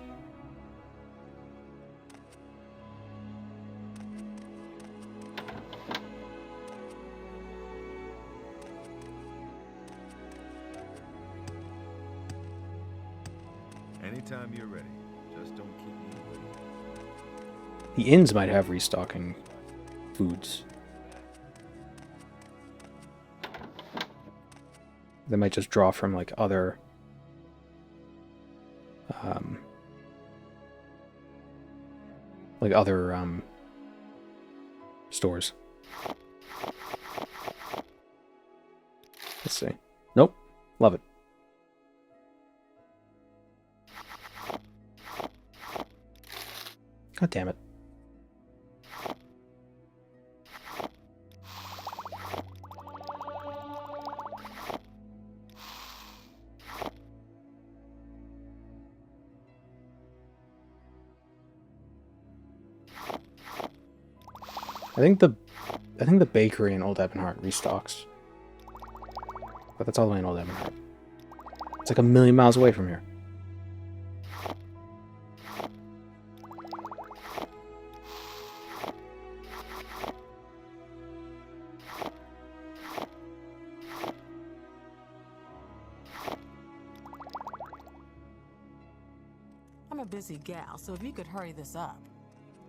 Anytime you're ready. Just don't keep me waiting. The inns might have restocking foods. They might just draw from, like, other... stores. Let's see. Nope. Love it. God damn it. I think the bakery in Old Ebonheart restocks. But that's all the way in Old Ebonheart. It's like 1,000,000 miles away from here. I'm a busy gal, so if you could hurry this up.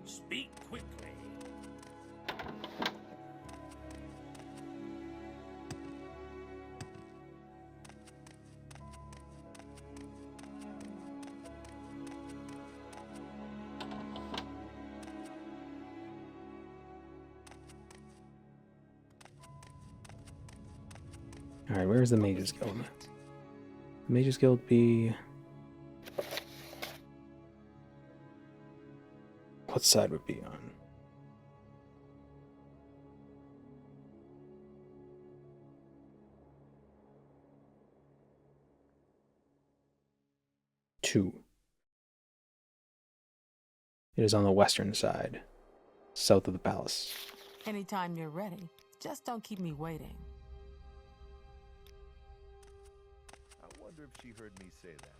Speak quickly. Alright, where's the Mages Guild? The Mages Guild be... What side would it be on? Two. It is on the western side, south of the palace. Anytime you're ready. Just don't keep me waiting. I wonder if she heard me say that.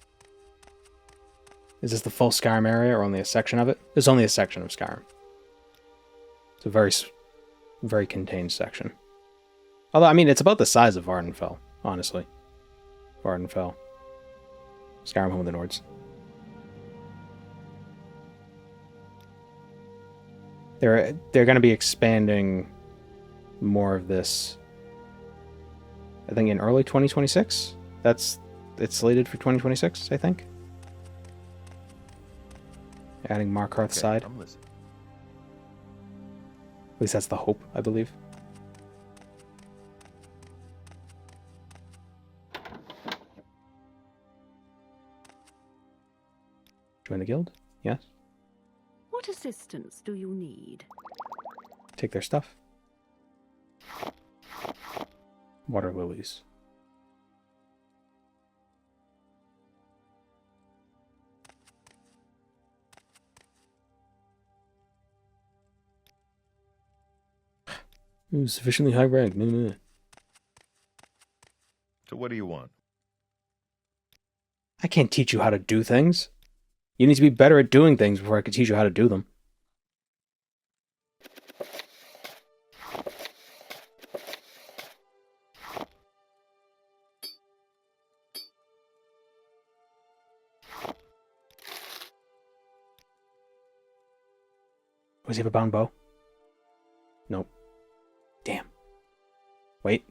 Is this the full Skyrim area or only a section of it? It's only a section of Skyrim. It's a very contained section. Although, I mean, it's about the size of Vardenfell, honestly. Vardenfell. Skyrim Home of the Nords. They're going to be expanding more of this. I think in early 2026. It's slated for 2026, I think. Adding Markarth's side. I'm listening. At least that's the hope, I believe. Join the guild? Yes. What assistance do you need? Take their stuff. Water lilies. Ooh, sufficiently high rank. So what do you want? I can't teach you how to do things. You need to be better at doing things before I can teach you how to do them. Does he have a bound bow? Nope. Damn. Wait.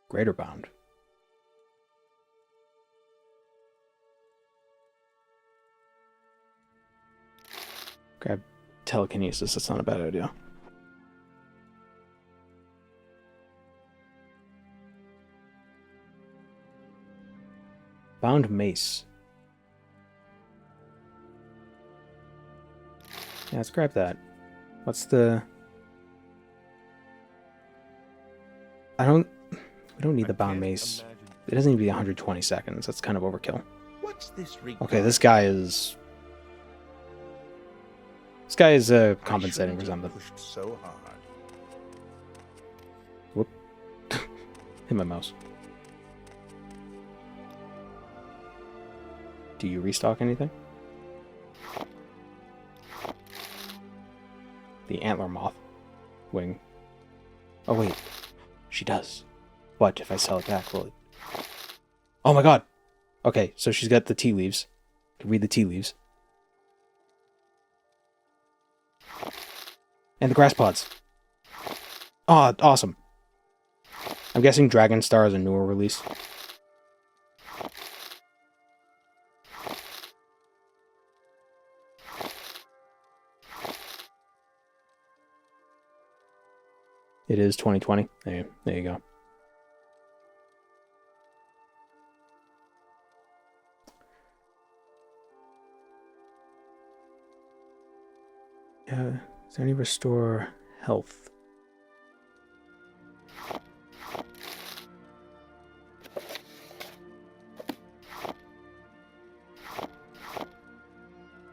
Greater bound. Grab telekinesis. That's not a bad idea. Bound mace. Yeah, let's grab that. What's the... We don't need the bound mace. It doesn't need to be 120 seconds. That's kind of overkill. What's this Okay, this guy is... This guy is compensating for something. Pushed so hard. Whoop. Hit my mouse. Do you restock anything? The antler moth wing. Oh wait, she does. What if I sell it back? Will it... Oh my god! Okay, so she's got the tea leaves. I can read the tea leaves. And the grass pods. Oh, awesome. I'm guessing Dragonstar is a newer release. It is 2020. There you go. Is there any restore health?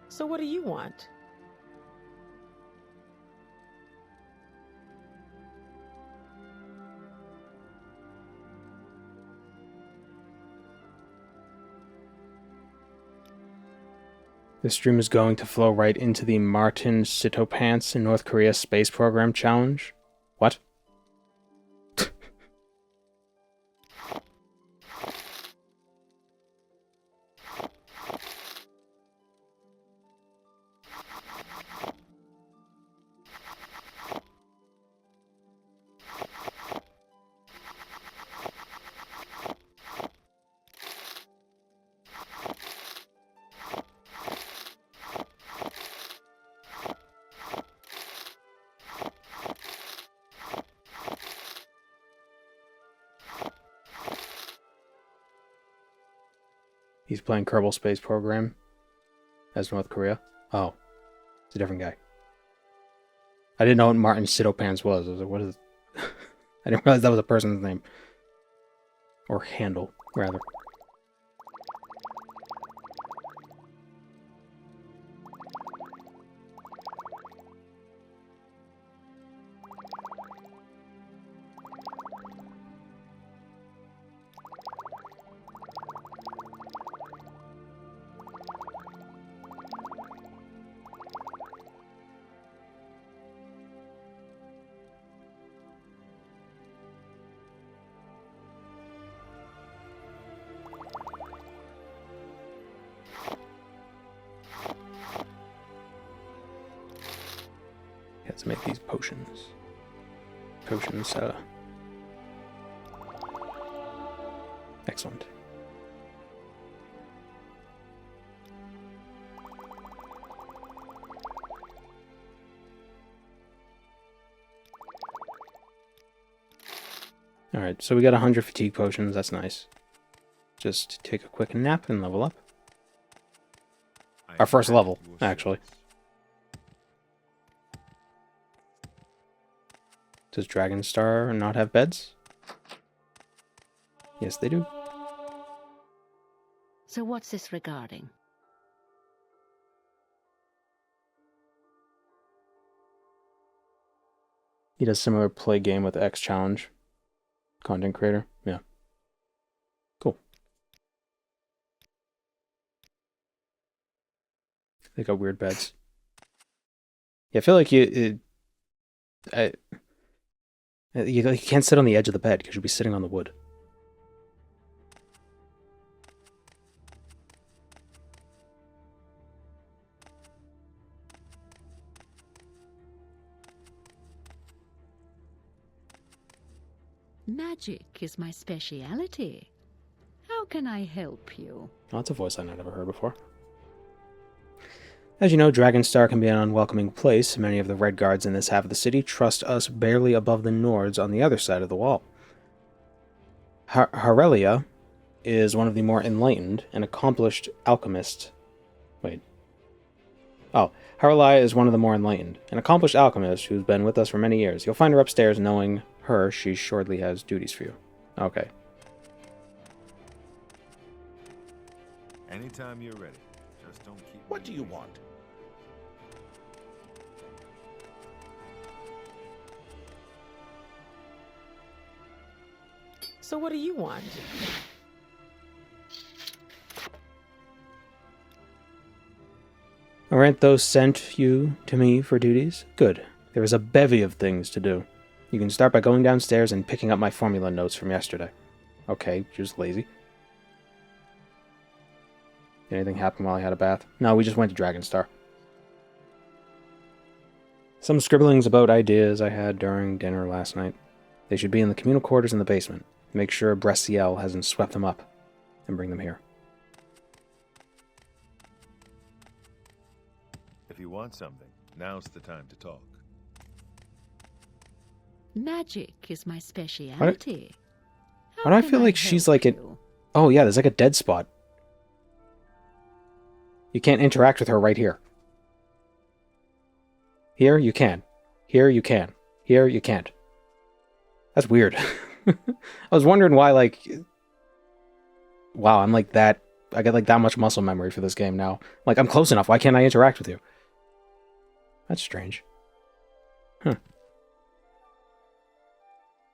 So what do you want? This stream is going to flow right into the Martin Sitopants in North Korea Space Program Challenge. What? He's playing Kerbal Space Program as North Korea. Oh, it's a different guy. I didn't know what Martin Sitopants was. I was like, what is... I didn't realize that was a person's name. Or handle, rather. Let's make these potions. potions. Excellent. Alright, so we got 100 fatigue potions, that's nice. Just take a quick nap and level up. Our first level, actually. Does Dragonstar not have beds? Yes, they do. So what's this regarding? He does similar play game with X Challenge. Content creator, yeah. Cool. They got weird beds. Yeah, I feel like you can't sit on the edge of the bed because you'll be sitting on the wood. Magic is my speciality. How can I help you? Oh, that's a voice I've never heard before. As you know, Dragonstar can be an unwelcoming place. Many of the Red Guards in this half of the city trust us barely above the Nords on the other side of the wall. Harelia is one of the more enlightened and accomplished alchemists. Harelia is one of the more enlightened and accomplished alchemists who's been with us for many years. You'll find her upstairs. Knowing her, she shortly has duties for you. Okay. Anytime you're ready. Just don't keep. What do you want? So what do you want? Aren't those sent you to me for duties? Good. There is a bevy of things to do. You can start by going downstairs and picking up my formula notes from yesterday. Okay, she was lazy. Did anything happen while I had a bath? No, we just went to Dragonstar. Some scribblings about ideas I had during dinner last night. They should be in the communal quarters in the basement. Make sure Bressiel hasn't swept them up, and bring them here. If you want something, now's the time to talk. Magic is my speciality. Why do I feel like she's like an... Oh yeah, there's like a dead spot. You can't interact with her right here. Here, you can. Here, you can. Here, you can't. That's weird. I was wondering why, like... Wow, I'm like that... I get like that much muscle memory for this game now. Like, I'm close enough. Why can't I interact with you? That's strange. Huh.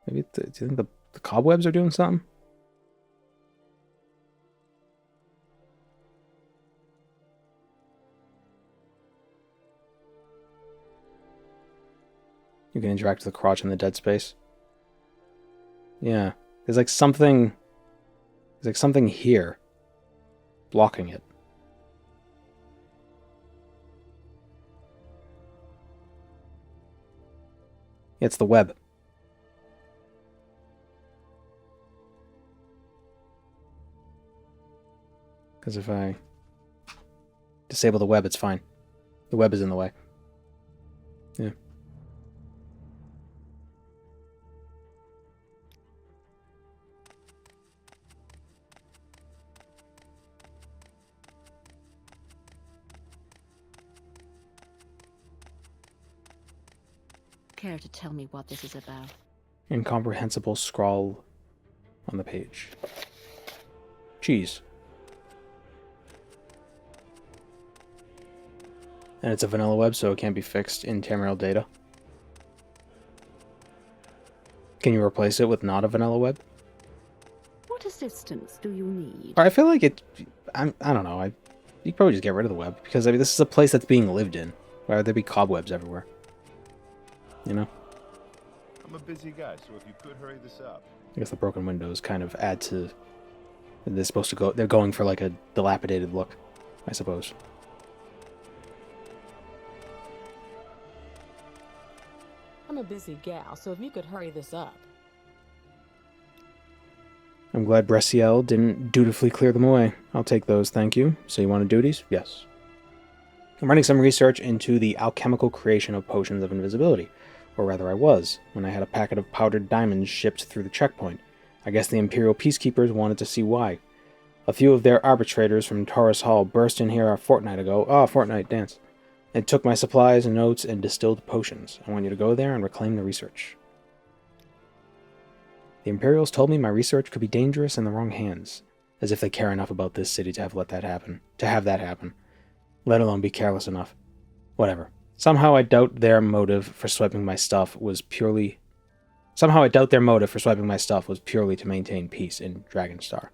Maybe, do you think the cobwebs are doing something? You can interact with the crotch in the dead space. Yeah. There's like something... There's like something here. Blocking it. It's the web. Because if I disable the web, it's fine. The web is in the way. Yeah. Care to tell me what this is about? Incomprehensible scrawl on the page. Cheese. And it's a vanilla web, so it can't be fixed in Tamriel data. Can you replace it with not a vanilla web? What assistance do you need? I feel like it... I don't know. You could probably just get rid of the web. Because, I mean, this is a place that's being lived in. Why would there be cobwebs everywhere? You know? I'm a busy guy, so if you could hurry this up. I guess the broken windows kind of add to... They're supposed to go... They're going for, like, a dilapidated look, I suppose. I'm a busy gal, so if you could hurry this up. I'm glad Bressiel didn't dutifully clear them away. I'll take those, thank you. So you wanted duties? Yes. I'm running some research into the alchemical creation of potions of invisibility. Or rather I was, when I had a packet of powdered diamonds shipped through the checkpoint. I guess the Imperial Peacekeepers wanted to see why. A few of their arbitrators from Taurus Hall burst in here a fortnight ago. Ah, fortnight dance. And took my supplies and notes and distilled potions. I want you to go there and reclaim the research. The Imperials told me my research could be dangerous in the wrong hands. As if they care enough about this city to have that happen. Let alone be careless enough. Whatever. Somehow I doubt their motive for swiping my stuff was purely to maintain peace in Dragonstar.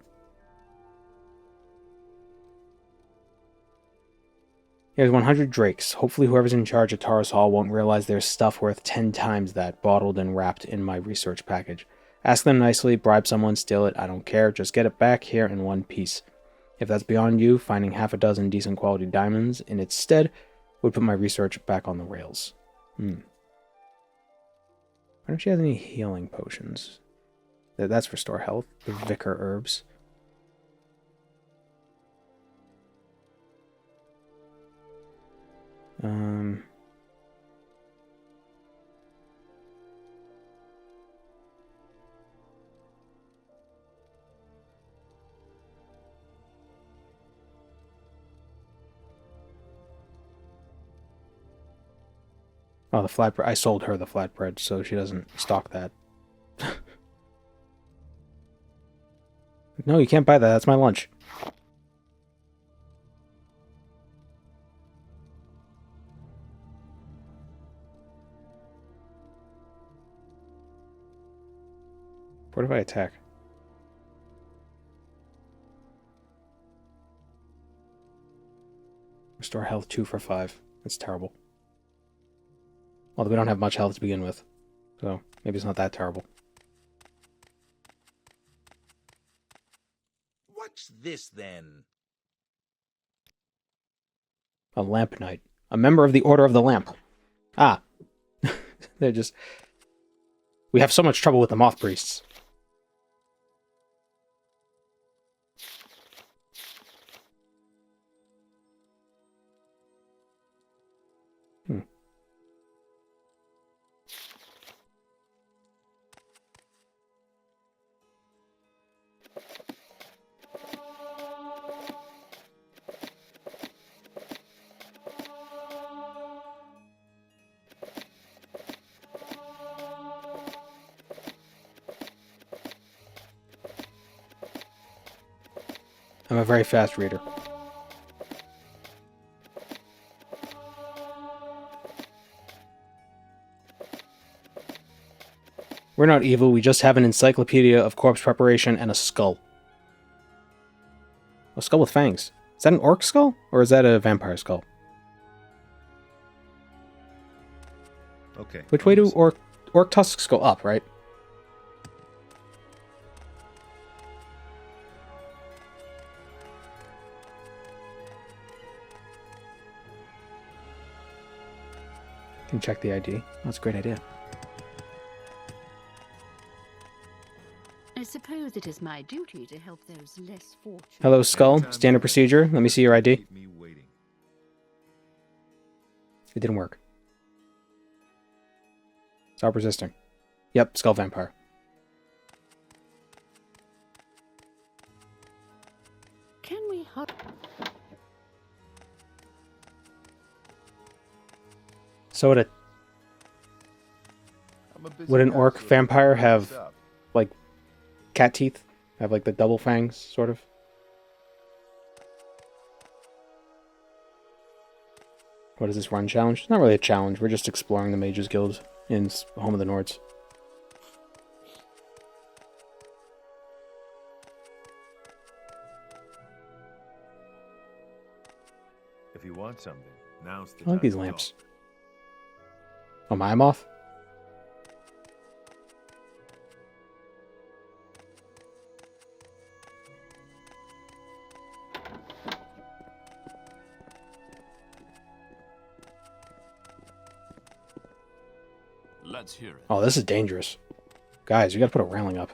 Here's 100 drakes. Hopefully whoever's in charge of Taurus Hall won't realize there's stuff worth 10 times that bottled and wrapped in my research package. Ask them nicely, bribe someone, steal it, I don't care, just get it back here in one piece. If that's beyond you, finding half a dozen decent quality diamonds in its stead would put my research back on the rails. I wonder if she has any healing potions. That's restore health. The Vicar herbs. Oh, the flatbread. I sold her the flatbread, so she doesn't stock that. No, you can't buy that. That's my lunch. What if I attack? Restore health 2 for 5. That's terrible. Although we don't have much health to begin with. So, maybe it's not that terrible. What's this, then? A Lamp Knight. A member of the Order of the Lamp. Ah. They're just... We have so much trouble with the Moth Priests. I'm a very fast reader. We're not evil, we just have an encyclopedia of corpse preparation and a skull. A skull with fangs. Is that an orc skull? Or is that a vampire skull? Okay. Which way do orc tusks go? Up, right? Can check the ID. That's a great idea. I suppose it is my duty to help those less fortunate. Hello, Skull. Standard procedure. Let me see your ID. It didn't work. Stop resisting. Yep, Skull Vampire. Can we So would an orc vampire have, like, cat teeth? Have, like, the double fangs, sort of? What is this run challenge? It's not really a challenge. We're just exploring the Mages Guild in Home of the Nords. If you want something, now's the I like time these to lamps. Oh, my moth? Let's hear it. Oh, this is dangerous. Guys, you gotta put a railing up.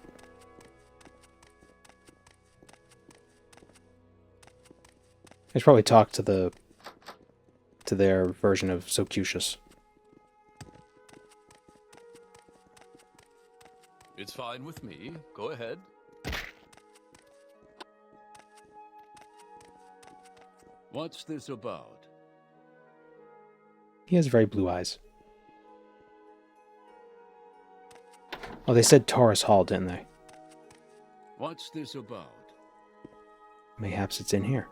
I should probably talk to their version of Socucius. It's fine with me. Go ahead. What's this about? He has very blue eyes. Oh, they said Taurus Hall, didn't they? What's this about? Mayhaps it's in here.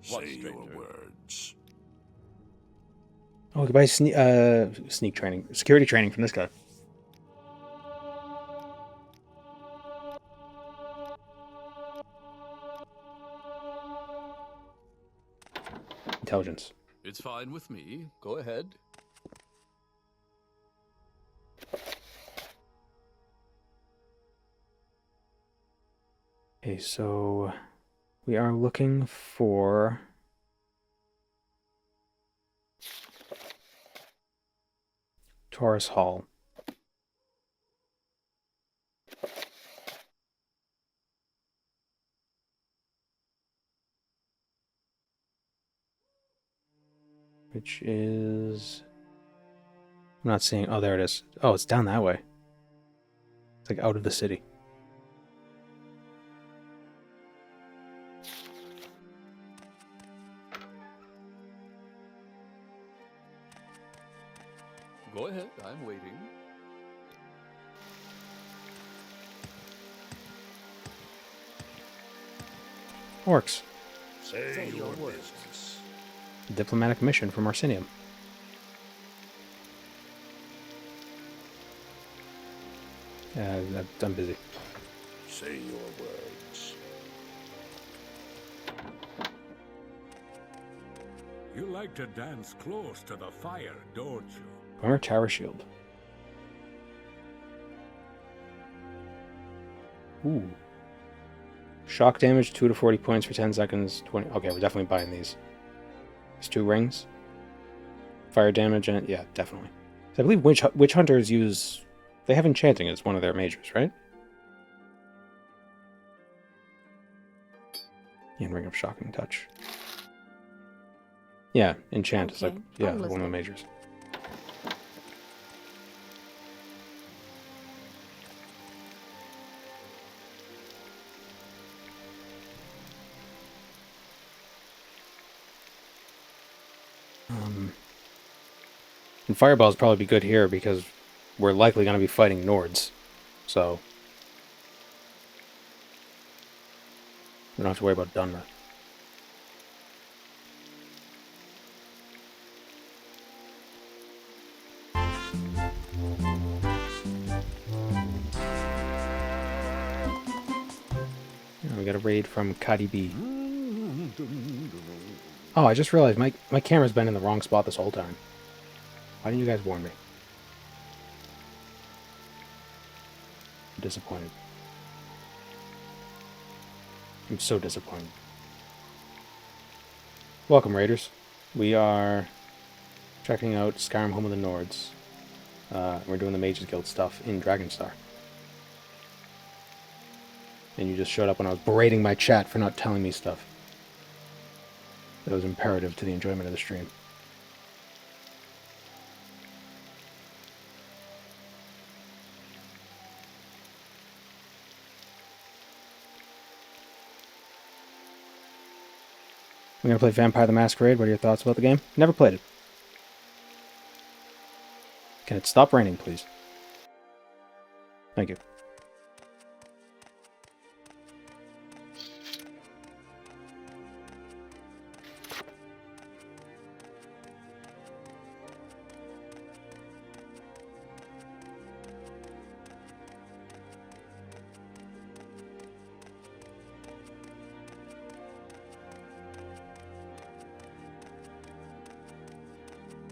Say your words. Oh, we can buy sneak training, security training from this guy. Intelligence. It's fine with me. Go ahead. Okay, so we are looking for Taurus Hall. Which is... I'm not seeing... Oh, there it is. Oh, it's down that way. It's like out of the city. Go ahead. I'm waiting. Orcs. Say your business. Diplomatic mission from Arsinium. I'm busy. Say your words. You like to dance close to the fire, don't you? Armor Tower Shield. Ooh. Shock damage, 2 to 40 points for 10 seconds. 20. Okay, we're definitely buying these. There's 2 rings. Fire damage, and yeah, definitely. So I believe witch hunters use... They have enchanting as one of their majors, right? And Ring of Shocking Touch. Yeah, enchant is like, yeah, one of the majors. And Fireball's probably be good here because we're likely going to be fighting Nords. So we don't have to worry about Dunmer. Yeah, we got a raid from Kadi B. Oh, I just realized my camera's been in the wrong spot this whole time. Why didn't you guys warn me? I'm disappointed. I'm so disappointed. Welcome, Raiders. We are checking out Skyrim Home of the Nords. We're doing the Mages Guild stuff in Dragonstar. And you just showed up when I was berating my chat for not telling me stuff that was imperative to the enjoyment of the stream. We're going to play Vampire the Masquerade. What are your thoughts about the game? Never played it. Can it stop raining, please? Thank you.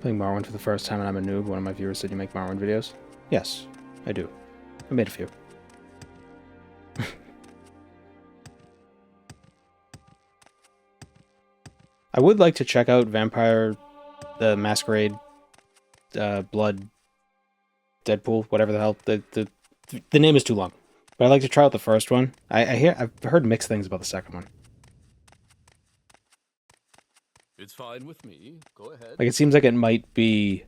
Playing Morrowind for the first time and I'm a noob. One of my viewers said you make Morrowind videos. Yes, I do. I made a few. I would like to check out Vampire the Masquerade Blood Deadpool, whatever the hell. The name is too long. But I'd like to try out the first one. I've heard mixed things about the second one. It's fine with me. Go ahead. Like, it seems like it might be...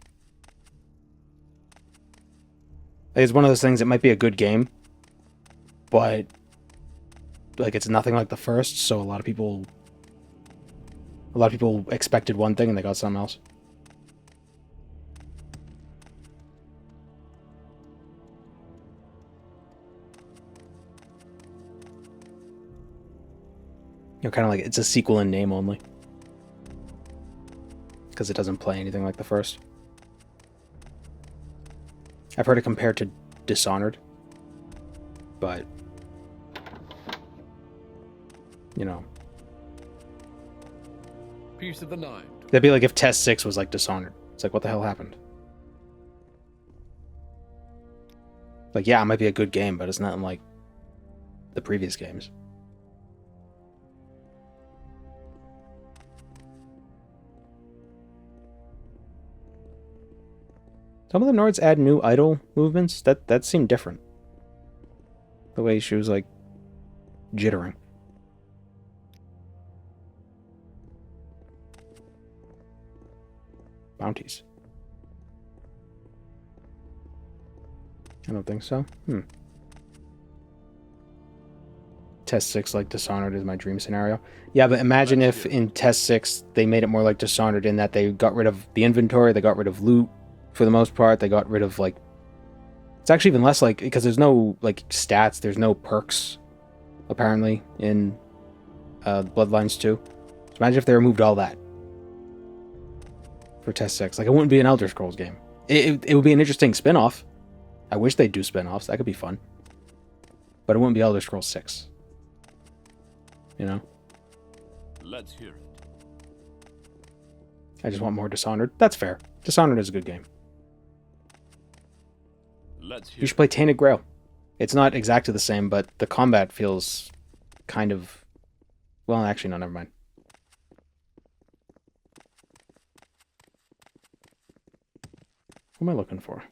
Like, it's one of those things, it might be a good game, but, like, it's nothing like the first, so a lot of people expected one thing and they got something else. You know, kind of like, it's a sequel in name only. Because it doesn't play anything like the first. I've heard it compared to Dishonored. But, you know. Piece of the nine. That'd be like if Test 6 was like Dishonored. It's like, what the hell happened? Like, yeah, it might be a good game, but it's not like the previous games. Some of the Nords add new idle movements. That seemed different. The way she was, like, jittering. Bounties. I don't think so. Test 6 like Dishonored is my dream scenario. Yeah, but imagine if in Test 6 they made it more like Dishonored in that they got rid of the inventory, they got rid of loot. For the most part, they got rid of, like... It's actually even less, like... Because there's no, like, stats. There's no perks, apparently, in Bloodlines 2. So imagine if they removed all that. For Test 6. Like, it wouldn't be an Elder Scrolls game. It would be an interesting spin-off. I wish they'd do spin-offs. That could be fun. But it wouldn't be Elder Scrolls 6. You know? Let's hear it. I just want more Dishonored. That's fair. Dishonored is a good game. You should play Tainted Grail. It's not exactly the same, but the combat feels kind of... Well, actually, no, never mind. What am I looking for?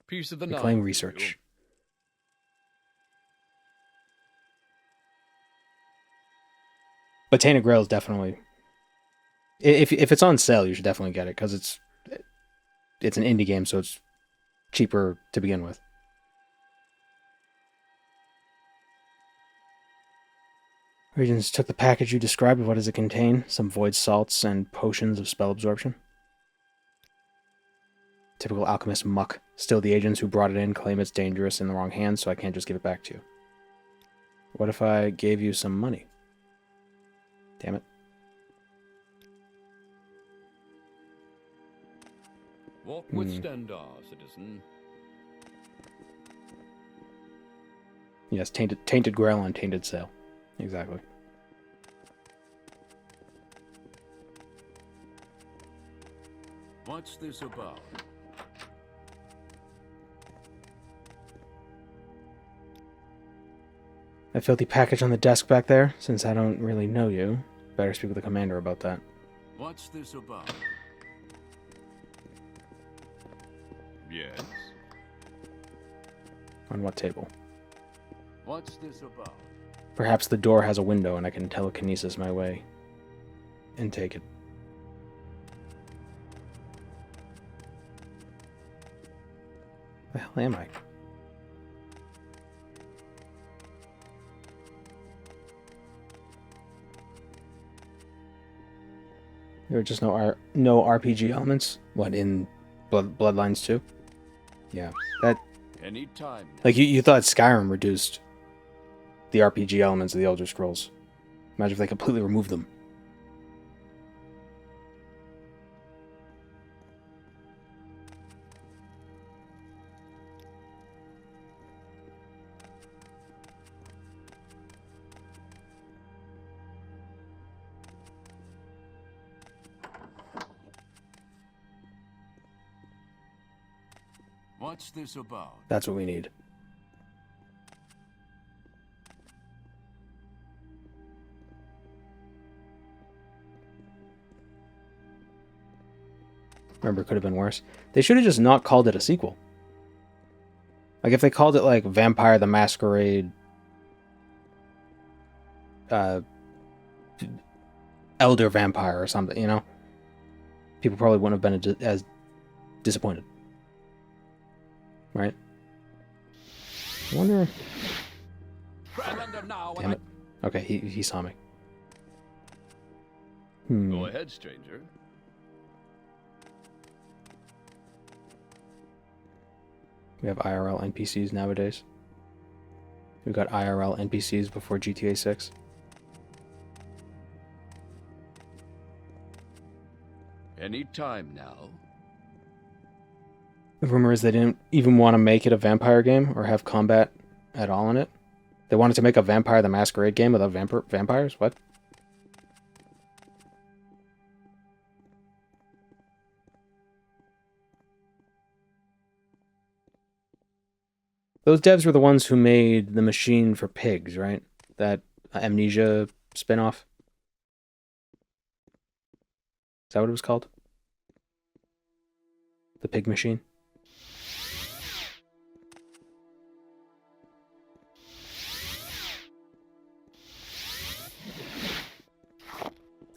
Piece of the Reclaim research. But Tainted Grail is definitely... If it's on sale, you should definitely get it, because it's an indie game, so it's cheaper to begin with. Regents took the package you described. What does it contain? Some void salts and potions of spell absorption. Typical alchemist muck. Still, the agents who brought it in claim it's dangerous in the wrong hands, so I can't just give it back to you. What if I gave you some money? Damn it. Walk with Stendar, citizen. Yes, tainted grail on tainted sale. Exactly. What's this about? That filthy package on the desk back there? Since I don't really know you, better speak with the commander about that. What's this about? Yes. On what table? What's this about? Perhaps the door has a window and I can telekinesis my way and take it. Where the hell am I? There are just no RPG elements? What, in Bloodlines 2? Yeah. That... Anytime. Like, you thought Skyrim reduced the RPG elements of the Elder Scrolls. Imagine if they completely removed them. What's this about? That's what we need. Remember, it could have been worse. They should have just not called it a sequel. Like, if they called it, like, Vampire the Masquerade... Elder Vampire or something, you know? People probably wouldn't have been as disappointed. Right? I wonder... Damn it. Okay, he saw me. Go ahead, stranger. We have IRL NPCs nowadays. We got IRL NPCs before GTA 6. Any time now. The rumor is they didn't even want to make it a vampire game or have combat at all in it. They wanted to make a Vampire the Masquerade game without vampires? What? Those devs were the ones who made the machine for pigs, right? That Amnesia spinoff. Is that what it was called? The pig machine?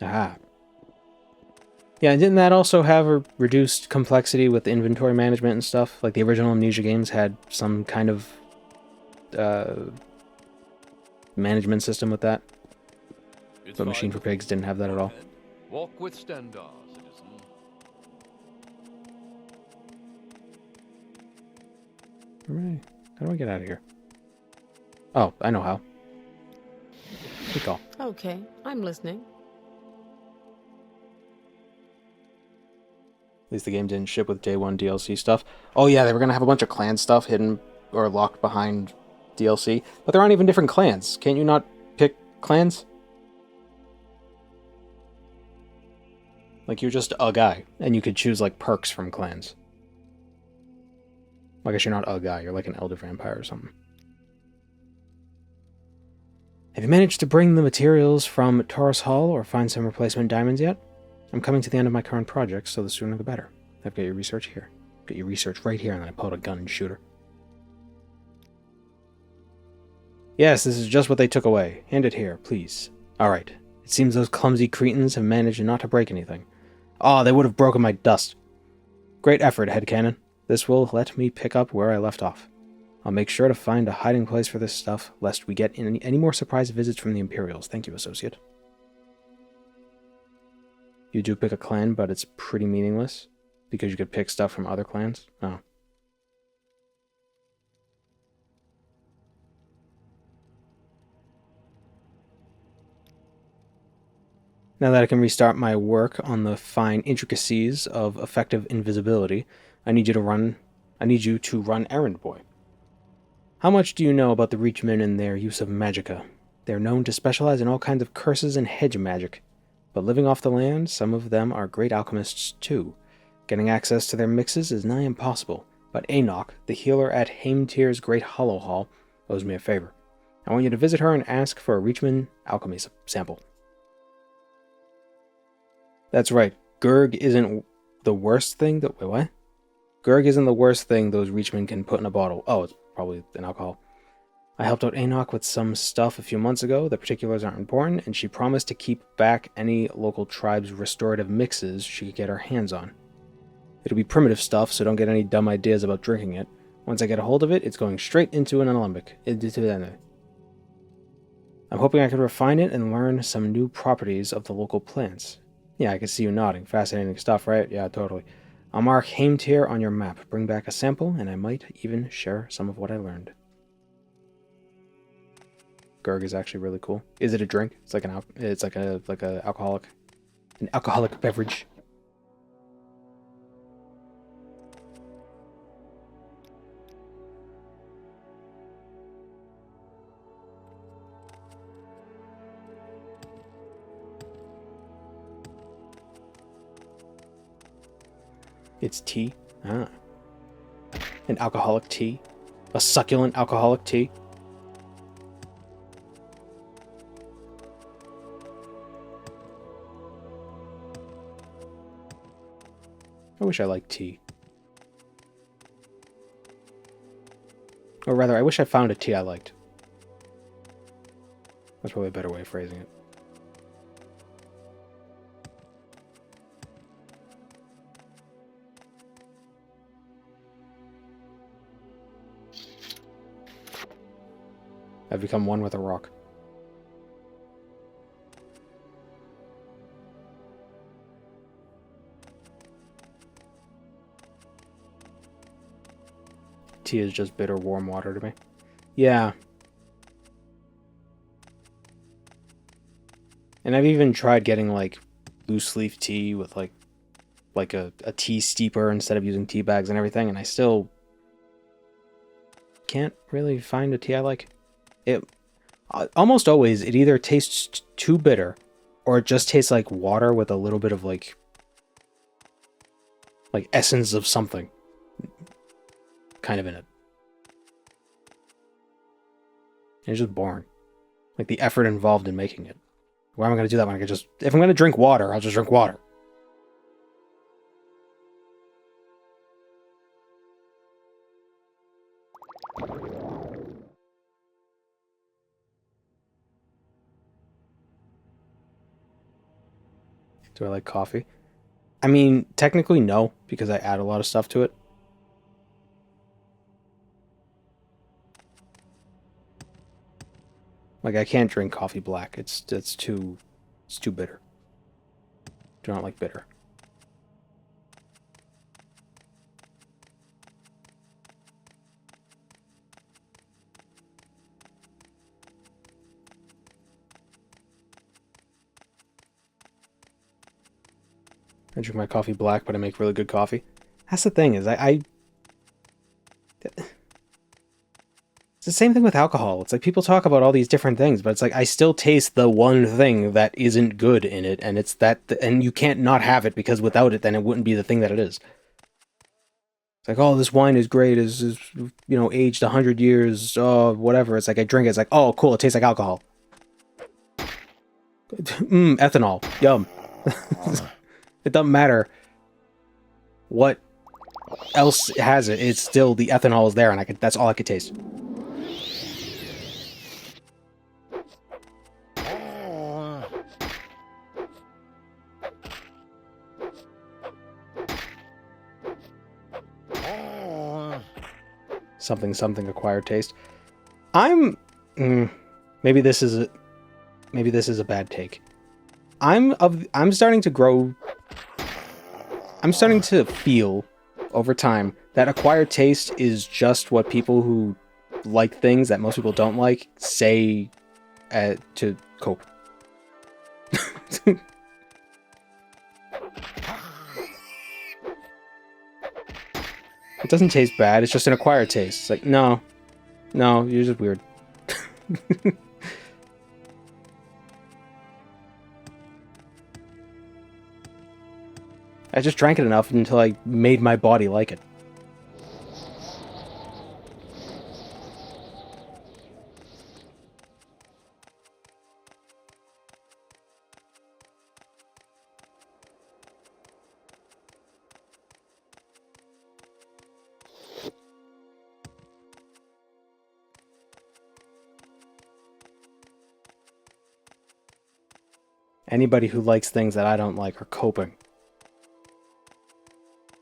Ah. Yeah, and didn't that also have a reduced complexity with inventory management and stuff? Like the original Amnesia games had some kind of management system with that. But Machine for Pigs didn't have that at all. Walk with Stendar, citizen. Alright. How do I get out of here? Oh, I know how. Good call. Okay, I'm listening. At least the game didn't ship with day one DLC stuff. Oh yeah, they were going to have a bunch of clan stuff hidden or locked behind DLC. But there aren't even different clans. Can't you not pick clans? Like, you're just a guy, and you could choose, like, perks from clans. I guess you're not a guy, you're like an elder vampire or something. Have you managed to bring the materials from Taurus Hall or find some replacement diamonds yet? I'm coming to the end of my current project, so the sooner the better. I've got your research here. Got your research right here, and then I pulled a gun and shoot her. Yes, this is just what they took away. Hand it here, please. Alright. It seems those clumsy cretins have managed not to break anything. Oh, they would have broken my dust. Great effort, headcanon. This will let me pick up where I left off. I'll make sure to find a hiding place for this stuff, lest we get any more surprise visits from the Imperials. Thank you, Associate. You do pick a clan, but it's pretty meaningless, because you could pick stuff from other clans. Oh. Now that I can restart my work on the fine intricacies of effective invisibility, I need you to run Errand Boy. How much do you know about the Reachmen and their use of magicka? They're known to specialize in all kinds of curses and hedge magic. But living off the land, some of them are great alchemists too. Getting access to their mixes is nigh impossible, but Enoch, the healer at Haimtir's Great Hollow Hall, owes me a favor. I want you to visit her and ask for a Reachman alchemy sample. That's right, Gurg isn't the worst thing that... Wait, what? Gurg isn't the worst thing those Reachmen can put in a bottle. Oh, it's probably an alcohol. I helped out Enoch with some stuff a few months ago. The particulars aren't important, and she promised to keep back any local tribe's restorative mixes she could get her hands on. It'll be primitive stuff, so don't get any dumb ideas about drinking it. Once I get a hold of it, it's going straight into an alembic. I'm hoping I can refine it and learn some new properties of the local plants. Yeah, I can see you nodding. Fascinating stuff, right? Yeah, totally. I'll mark Heimtir on your map. Bring back a sample, and I might even share some of what I learned. Gurg is actually really cool. Is it a drink? It's like an alcoholic beverage. It's tea. Ah. An alcoholic tea. A succulent alcoholic tea. I wish I liked tea. Or rather, I wish I found a tea I liked. That's probably a better way of phrasing it. I've become one with a rock. Tea is just bitter, warm water to me. Yeah. And I've even tried getting, like, loose leaf tea with, like a tea steeper instead of using tea bags and everything, and I still can't really find a tea I like. It almost always, it either tastes too bitter, or it just tastes like water with a little bit of, like essence of something kind of in it. And it's just boring. Like, the effort involved in making it. Why am I going to do that when I can just... If I'm going to drink water, I'll just drink water. Do I like coffee? I mean, technically no, because I add a lot of stuff to it. Like, I can't drink coffee black. It's too bitter. Do not like bitter. I drink my coffee black, but I make really good coffee. That's the thing, is it's the same thing with alcohol. It's like, people talk about all these different things, but it's like, I still taste the one thing that isn't good in it, and it's that, and you can't not have it, because without it, then it wouldn't be the thing that it is. It's like, oh, this wine is great, is you know, aged 100 years, whatever. It's like, I drink it, it's like, oh, cool, it tastes like alcohol. Ethanol, yum. It doesn't matter what else has it, it's still, the ethanol is there, and that's all I could taste. Something acquired taste. Maybe this is a bad take. I'm starting to feel over time that acquired taste is just what people who like things that most people don't like say to cope. It doesn't taste bad, it's just an acquired taste. It's like, no, you're just weird. I just drank it enough until I made my body like it. Anybody who likes things that I don't like are coping.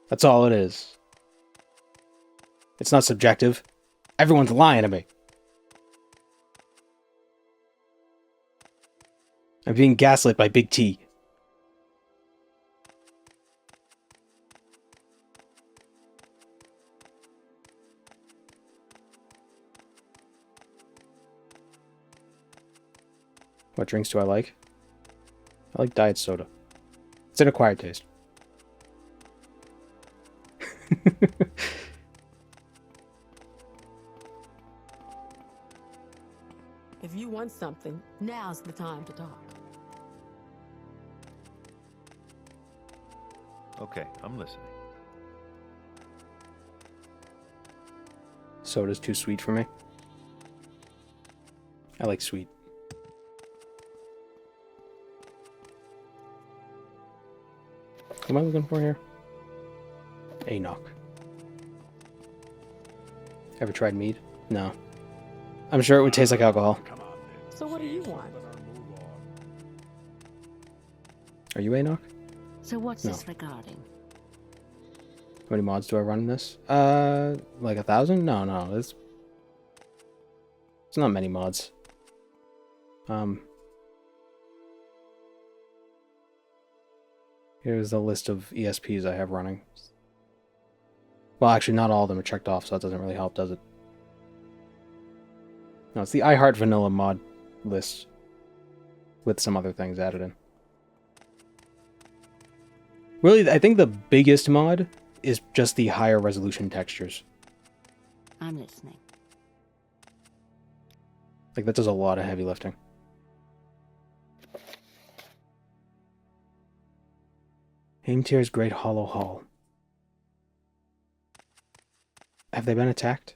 That's all it is. It's not subjective. Everyone's lying to me. I'm being gaslit by Big T. What drinks do I like? I like diet soda. It's an acquired taste. If you want something, now's the time to talk. Okay, I'm listening. Soda's too sweet for me. I like sweet. What am I looking for here? Enoch. Ever tried mead? No. I'm sure it would taste like alcohol. So what do you want? Are you Enoch? So what's No. this regarding? How many mods do I run in this? Like 1,000? No. It's not many mods. Here's the list of ESPs I have running. Well, actually, not all of them are checked off, so that doesn't really help, does it? No, it's the iHeart Vanilla mod list with some other things added in. Really, I think the biggest mod is just the higher resolution textures. I'm listening. Like, that does a lot of heavy lifting. Heimtir's Great Hollow Hall. Have they been attacked?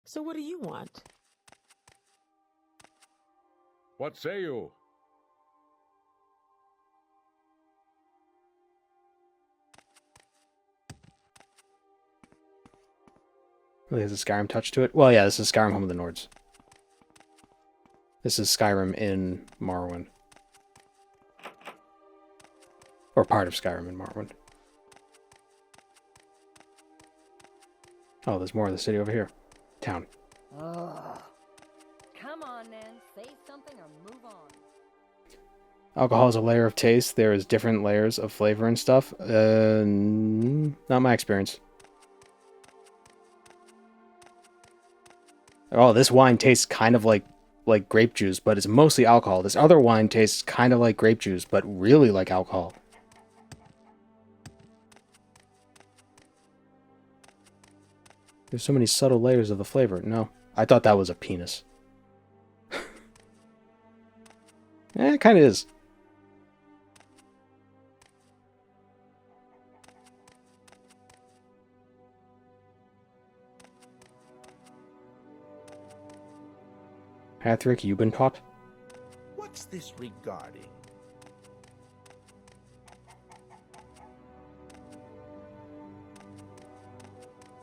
So what do you want? What say you? Really has a Skyrim touch to it? Well, yeah, this is Skyrim Home of the Nords. This is Skyrim in Morrowind. Or part of Skyrim in Morrowind. Oh, there's more of the city over here. Town. Oh. Come on, then. Say something or move on. Alcohol is a layer of taste. There is different layers of flavor and stuff. Not my experience. Oh, this wine tastes kind of like grape juice, but it's mostly alcohol. This other wine tastes kind of like grape juice, but really like alcohol. There's so many subtle layers of the flavor. No, I thought that was a penis. It kind of is. Patrick, you've been taught? What's this regarding?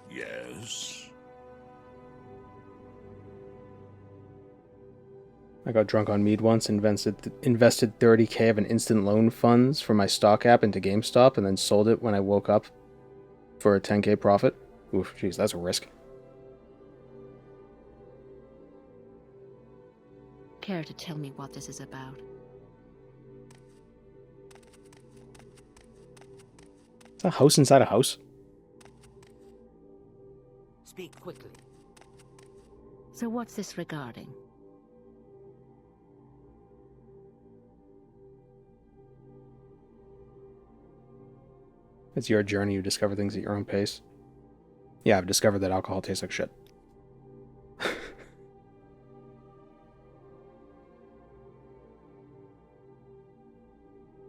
Yes. I got drunk on mead once, invested 30k of an instant loan funds for my stock app into GameStop, and then sold it when I woke up for a 10k profit. Oof, jeez, that's a risk. Care to tell me what this is about? It's a house inside a house. Speak quickly. So what's this regarding? It's your journey. You discover things at your own pace. Yeah, I've discovered that alcohol tastes like shit.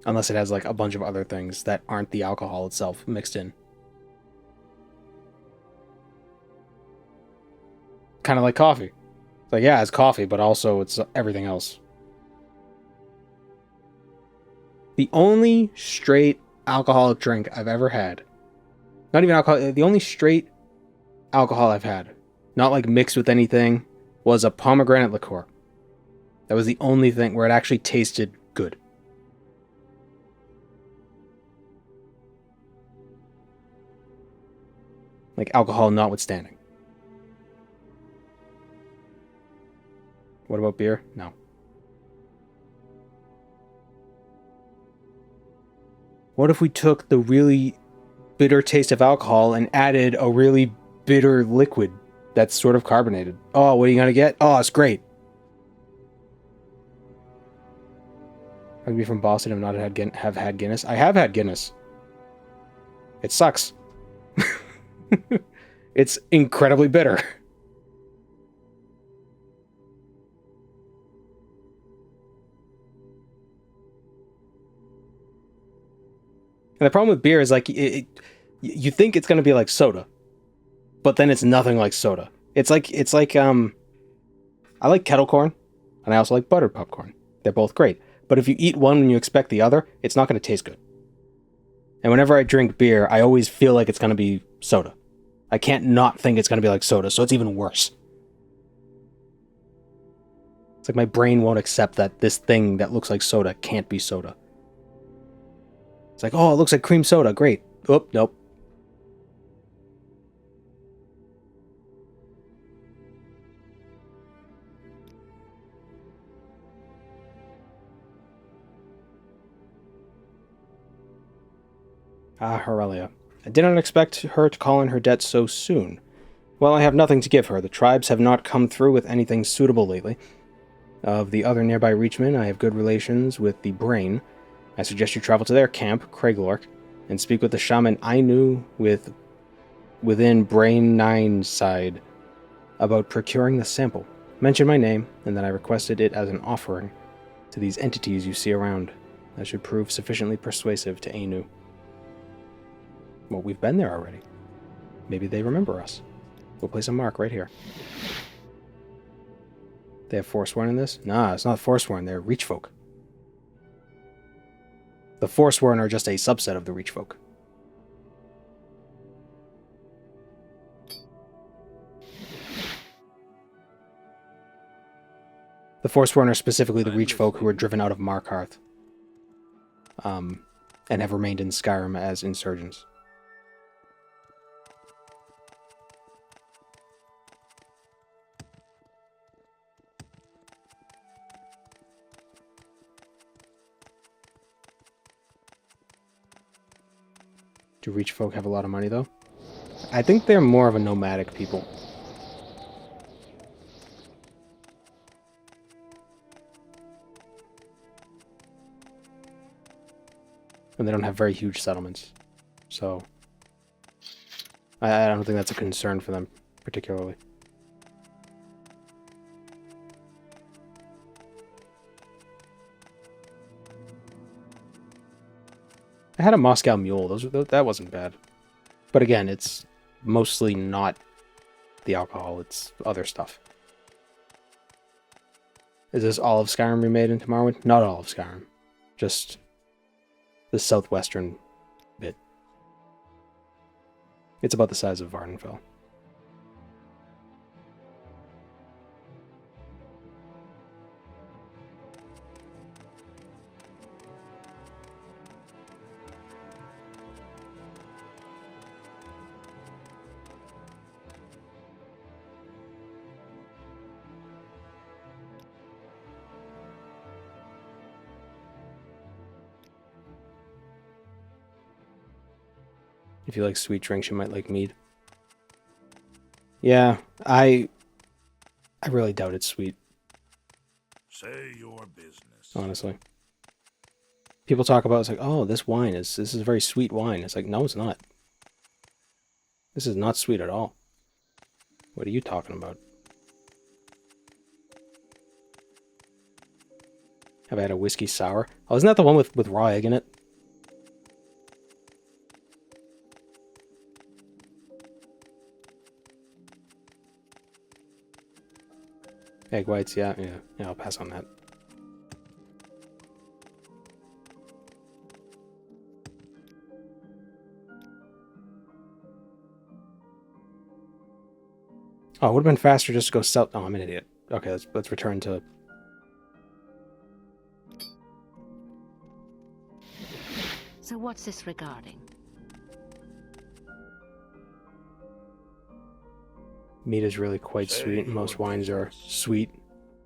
Unless it has like a bunch of other things that aren't the alcohol itself mixed in. Kind of like coffee. It's like, yeah, it's coffee, but also it's everything else. The only straight alcoholic drink I've ever had, not even alcohol, the only straight alcohol I've had, not like mixed with anything, was a pomegranate liqueur. That was the only thing where it actually tasted good. Like alcohol notwithstanding. What about beer? No. What if we took the really bitter taste of alcohol and added a really bitter liquid that's sort of carbonated. Oh, what are you gonna get? Oh, it's great. I can be from Boston and not have had Guinness. I have had Guinness. It sucks. It's incredibly bitter. And the problem with beer is like you think it's gonna be like soda, but then it's nothing like soda. It's like I like kettle corn, and I also like buttered popcorn. They're both great. But if you eat one when you expect the other, it's not going to taste good. And whenever I drink beer, I always feel like it's going to be soda. I can't not think it's going to be like soda, so it's even worse. It's like my brain won't accept that this thing that looks like soda can't be soda. It's like, oh, it looks like cream soda. Great. Oh, nope. Ah, Aurelia. I did not expect her to call in her debt so soon. Well, I have nothing to give her. The tribes have not come through with anything suitable lately. Of the other nearby Reachmen, I have good relations with the Brain. I suggest you travel to their camp, Craiglork, and speak with the shaman Ainu within Brain 9's side about procuring the sample. Mention my name, and that I requested it as an offering to these entities you see around. That should prove sufficiently persuasive to Ainu. Well, we've been there already. Maybe they remember us. We'll place a mark right here. They have Forsworn in this? Nah, it's not Forsworn. They're Reachfolk. The Forsworn are just a subset of the Reachfolk. The Forsworn are specifically the Reachfolk who were driven out of Markarth. And have remained in Skyrim as insurgents. Do Reachfolk have a lot of money, though? I think they're more of a nomadic people. And they don't have very huge settlements. So, I don't think that's a concern for them, particularly. I had a Moscow Mule. That wasn't bad. But again, it's mostly not the alcohol. It's other stuff. Is this all of Skyrim remade into Morrowind? Not all of Skyrim. Just the southwestern bit. It's about the size of Vardenfell. If you like sweet drinks, you might like mead. Yeah, I really doubt it's sweet. Say your business. Honestly. People talk about, it's like, oh, this is a very sweet wine. It's like, no, it's not. This is not sweet at all. What are you talking about? Have I had a whiskey sour? Oh, isn't that the one with raw egg in it? Egg whites, yeah, I'll pass on that. Oh, it would have been faster just to go south. Oh, I'm an idiot. Okay, let's return to... So what's this regarding? Mead is really quite sweet. Most wines are sweet,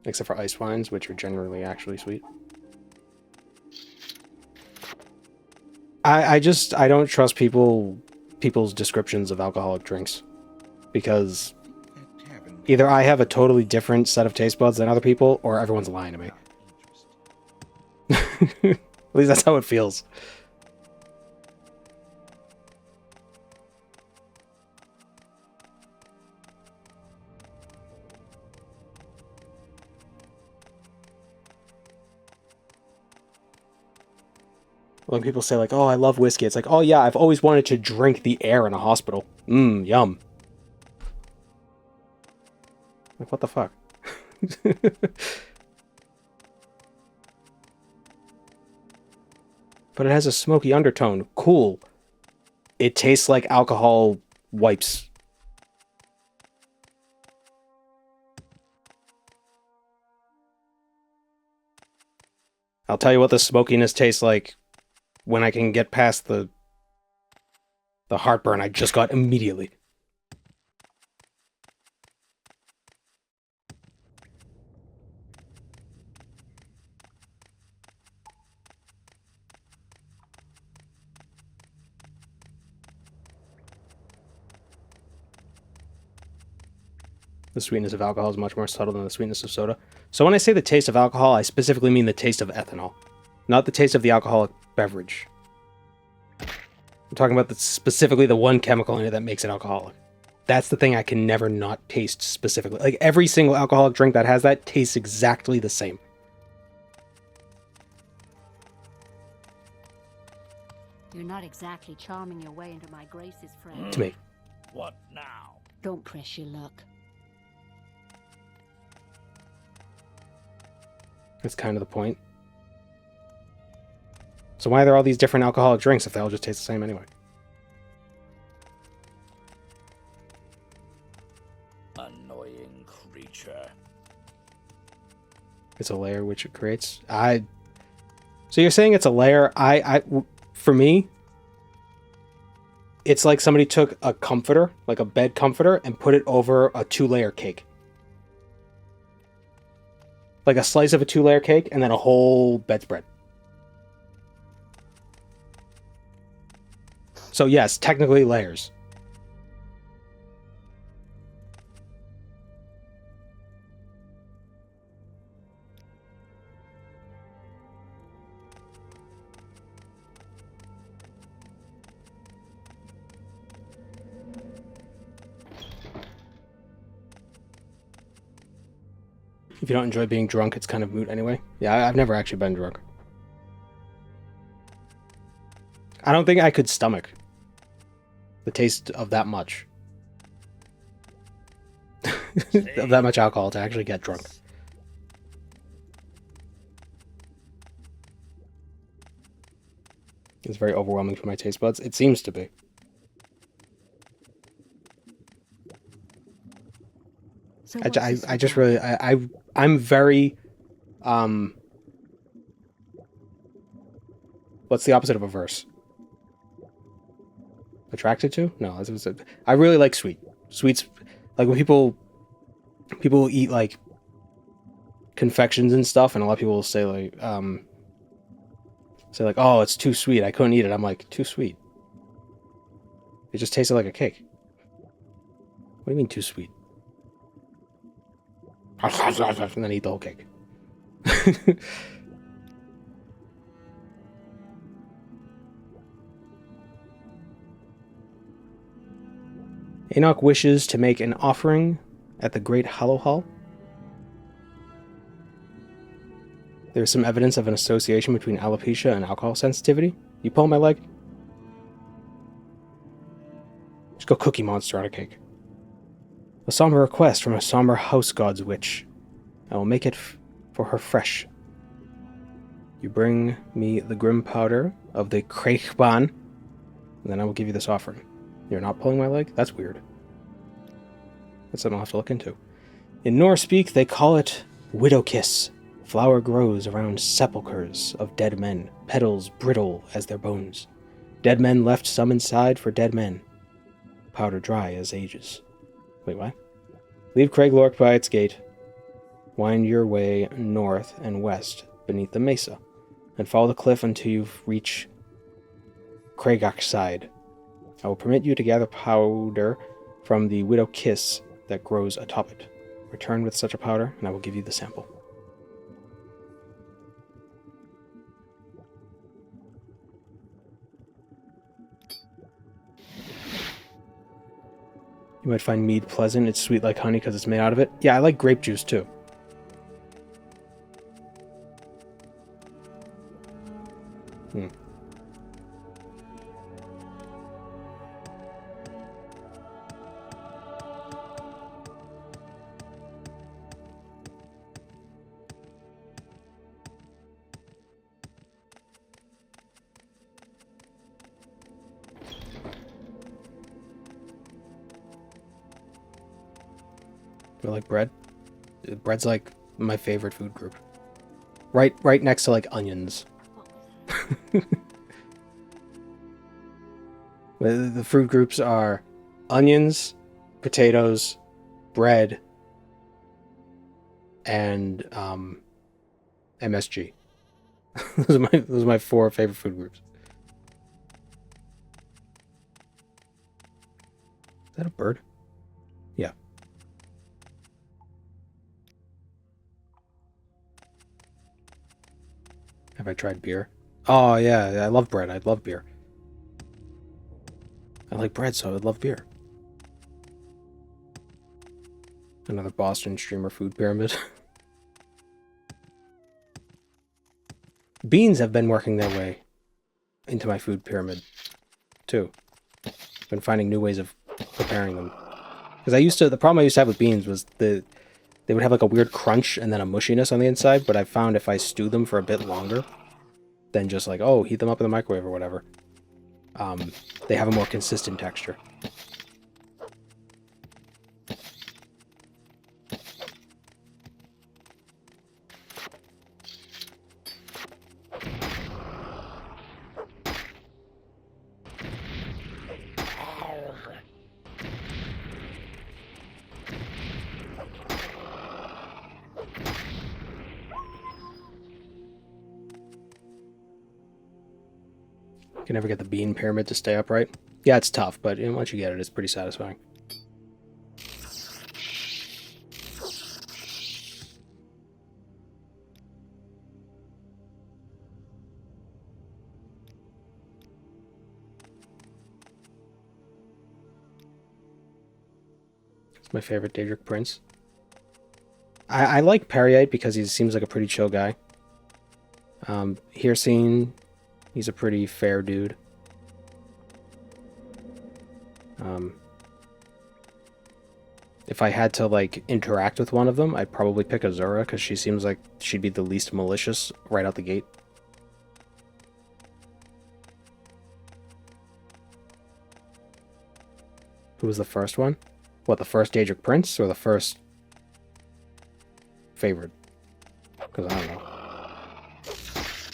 except for ice wines, which are generally actually sweet. I don't trust people's descriptions of alcoholic drinks. Because either I have a totally different set of taste buds than other people, or everyone's lying to me. At least that's how it feels. When people say like, oh, I love whiskey, it's like, oh yeah, I've always wanted to drink the air in a hospital. Mmm, yum. Like, what the fuck? But it has a smoky undertone. Cool. It tastes like alcohol wipes. I'll tell you what the smokiness tastes like when I can get past the heartburn I just got immediately. The sweetness of alcohol is much more subtle than the sweetness of soda. So when I say the taste of alcohol, I specifically mean the taste of ethanol, not the taste of the alcoholic beverage. I'm talking about specifically the one chemical in it that makes it alcoholic. That's the thing I can never not taste specifically. Like, every single alcoholic drink that has that tastes exactly the same. You're not exactly charming your way into my graces, friend. To me. What now? Don't press your luck. That's kind of the point. So why are there all these different alcoholic drinks if they all just taste the same anyway? Annoying creature. It's a layer which it creates. So you're saying it's a layer? For me, it's like somebody took a comforter, like a bed comforter, and put it over a 2-layer cake. Like a slice of a 2-layer cake and then a whole bedspread. So yes, technically layers. If you don't enjoy being drunk, it's kind of moot anyway. Yeah, I've never actually been drunk. I don't think I could stomach the taste of that much. Of that much alcohol to actually get drunk. It's very overwhelming for my taste buds. It seems to be. So I just really I'm very what's the opposite of averse? Attracted to? No, I really like sweets. Like when people eat like confections and stuff, and a lot of people will say like oh, it's too sweet, I couldn't eat it. I'm like, too sweet? It just tasted like a cake. What do you mean too sweet? And then eat the whole cake. Enoch wishes to make an offering at the Great Hollow Hall. There's some evidence of an association between alopecia and alcohol sensitivity. You pull my leg? Just go Cookie Monster on a cake. A somber request from a somber house god's witch. I will make it for her fresh. You bring me the grim powder of the Kreichban, and then I will give you this offering. You're not pulling my leg? That's weird. That's something I'll have to look into. In Norse speak, they call it Widowkiss. Flower grows around sepulchres of dead men, petals brittle as their bones. Dead men left some inside for dead men. Powder dry as ages. Wait, what? Leave Craiglork by its gate. Wind your way north and west beneath the mesa, and follow the cliff until you reach Craigachside. I will permit you to gather powder from the Widowkiss that grows atop it. Return with such a powder, and I will give you the sample. You might find mead pleasant. It's sweet like honey because it's made out of it. Yeah, I like grape juice too. Do I like bread? Bread's like my favorite food group. Right next to like onions. The food groups are onions, potatoes, bread, and MSG. Those are my 4 favorite food groups. Is that a bird? Yeah. Have I tried beer? Oh yeah, I love bread. I love beer. I like bread, so I would love beer. Another Boston streamer food pyramid. Beans have been working their way into my food pyramid, too. Been finding new ways of preparing them. Because the problem I used to have with beans was they would have like a weird crunch and then a mushiness on the inside, but I found if I stew them for a bit longer, than just like, oh, heat them up in the microwave or whatever, they have a more consistent texture. Can never get the bean pyramid to stay upright. Yeah, it's tough, but once you get it, it's pretty satisfying. It's my favorite Daedric Prince. I like Periite because he seems like a pretty chill guy. Hircine, he's a pretty fair dude. If I had to like interact with one of them, I'd probably pick Azura because she seems like she'd be the least malicious right out the gate. Who was the first one? What, the first Daedric Prince or the first favorite? Because I don't know.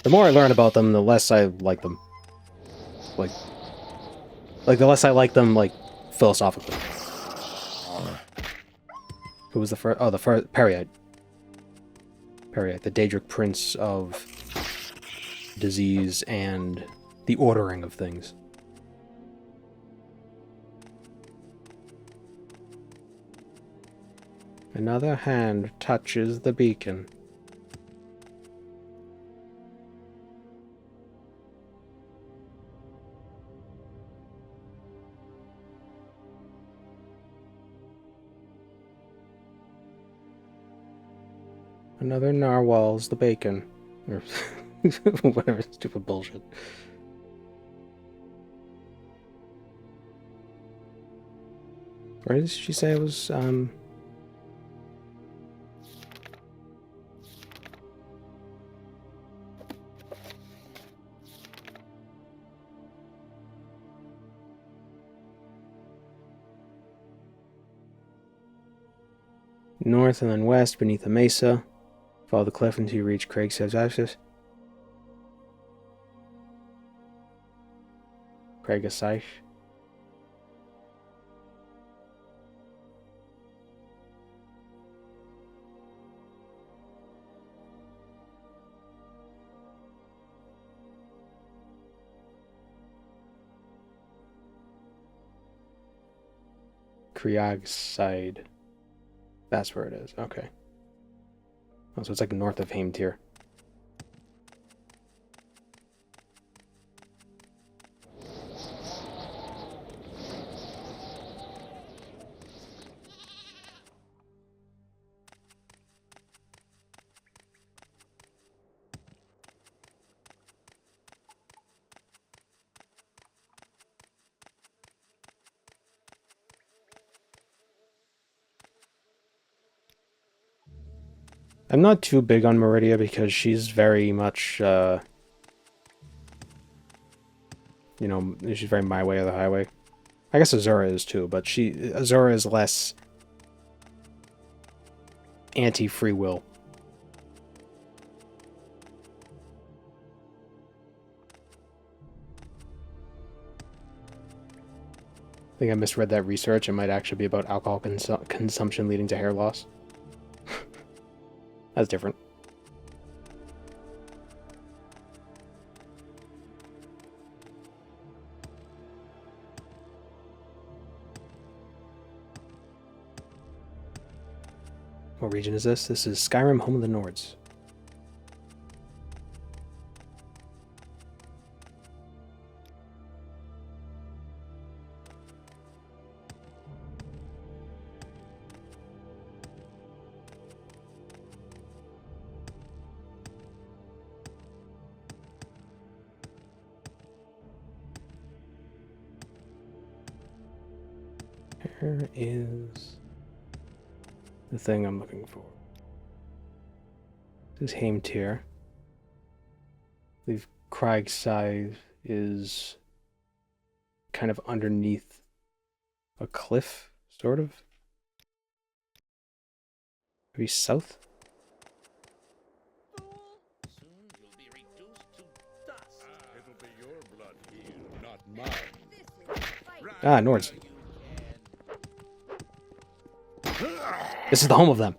The more I learn about them, the less I like them. Like the less I like them, like, philosophically. Who was the first? Oh, the first... Periite. Periite, the Daedric Prince of disease and the ordering of things. Another hand touches the beacon. Another narwhal's the bacon. Or whatever stupid bullshit. Where did she say it was, north and then west beneath a mesa. Follow the cliff until you reach Craig's axis. Craig Asaish. Kriegside. That's where it is. Okay. Oh, so it's like north of Heimtir. I'm not too big on Meridia because she's very much, you know, she's very my way or the highway. I guess Azura is too, but Azura is less anti-free will. I think I misread that research. It might actually be about alcohol consumption leading to hair loss. That's different. What region is this? This is Skyrim, home of the Nords. Where is the thing I'm looking for? This is Heimtir. I believe Kriegside is kind of underneath a cliff, sort of. Maybe south? Soon you'll be reduced to dust. It'll be your blood here, not mine. Ah, Nords. This is the home of them.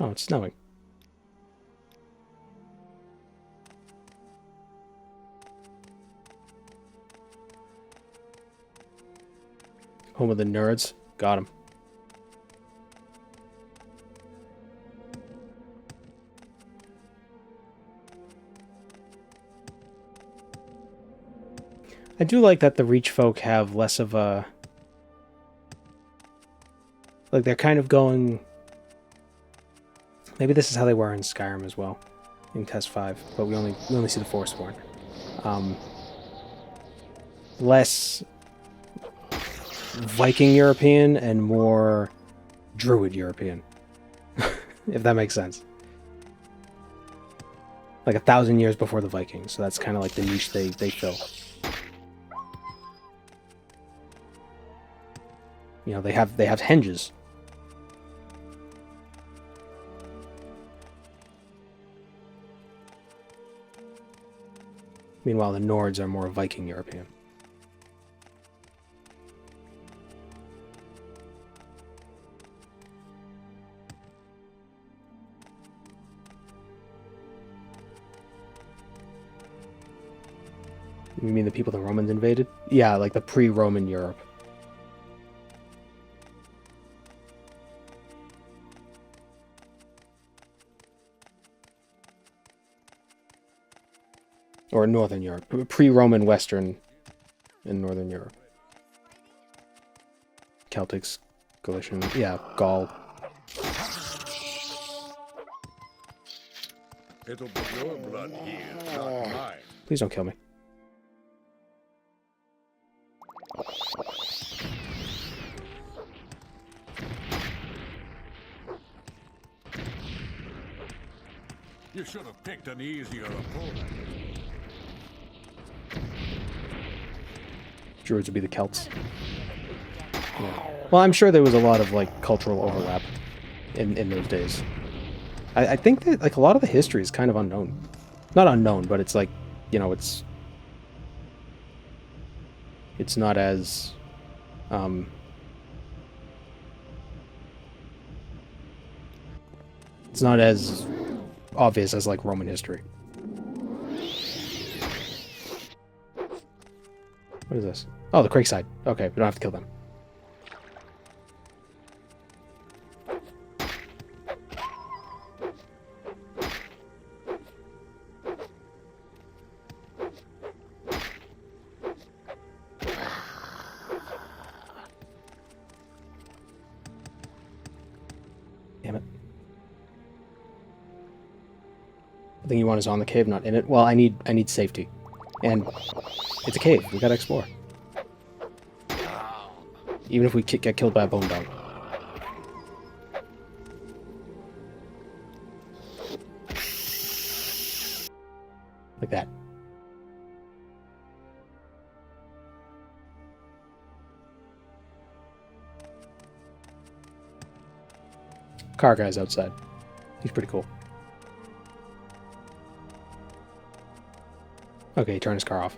Oh, it's snowing. Home of the nerds. Got him. I do like that the Reach folk have less of a... Like, they're kind of going... Maybe this is how they were in Skyrim as well. In Test 5, but we only see the Forsworn. Less Viking European and more Druid European. If that makes sense. Like 1,000 years before the Vikings, so that's kind of like the niche they fill. You know, they have henges. Meanwhile, the Nords are more Viking European. You mean the people the Romans invaded? Yeah, like the pre-Roman Europe. Or Northern Europe. Pre-Roman Western in Northern Europe. Celtics, Galician, yeah, Gaul. It'll be your blood here, not mine. Please don't kill me. You should have picked an easier opponent. Druids would be the Celts. Yeah. Well, I'm sure there was a lot of like cultural overlap in those days. I think that like a lot of the history is kind of unknown. Not unknown, but it's like, you know, it's It's not as it's not as obvious as like Roman history. What is this? Oh, the Craigside. Okay, we don't have to kill them. Damn it. The thing you want is on the cave, not in it. Well, I need safety. And it's a cave. We gotta explore. Even if we get killed by a bone dog. Like that. Car guy's outside. He's pretty cool. Okay, he turned his car off.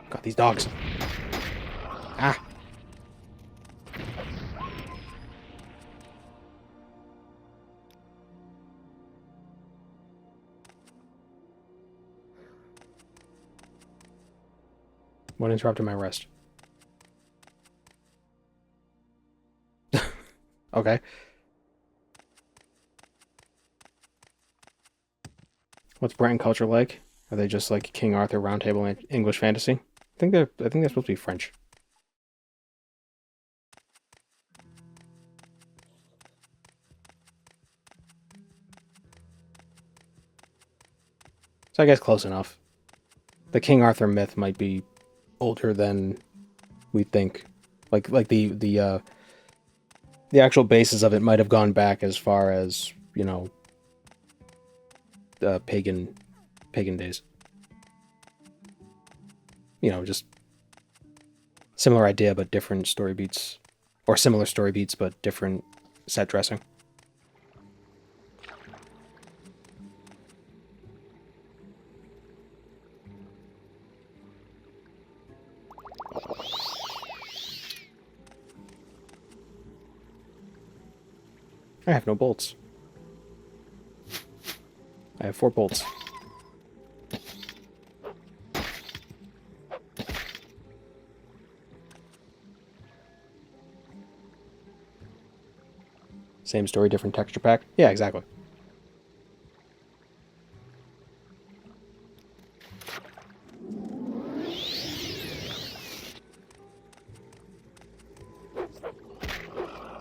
God, these dogs. Ah. What interrupted my rest? Okay. What's Breton culture like? Are they just like King Arthur Round Table and English fantasy? I think they're supposed to be French. So I guess close enough. The King Arthur myth might be older than we think. Like the actual basis of it might have gone back as far as, you know, pagan days. You know, just similar idea but different story beats, or similar story beats but different set dressing. I have no bolts. I have 4 bolts. Same story, different texture pack? Yeah, exactly.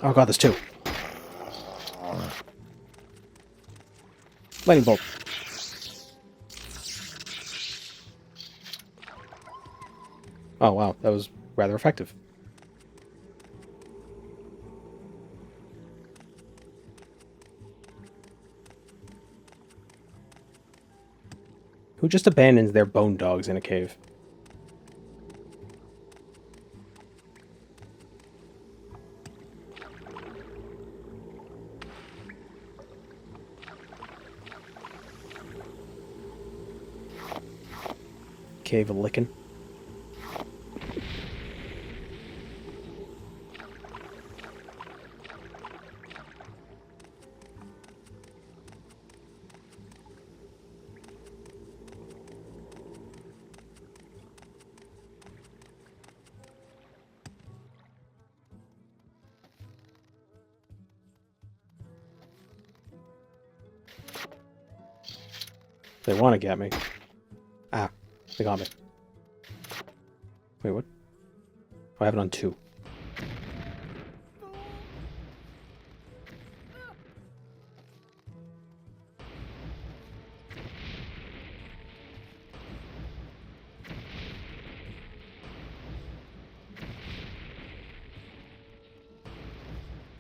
Oh god, there's 2. Lightning bolt. Oh wow, that was rather effective. Who just abandons their bone dogs in a cave? Cave of licking. They want to get me. Ah, they got me. Wait, what? Oh, I have it on 2.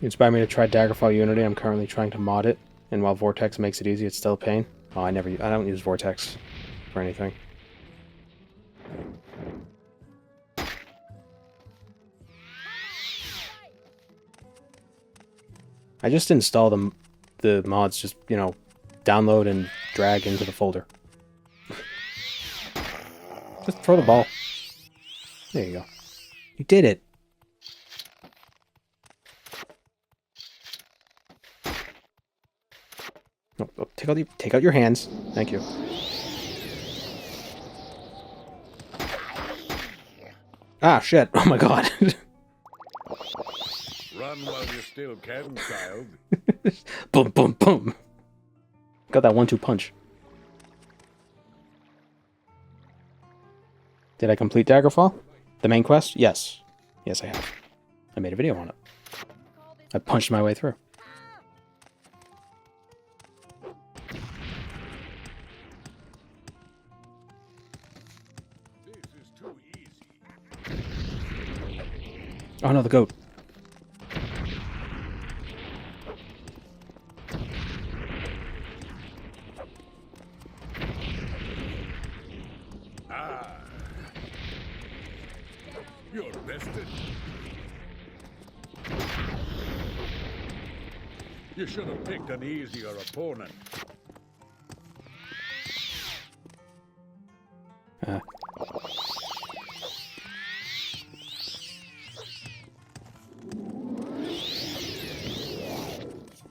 You inspired me to try Daggerfall Unity. I'm currently trying to mod it, and while Vortex makes it easy, it's still a pain. Oh, I don't use Vortex for anything. I just install the mods, just, you know, download and drag into the folder. Just throw the ball. There you go. You did it. Oh, take out your hands. Thank you. Ah, shit. Oh my god. Run while you still can, child. Boom, boom, boom. Got that 1-2 punch. Did I complete Daggerfall? The main quest? Yes. Yes, I have. I made a video on it. I punched my way through. Oh no, the goat. Ah. You're bested. You should have picked an easier opponent.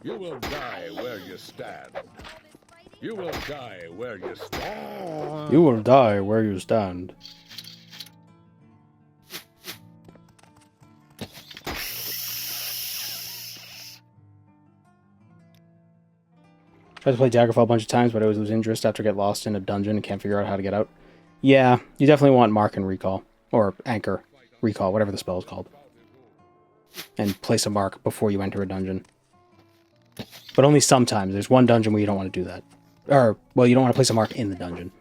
You will die where you stand. You will die where you stand. You will die where you stand. Tried to play Daggerfall a bunch of times, but I always lose interest after I get lost in a dungeon and can't figure out how to get out. Yeah, you definitely want Mark and Recall. Or Anchor. Recall, whatever the spell is called. And place a mark before you enter a dungeon. But only sometimes. There's one dungeon where you don't want to do that. Or, well, you don't want to place a mark in the dungeon.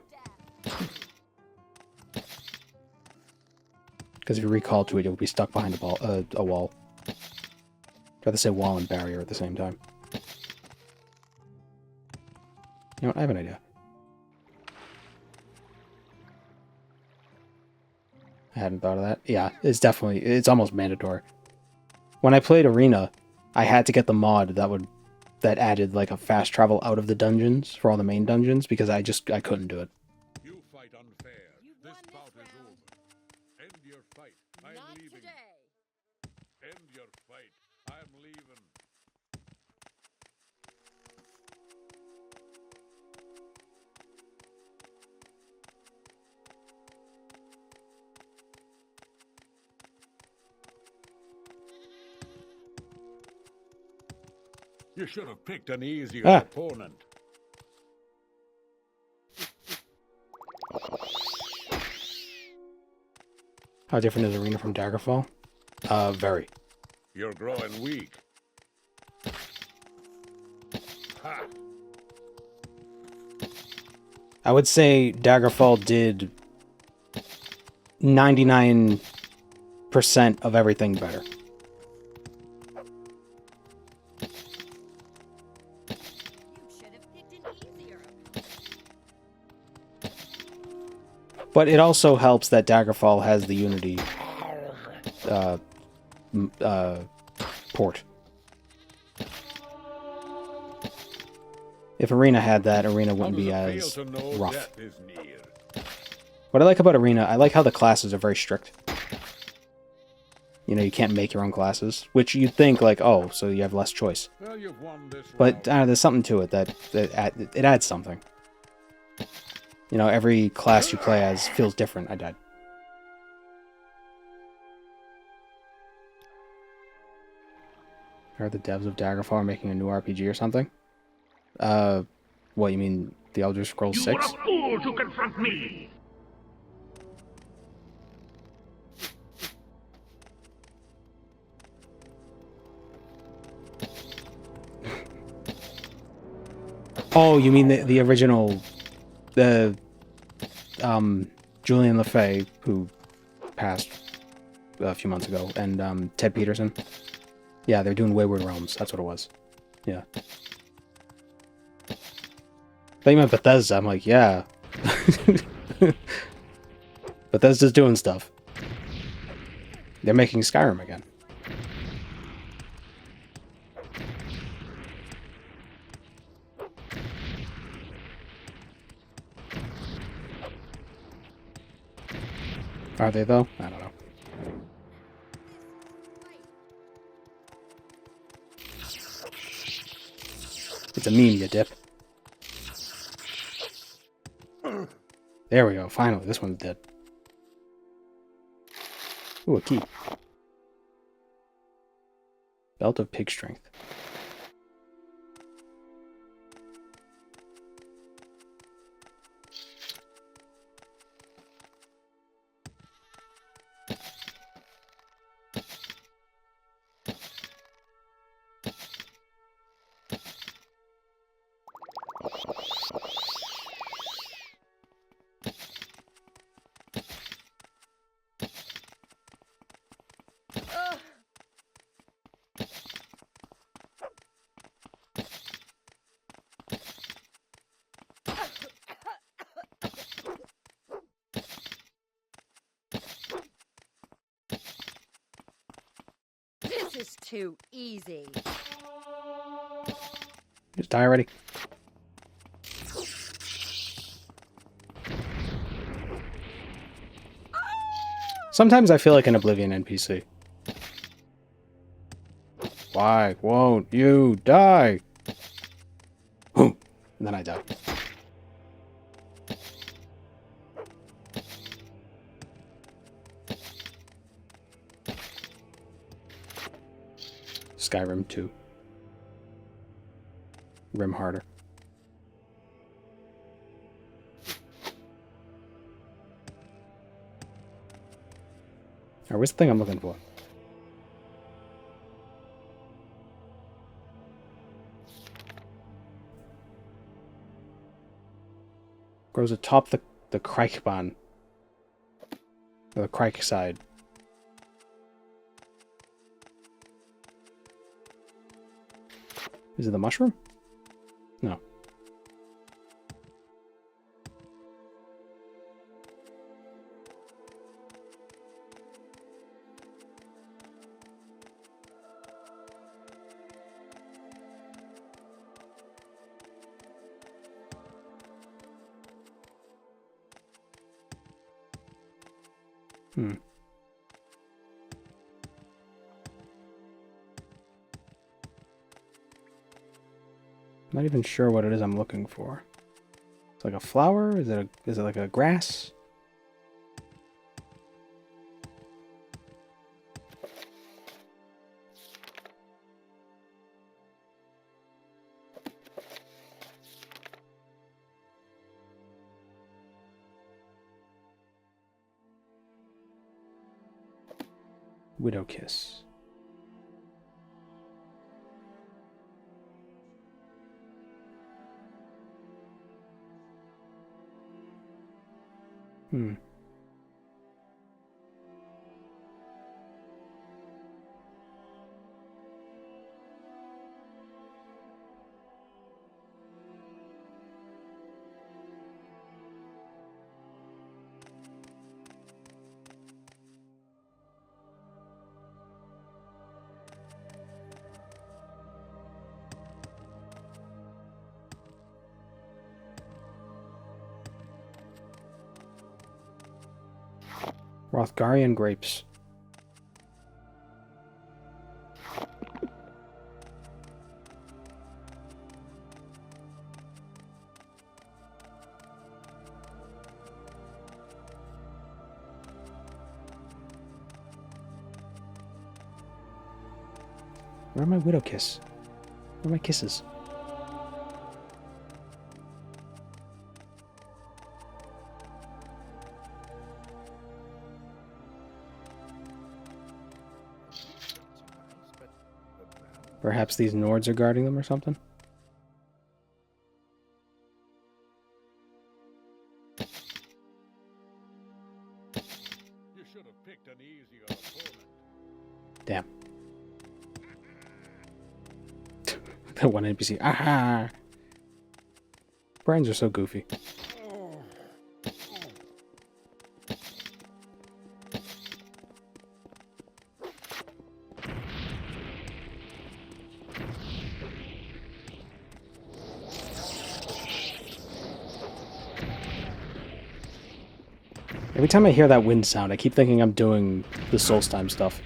Because if you recall to it, you'll be stuck behind a wall. I'd rather say wall and barrier at the same time. You know what? I have an idea. I hadn't thought of that. Yeah, it's almost mandatory. When I played Arena, I had to get the mod that added like a fast travel out of the dungeons for all the main dungeons because I couldn't do it. You fight unfair. This bout is over. End your fight. I'm leaving. Today. End your fight. I'm leaving. You should have picked an easier opponent. How different is Arena from Daggerfall? Very. You're growing weak. Ha! I would say Daggerfall did 99% of everything better. But it also helps that Daggerfall has the Unity port. If Arena had that, Arena wouldn't be as rough. What I like about Arena, I like how the classes are very strict. You know, you can't make your own classes, which you'd think like, oh, so you have less choice. But there's something to it that it adds something. You know, every class you play as feels different. I died. Are the devs of Daggerfall are making a new RPG or something? What, you mean the Elder Scrolls 6? You are a fool to confront me! Oh, you mean the original, the Julian LaFay, who passed a few months ago, and Ted Peterson. Yeah, they're doing Wayward Realms. That's what it was. Yeah. They meant Bethesda. I'm like, yeah. Bethesda's doing stuff. They're making Skyrim again. Are they, though? I don't know. It's a meme, you dip. There we go. Finally, this one's dead. Ooh, a key. Belt of pig strength. This is too easy. Just die already. Sometimes I feel like an Oblivion NPC. Why won't you die? And then I die. Skyrim 2. Rim harder. Alright, where's the thing I'm looking for? Grows atop the Crikebahn. Or the Crike side. Is it the mushroom? No. Not even sure what it is I'm looking for. It's like a flower? Is it like a grass? Widowkiss. Rothgarian grapes. Where are my Widowkiss? Where are my kisses? Perhaps these Nords are guarding them or something? should have picked an easier opponent. Damn. That one NPC. Aha! Brains are so goofy. Every time I hear that wind sound, I keep thinking I'm doing the Soulstime stuff.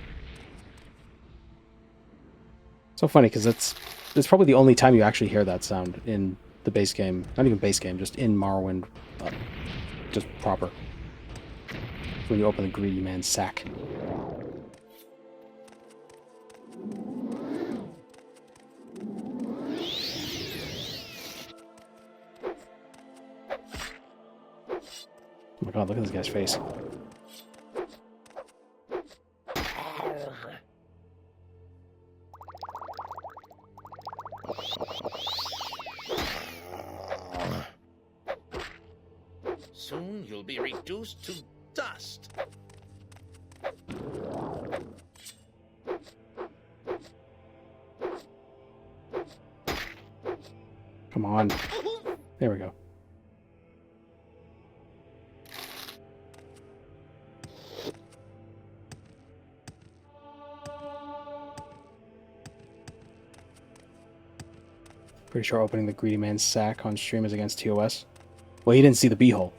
So funny, because it's probably the only time you actually hear that sound in the base game. Not even base game, just in Morrowind. Just proper. When you open the Greedy Man's sack. Oh my god, look at this guy's face. Soon you'll be reduced to dust. Come on. There we go. Pretty sure opening the Greedy Man's sack on stream is against TOS. Well, he didn't see the beehole.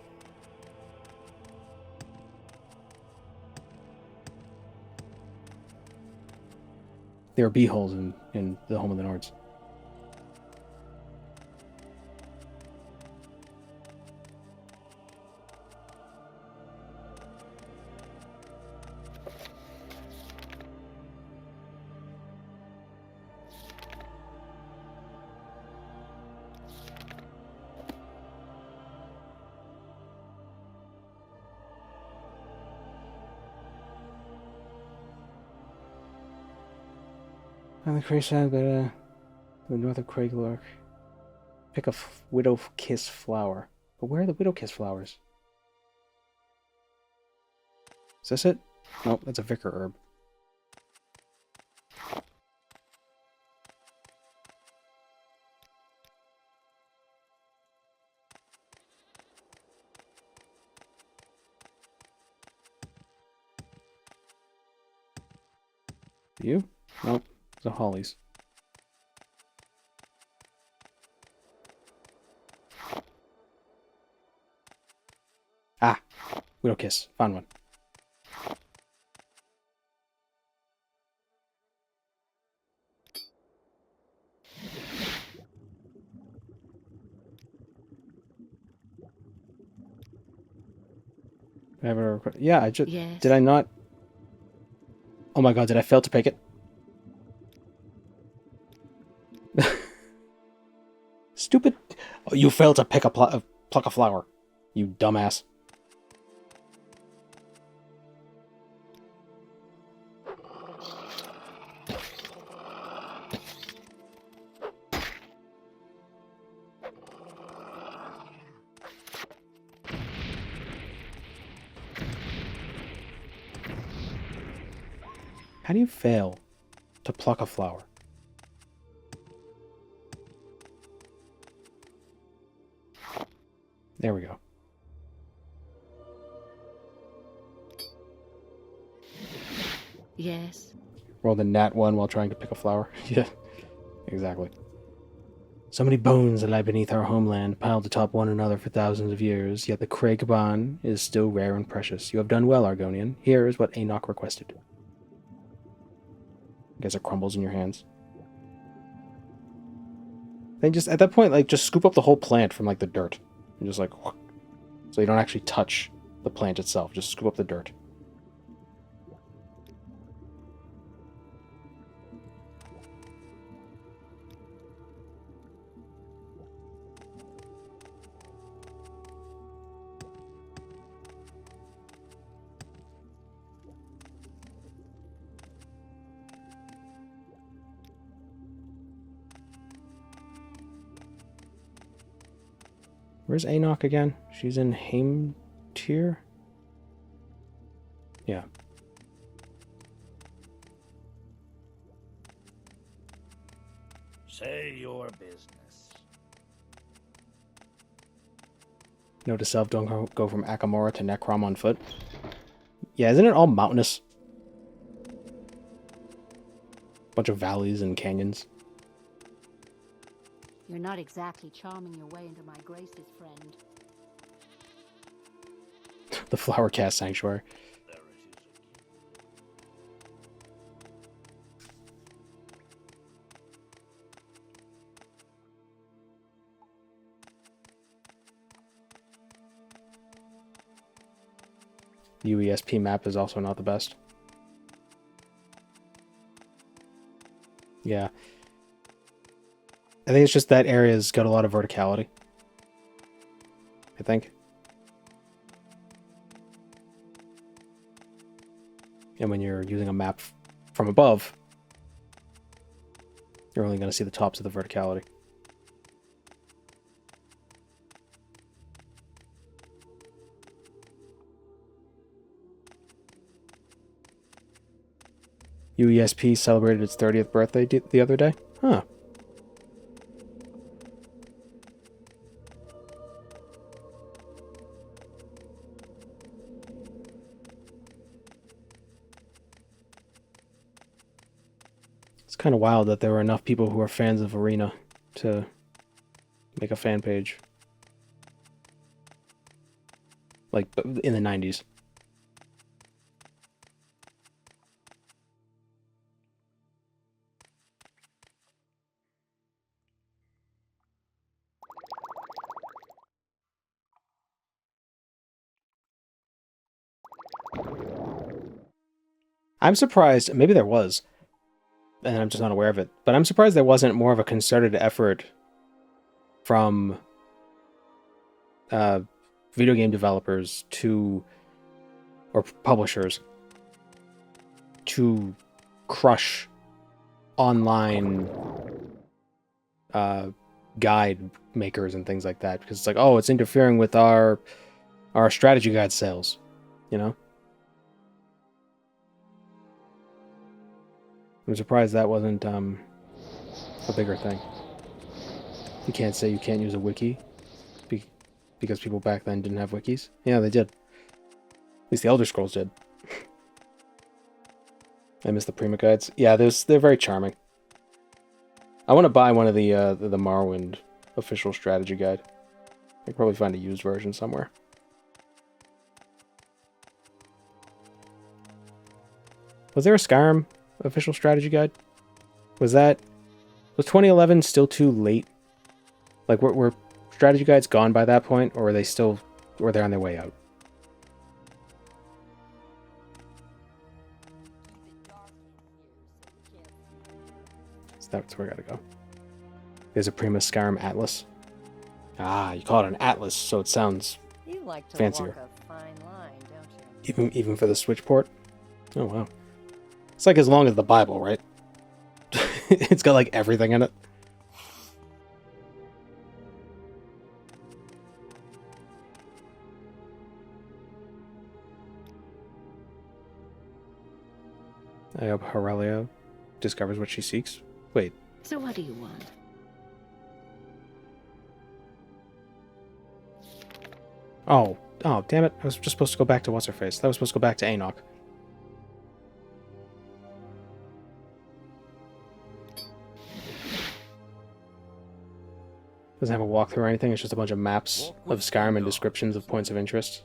There are beeholes in the Home of the Nords. On the Crusade, the north of Craiglark. Pick a Widowkiss flower. But where are the Widowkiss flowers? Is this it? Nope, that's a Vicar herb. You? Nope. The hollies. Ah! Widowkiss. Found one. Yeah, I just... Yes. Did I not... Oh my god, did I fail to pick it? Stupid. Oh, you failed to pick pluck a flower. You dumbass. How do you fail to pluck a flower? There we go. Yes. Rolled a nat 1 while trying to pick a flower. Yeah, exactly. So many bones lie beneath our homeland, piled atop one another for thousands of years, yet the Craigban is still rare and precious. You have done well, Argonian. Here is what Enoch requested. I guess it crumbles in your hands. Then just, at that point, like, just scoop up the whole plant from, like, the dirt. And just, like, so you don't actually touch the plant itself. Just scoop up the dirt. Where's Enoch again? She's in Heimtir? Yeah. Say your business. Note to self, don't go from Akamora to Necrom on foot. Yeah, isn't it all mountainous? Bunch of valleys and canyons. You're not exactly charming your way into my graces, friend. The Flower Cast Sanctuary. There it is UESP map is also not the best. Yeah. I think it's just that area's got a lot of verticality. I think. And when you're using a map from above, you're only going to see the tops of the verticality. UESP celebrated its 30th birthday the other day? Huh. It's kind of wild that there were enough people who are fans of Arena to make a fan page. Like, in the 90s. I'm surprised, maybe there was, and I'm just not aware of it, but I'm surprised there wasn't more of a concerted effort from video game developers or publishers to crush online guide makers and things like that, because it's like, oh, it's interfering with our strategy guide sales, you know? I'm surprised that wasn't a bigger thing. You can't say you can't use a wiki because people back then didn't have wikis. Yeah, they did. At least the Elder Scrolls did. I miss the Prima guides. Yeah, they're very charming. I want to buy one of the Morrowind official strategy guide. I could probably find a used version somewhere. Was there a Skyrim official strategy guide? Was 2011 still too late? Like, were strategy guides gone by that point, or were they on their way out? So that's where I gotta go. There's a Prima Skyrim Atlas. Ah, you call it an Atlas, so it sounds You like to fancier. walk a fine line, don't you? Even for the Switch port? Oh, wow. It's like as long as the Bible, right? It's got like everything in it. I hope Aurelia discovers what she seeks. Wait. So what do you want? Oh, damn it. I was just supposed to go back to What's-Her-Face. That was supposed to go back to Enoch. Doesn't have a walkthrough or anything, it's just a bunch of maps of Skyrim and descriptions of points of interest.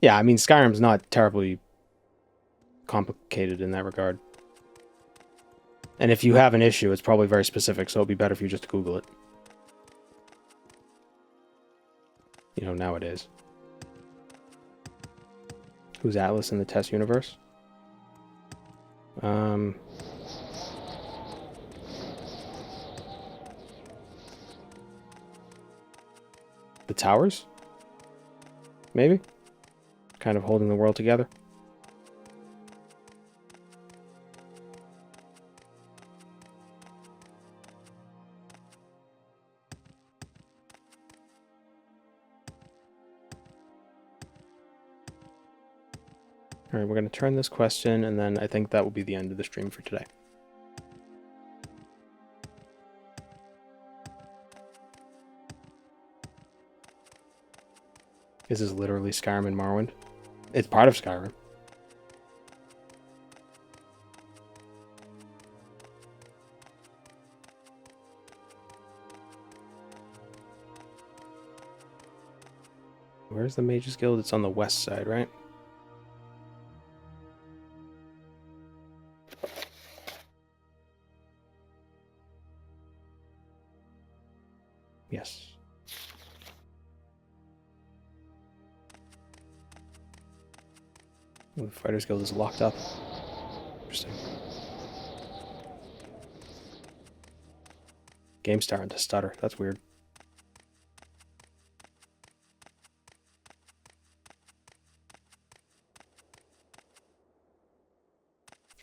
Yeah, I mean, Skyrim's not terribly complicated in that regard. And if you have an issue, it's probably very specific, so it'd be better if you just Google it. You know, nowadays. Who's Atlas in the test universe? The towers? Maybe? Kind of holding the world together. Alright, we're going to turn this quest in, and then I think that will be the end of the stream for today. This is literally Skyrim and Morrowind. It's part of Skyrim. Where's the Mages Guild? It's on the west side, right? Yes. Oh, the Fighters Guild is locked up. Interesting. Game's starting to stutter. That's weird.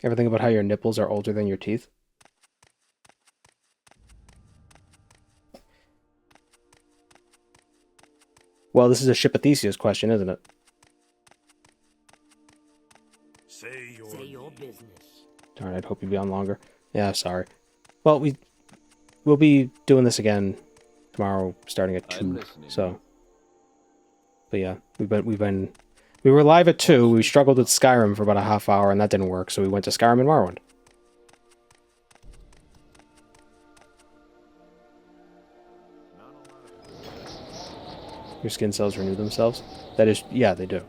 Ever think about how your nipples are older than your teeth? Well, this is a Ship of Theseus question, isn't it? Say your business. Darn, I'd hope you'd be on longer. Yeah, sorry. Well, we'll be doing this again tomorrow, starting at 2. So, but yeah, we were live at 2. We struggled with Skyrim for about a half hour, and that didn't work. So we went to Skyrim and Morrowind. Your skin cells renew themselves. That is, yeah, they do.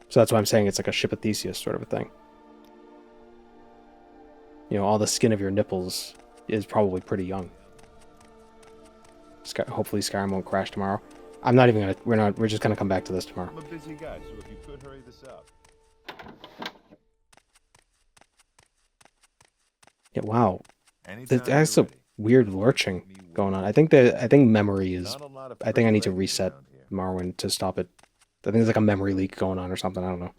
So that's why I'm saying it's like a Ship of Theseus sort of a thing. You know, all the skin of your nipples is probably pretty young. Hopefully Skyrim won't crash tomorrow. I'm not even gonna, we're just gonna come back to this tomorrow. I'm a busy guy, so if you could hurry this up. Yeah, wow. That's some weird lurching going on. I think memory is, I think I need to reset Morrowind to stop it. I think there's like a memory leak going on or something, I don't know.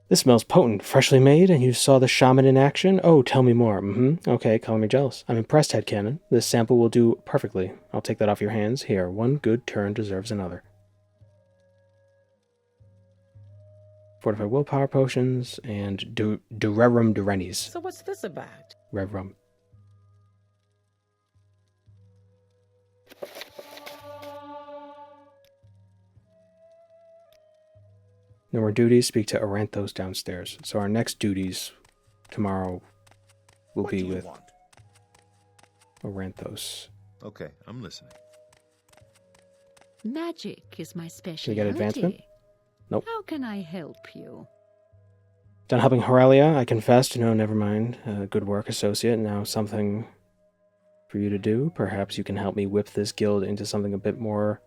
This smells potent, freshly made, and you saw the shaman in action? Oh, tell me more. Okay, color me jealous. I'm impressed, headcanon. This sample will do perfectly. I'll take that off your hands. Here, one good turn deserves another. Fortify willpower potions and Durerum Durenis. So what's this about? Revrum. No more duties. Speak to Aranthos downstairs. So our next duties tomorrow will be with Aranthos. Okay, I'm listening. Magic is my specialty. Can we get advancement? Nope. How can I help you? Done helping Horalia, I confessed. No, never mind. Good work, associate. Now something for you to do. Perhaps you can help me whip this guild into something a bit more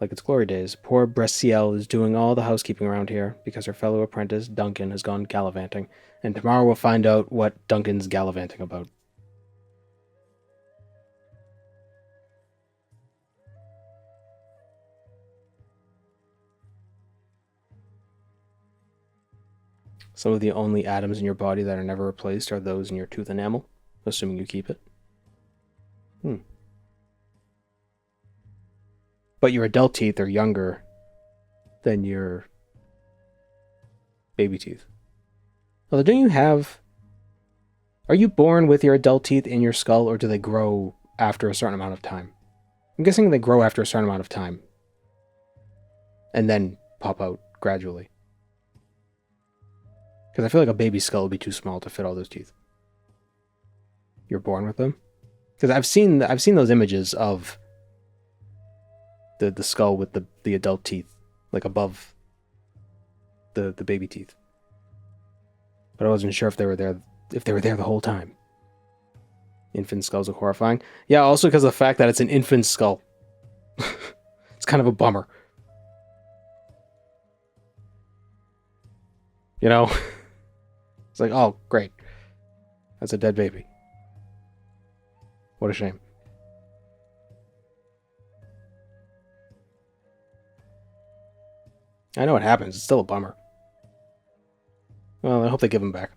like its glory days. Poor Bressiel is doing all the housekeeping around here because her fellow apprentice, Duncan, has gone gallivanting. And tomorrow we'll find out what Duncan's gallivanting about. Some of the only atoms in your body that are never replaced are those in your tooth enamel, assuming you keep it. But your adult teeth are younger than your baby teeth. Although, don't you have... Are you born with your adult teeth in your skull, or do they grow after a certain amount of time? I'm guessing they grow after a certain amount of time. And then pop out gradually. Because I feel like a baby skull would be too small to fit all those teeth. You're born with them? Because I've seen those images of the skull with the adult teeth, like above the baby teeth. But I wasn't sure if they were there the whole time. Infant skulls are horrifying. Yeah, also because of the fact that it's an infant skull. It's kind of a bummer. You know? It's like, oh, great. That's a dead baby. What a shame. I know what happens. It's still a bummer. Well, I hope they give him back.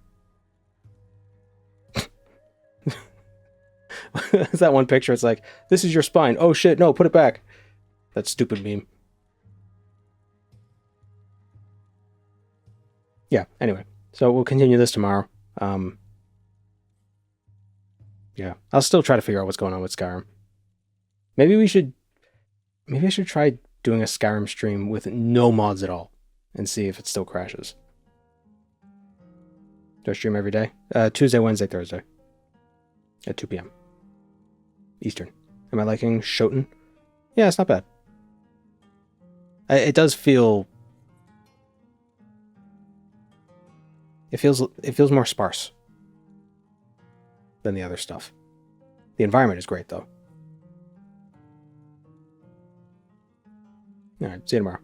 It's that one picture. It's like, this is your spine. Oh shit, no, put it back. That stupid meme. Yeah, anyway. So we'll continue this tomorrow. Yeah, I'll still try to figure out what's going on with Skyrim. Maybe I should try doing a Skyrim stream with no mods at all and see if it still crashes. Do I stream every day? Tuesday, Wednesday, Thursday. At 2 p.m. Eastern. Am I liking Shoten? Yeah, it's not bad. It does feel... It feels more sparse than the other stuff. The environment is great, though. Alright, see you tomorrow.